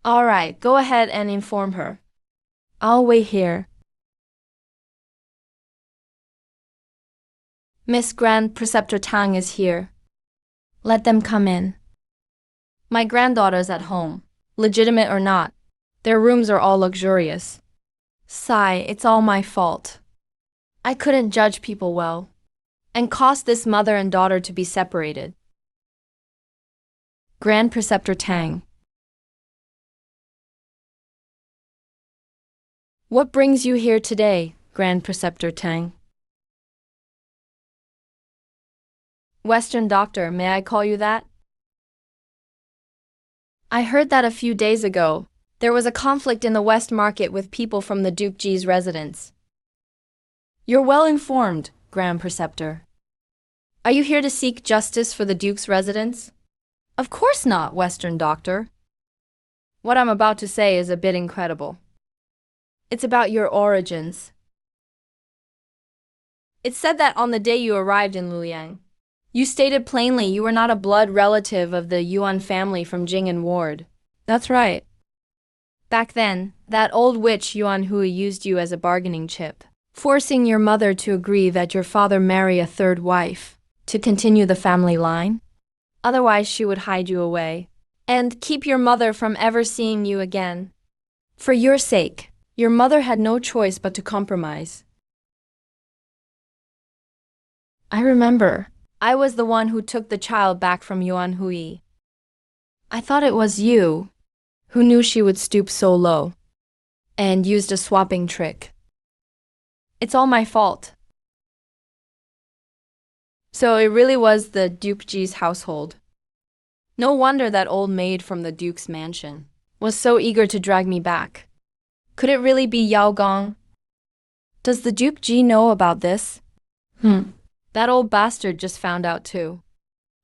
All right, go ahead and inform her. I'll wait here. Miss Grand Preceptor Tang is here. Let them come in. My granddaughter's at home, legitimate or not. Their rooms are all luxurious. Sigh, it's all my fault. I couldn't judge people well, and caused this mother and daughter to be separated. Grand Preceptor Tang. What brings you here today, Grand Preceptor Tang? Western Doctor, may I call you that? I heard that a few days ago, there was a conflict in the West Market with people from the Duke G's residence. You're well informed, Grand Preceptor. Are you here to seek justice for the Duke's residence? Of course not, Western Doctor. What I'm about to say is a bit incredible. It's about your origins. It's said that on the day you arrived in Luoyang, you stated plainly you were not a blood relative of the Yuan family from Jing'an Ward. That's right. Back then, that old witch Yuan Hui used you as a bargaining chip, forcing your mother to agree that your father marry a third wife to continue the family line. Otherwise, she would hide you away and keep your mother from ever seeing you again. For your sake, your mother had no choice but to compromise. I remember. I was the one who took the child back from Yuan Hui. I thought it was you who knew she would stoop so low and used a swapping trick. It's all my fault. So it really was the Duke G's household. No wonder that old maid from the Duke's mansion was so eager to drag me back. Could it really be Yao Gong? Does the Duke G know about this? That old bastard just found out too.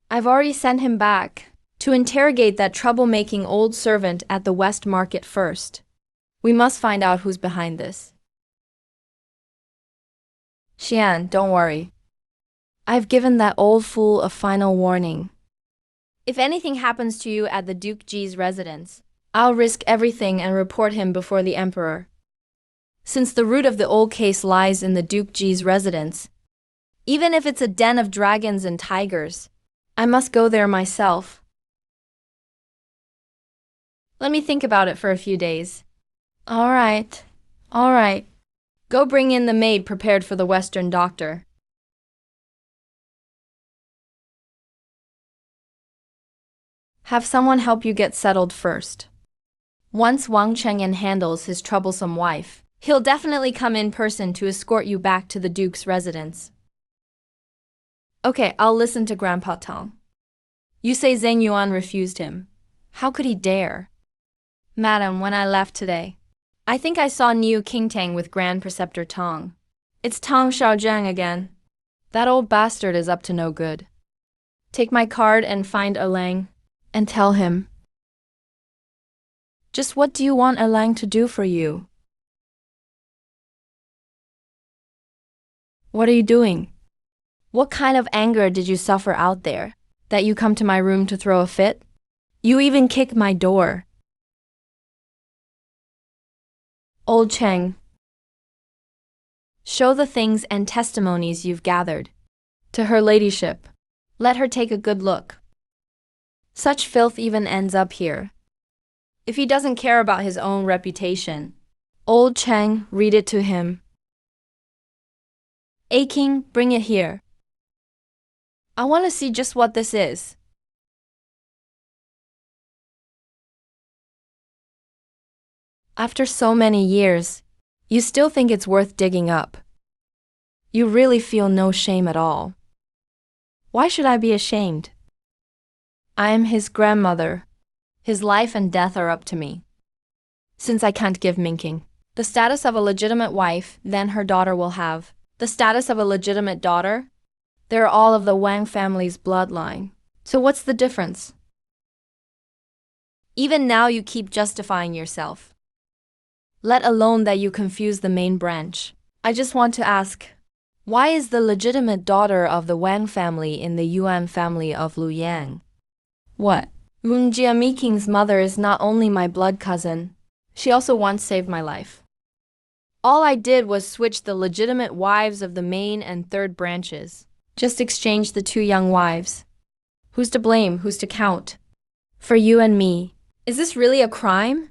I've already sent him back to interrogate that troublemaking old servant at the West Market first. We must find out who's behind this. Xian, don't worry. I've given that old fool a final warning. If anything happens to you at the Duke G's residence, I'll risk everything and report him before the Emperor. Since the root of the old case lies in the Duke G's residence, even if it's a den of dragons and tigers, I must go there myself. Let me think about it for a few days. All right. Go bring in the maid prepared for the Western doctor. Have someone help you get settled first. Once Wang Cheng'an handles his troublesome wife, he'll definitely come in person to escort you back to the Duke's residence. Okay, I'll listen to Grandpa Tong. You say Zheng Yuan refused him. How could he dare? Madam, when I left today, I think I saw Niu Qingtang with Grand Preceptor Tong. It's Tong Xiaozhang again. That old bastard is up to no good. Take my card and find Alang, and tell him. Just what do you want Alang to do for you? What are you doing? What kind of anger did you suffer out there, that you come to my room to throw a fit? You even kick my door. Old Cheng, show the things and testimonies you've gathered to her ladyship. Let her take a good look. Such filth even ends up here. If he doesn't care about his own reputation, old Cheng, read it to him. A King, bring it here. I want to see just what this is. After so many years, you still think it's worth digging up. You really feel no shame at all. Why should I be ashamed? I am his grandmother. His life and death are up to me. Since I can't give Minking the status of a legitimate wife, then her daughter will have the status of a legitimate daughter. They're all of the Wang family's bloodline. So what's the difference? Even now you keep justifying yourself. Let alone that you confuse the main branch. I just want to ask, why is the legitimate daughter of the Wang family in the Yuan family of Luyang? What? Wen Jiamiking's mother is not only my blood cousin, she also once saved my life. All I did was switch the legitimate wives of the main and third branches. Just exchange the two young wives. Who's to blame? Who's to count? For you and me. Is this really a crime?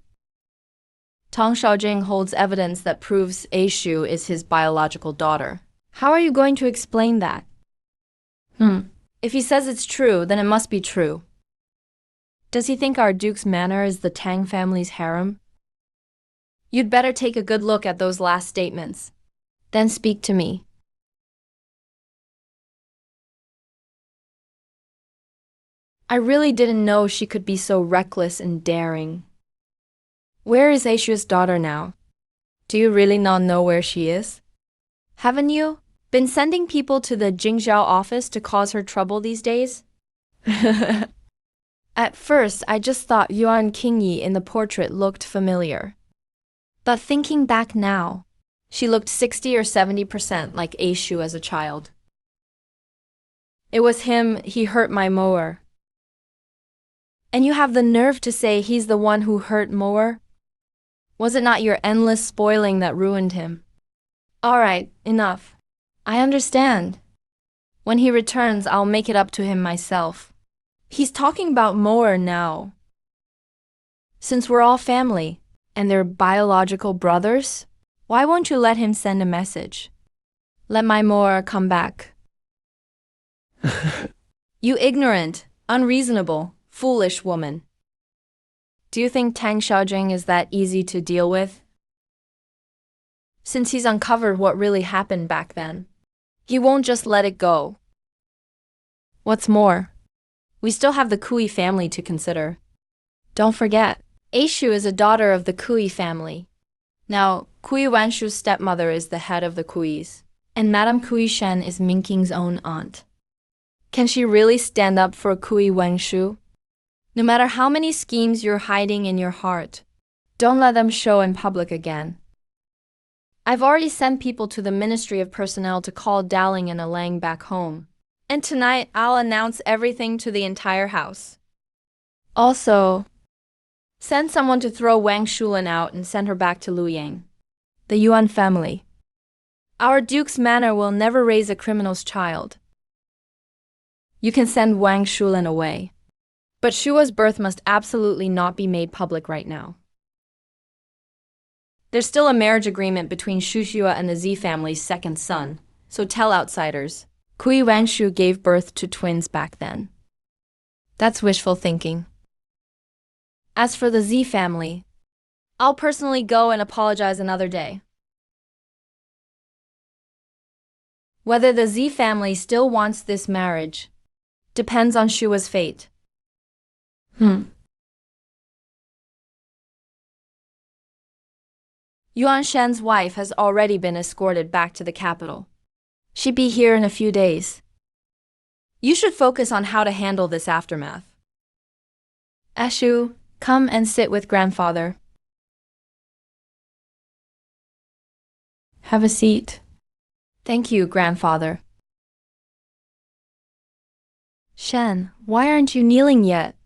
Tong Xiaojing holds evidence that proves A Shu is his biological daughter. How are you going to explain that? If he says it's true, then it must be true. Does he think our Duke's manor is the Tang family's harem? You'd better take a good look at those last statements. Then speak to me. I really didn't know she could be so reckless and daring. Where is Aishu's daughter now? Do you really not know where she is? Haven't you been sending people to the Jingzhou office to cause her trouble these days? At first, I just thought Yuan Qingyi in the portrait looked familiar. But thinking back now, she looked 60 or 70% like Aishu as a child. It was him, he hurt my mower. And you have the nerve to say he's the one who hurt mower? Was it not your endless spoiling that ruined him? All right, enough. I understand. When he returns, I'll make it up to him myself. He's talking about mower now. Since we're all family, and they're biological brothers, why won't you let him send a message? Let my mower come back. You ignorant, unreasonable, foolish woman. Do you think Tang Xiaojing is that easy to deal with? Since he's uncovered what really happened back then, he won't just let it go. What's more, we still have the Kui family to consider. Don't forget, Aishu is a daughter of the Kui family. Now, Kui Wanshu's stepmother is the head of the Kuis, and Madame Kui Shen is Minking's own aunt. Can she really stand up for Kui Wanshu? No matter how many schemes you're hiding in your heart, don't let them show in public again. I've already sent people to the Ministry of Personnel to call Dowling and Alang back home. And tonight, I'll announce everything to the entire house. Also, send someone to throw Wang Shulin out and send her back to Luyang, the Yuan family. Our Duke's manor will never raise a criminal's child. You can send Wang Shulin away. But Shua's birth must absolutely not be made public right now. There's still a marriage agreement between Shushua and the Z family's second son, so tell outsiders. Kui Wangshu gave birth to twins back then. That's wishful thinking. As for the Z family, I'll personally go and apologize another day. Whether the Z family still wants this marriage depends on Shua's fate. Yuan Shen's wife has already been escorted back to the capital. She'll be here in a few days. You should focus on how to handle this aftermath. Ashu, come and sit with grandfather. Have a seat. Thank you, grandfather. Shen, why aren't you kneeling yet?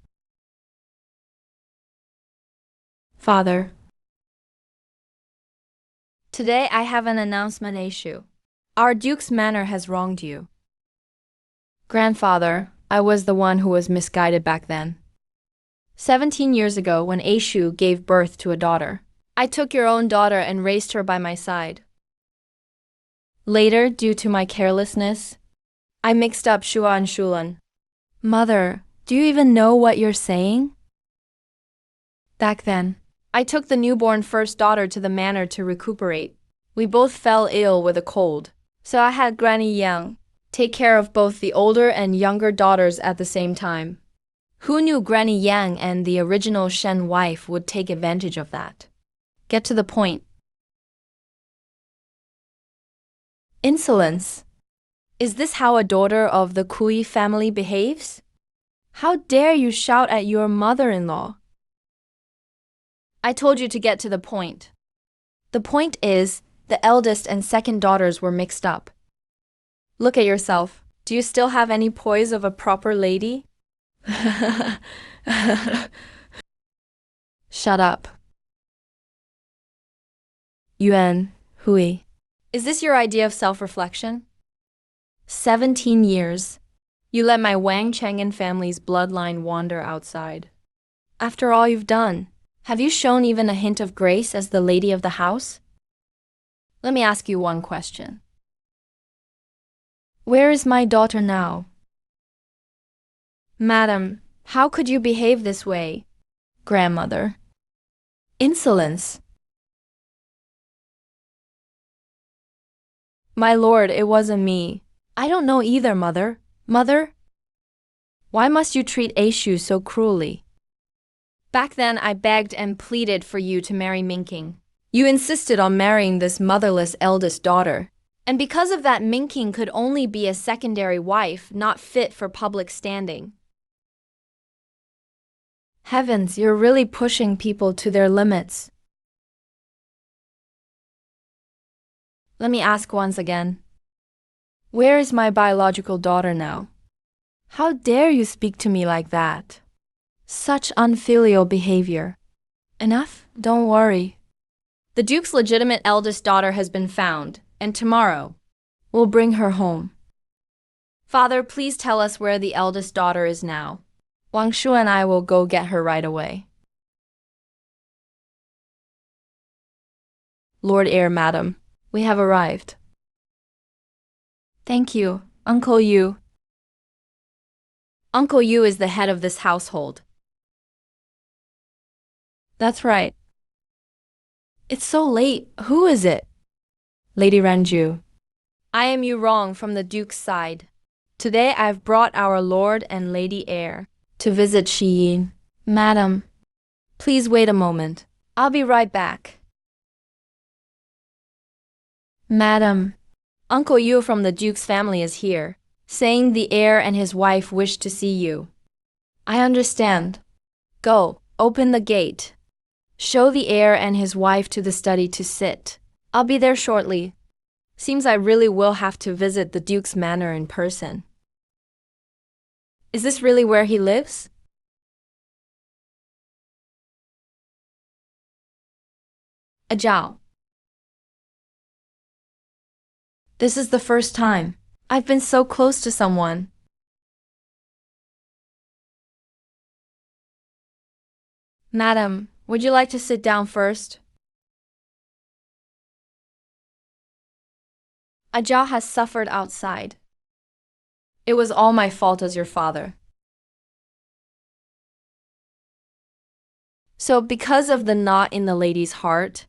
Father. Today I have an announcement issue. Our Duke's manor has wronged you. Grandfather, I was the one who was misguided back then. 17 years ago, when Ashu gave birth to a daughter, I took your own daughter and raised her by my side. Later, due to my carelessness, I mixed up Shua and Shulan. Mother, do you even know what you're saying? Back then, I took the newborn first daughter to the manor to recuperate. We both fell ill with a cold, so I had Granny Yang take care of both the older and younger daughters at the same time. Who knew Granny Yang and the original Shen wife would take advantage of that? Get to the point. Insolence. Is this how a daughter of the Kui family behaves? How dare you shout at your mother-in-law? I told you to get to the point. The point is, the eldest and second daughters were mixed up. Look at yourself. Do you still have any poise of a proper lady? Shut up. Yuan, Hui. Is this your idea of self-reflection? 17 years. You let my Wang Cheng'an family's bloodline wander outside. After all you've done, have you shown even a hint of grace as the lady of the house? Let me ask you one question. Where is my daughter now? Madam, how could you behave this way? Grandmother. Insolence. My lord, it wasn't me. I don't know either, mother. Mother? Why must you treat Ashu so cruelly? Back then, I begged and pleaded for you to marry Minking. You insisted on marrying this motherless eldest daughter. And because of that, Minking could only be a secondary wife, not fit for public standing. Heavens, you're really pushing people to their limits. Let me ask once again. Where is my biological daughter now? How dare you speak to me like that? Such unfilial behavior. Enough? Don't worry. The Duke's legitimate eldest daughter has been found, and tomorrow, we'll bring her home. Father, please tell us where the eldest daughter is now. Wang Shu and I will go get her right away. Lord Heir, Madam, we have arrived. Thank you, Uncle Yu. Uncle Yu is the head of this household. That's right. It's so late. Who is it? Lady Ranju. I am Yu Rong from the Duke's side. Today I've brought our Lord and Lady Heir to visit Shi Yin. Madam, please wait a moment. I'll be right back. Madam, Uncle Yu from the Duke's family is here, saying the heir and his wife wish to see you. I understand. Go, open the gate. Show the heir and his wife to the study to sit. I'll be there shortly. Seems I really will have to visit the Duke's manor in person. Is this really where he lives? Ajao. This is the first time I've been so close to someone. Madam, would you like to sit down first? Ajah has suffered outside. It was all my fault as your father. So because of the knot in the lady's heart,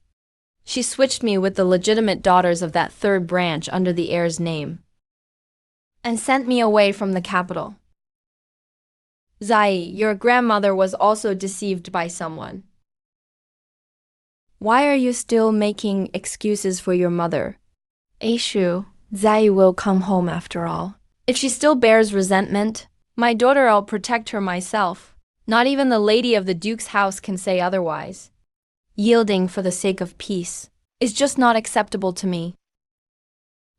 she switched me with the legitimate daughters of that third branch under the heir's name and sent me away from the capital. Zai, your grandmother was also deceived by someone. Why are you still making excuses for your mother? Aishu, Zai will come home after all. If she still bears resentment, my daughter, I'll protect her myself. Not even the lady of the Duke's house can say otherwise. Yielding for the sake of peace is just not acceptable to me.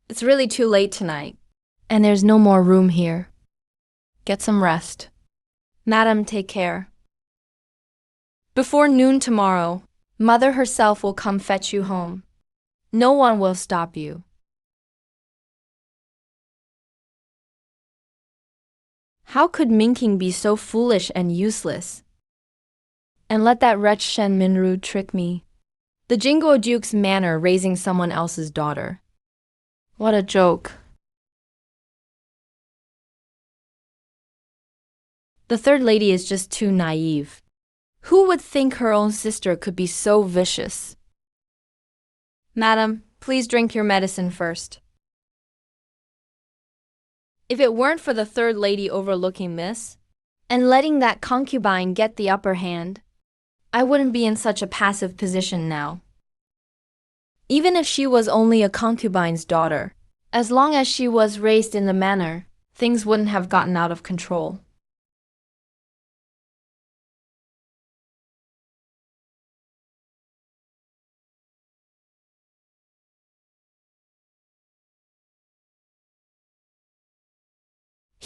It's really too late tonight, and there's no more room here. Get some rest. Madam, take care. Before noon tomorrow, Mother herself will come fetch you home. No one will stop you. How could Minking be so foolish and useless? And let that wretch Shen Minru trick me. The Jingo Duke's manor raising someone else's daughter. What a joke. The third lady is just too naive. Who would think her own sister could be so vicious? Madam, please drink your medicine first. If it weren't for the third lady overlooking this, and letting that concubine get the upper hand, I wouldn't be in such a passive position now. Even if she was only a concubine's daughter, as long as she was raised in the manor, things wouldn't have gotten out of control.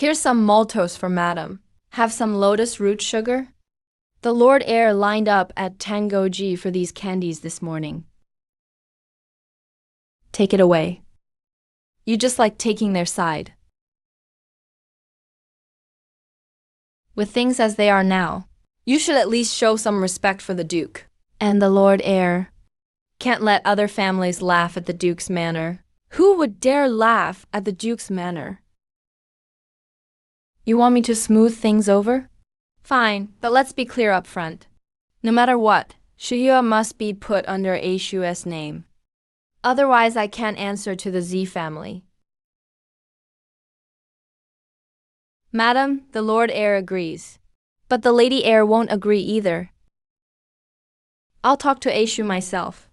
Here's some maltose for Madam. Have some lotus root sugar? The Lord Heir lined up at Tangoji for these candies this morning. Take it away. You just like taking their side. With things as they are now, you should at least show some respect for the Duke. And the Lord Heir. Can't let other families laugh at the Duke's manor. Who would dare laugh at the Duke's manor? You want me to smooth things over? Fine, but let's be clear up front. No matter what, Shuyua must be put under Aishu's name. Otherwise, I can't answer to the Z family. Madam, the Lord Heir agrees. But the Lady Heir won't agree either. I'll talk to Aishu myself.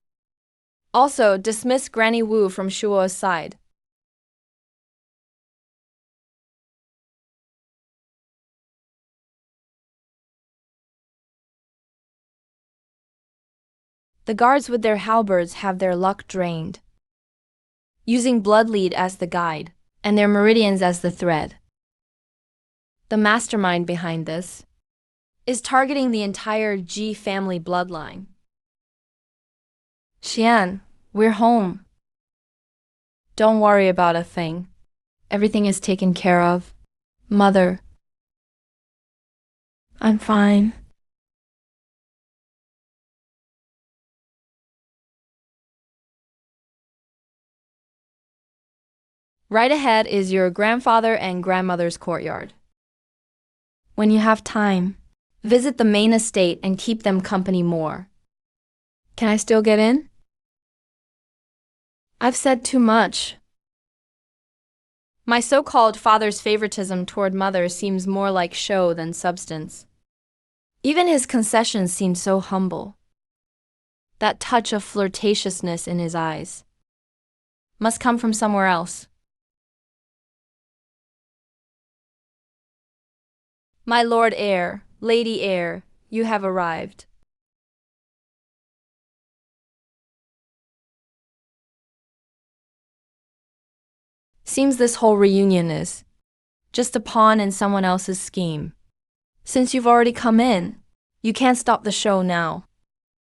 Also, dismiss Granny Wu from Shuo's side. The guards with their halberds have their luck drained, using blood lead as the guide, and their meridians as the thread. The mastermind behind this is targeting the entire G family bloodline. Xian, we're home. Don't worry about a thing. Everything is taken care of. Mother. I'm fine. Right ahead is your grandfather and grandmother's courtyard. When you have time, visit the main estate and keep them company more. Can I still get in? I've said too much. My so-called father's favoritism toward mother seems more like show than substance. Even his concessions seem so humble. That touch of flirtatiousness in his eyes must come from somewhere else. My Lord Heir, Lady Heir, you have arrived. Seems this whole reunion is just a pawn in someone else's scheme. Since you've already come in, you can't stop the show now.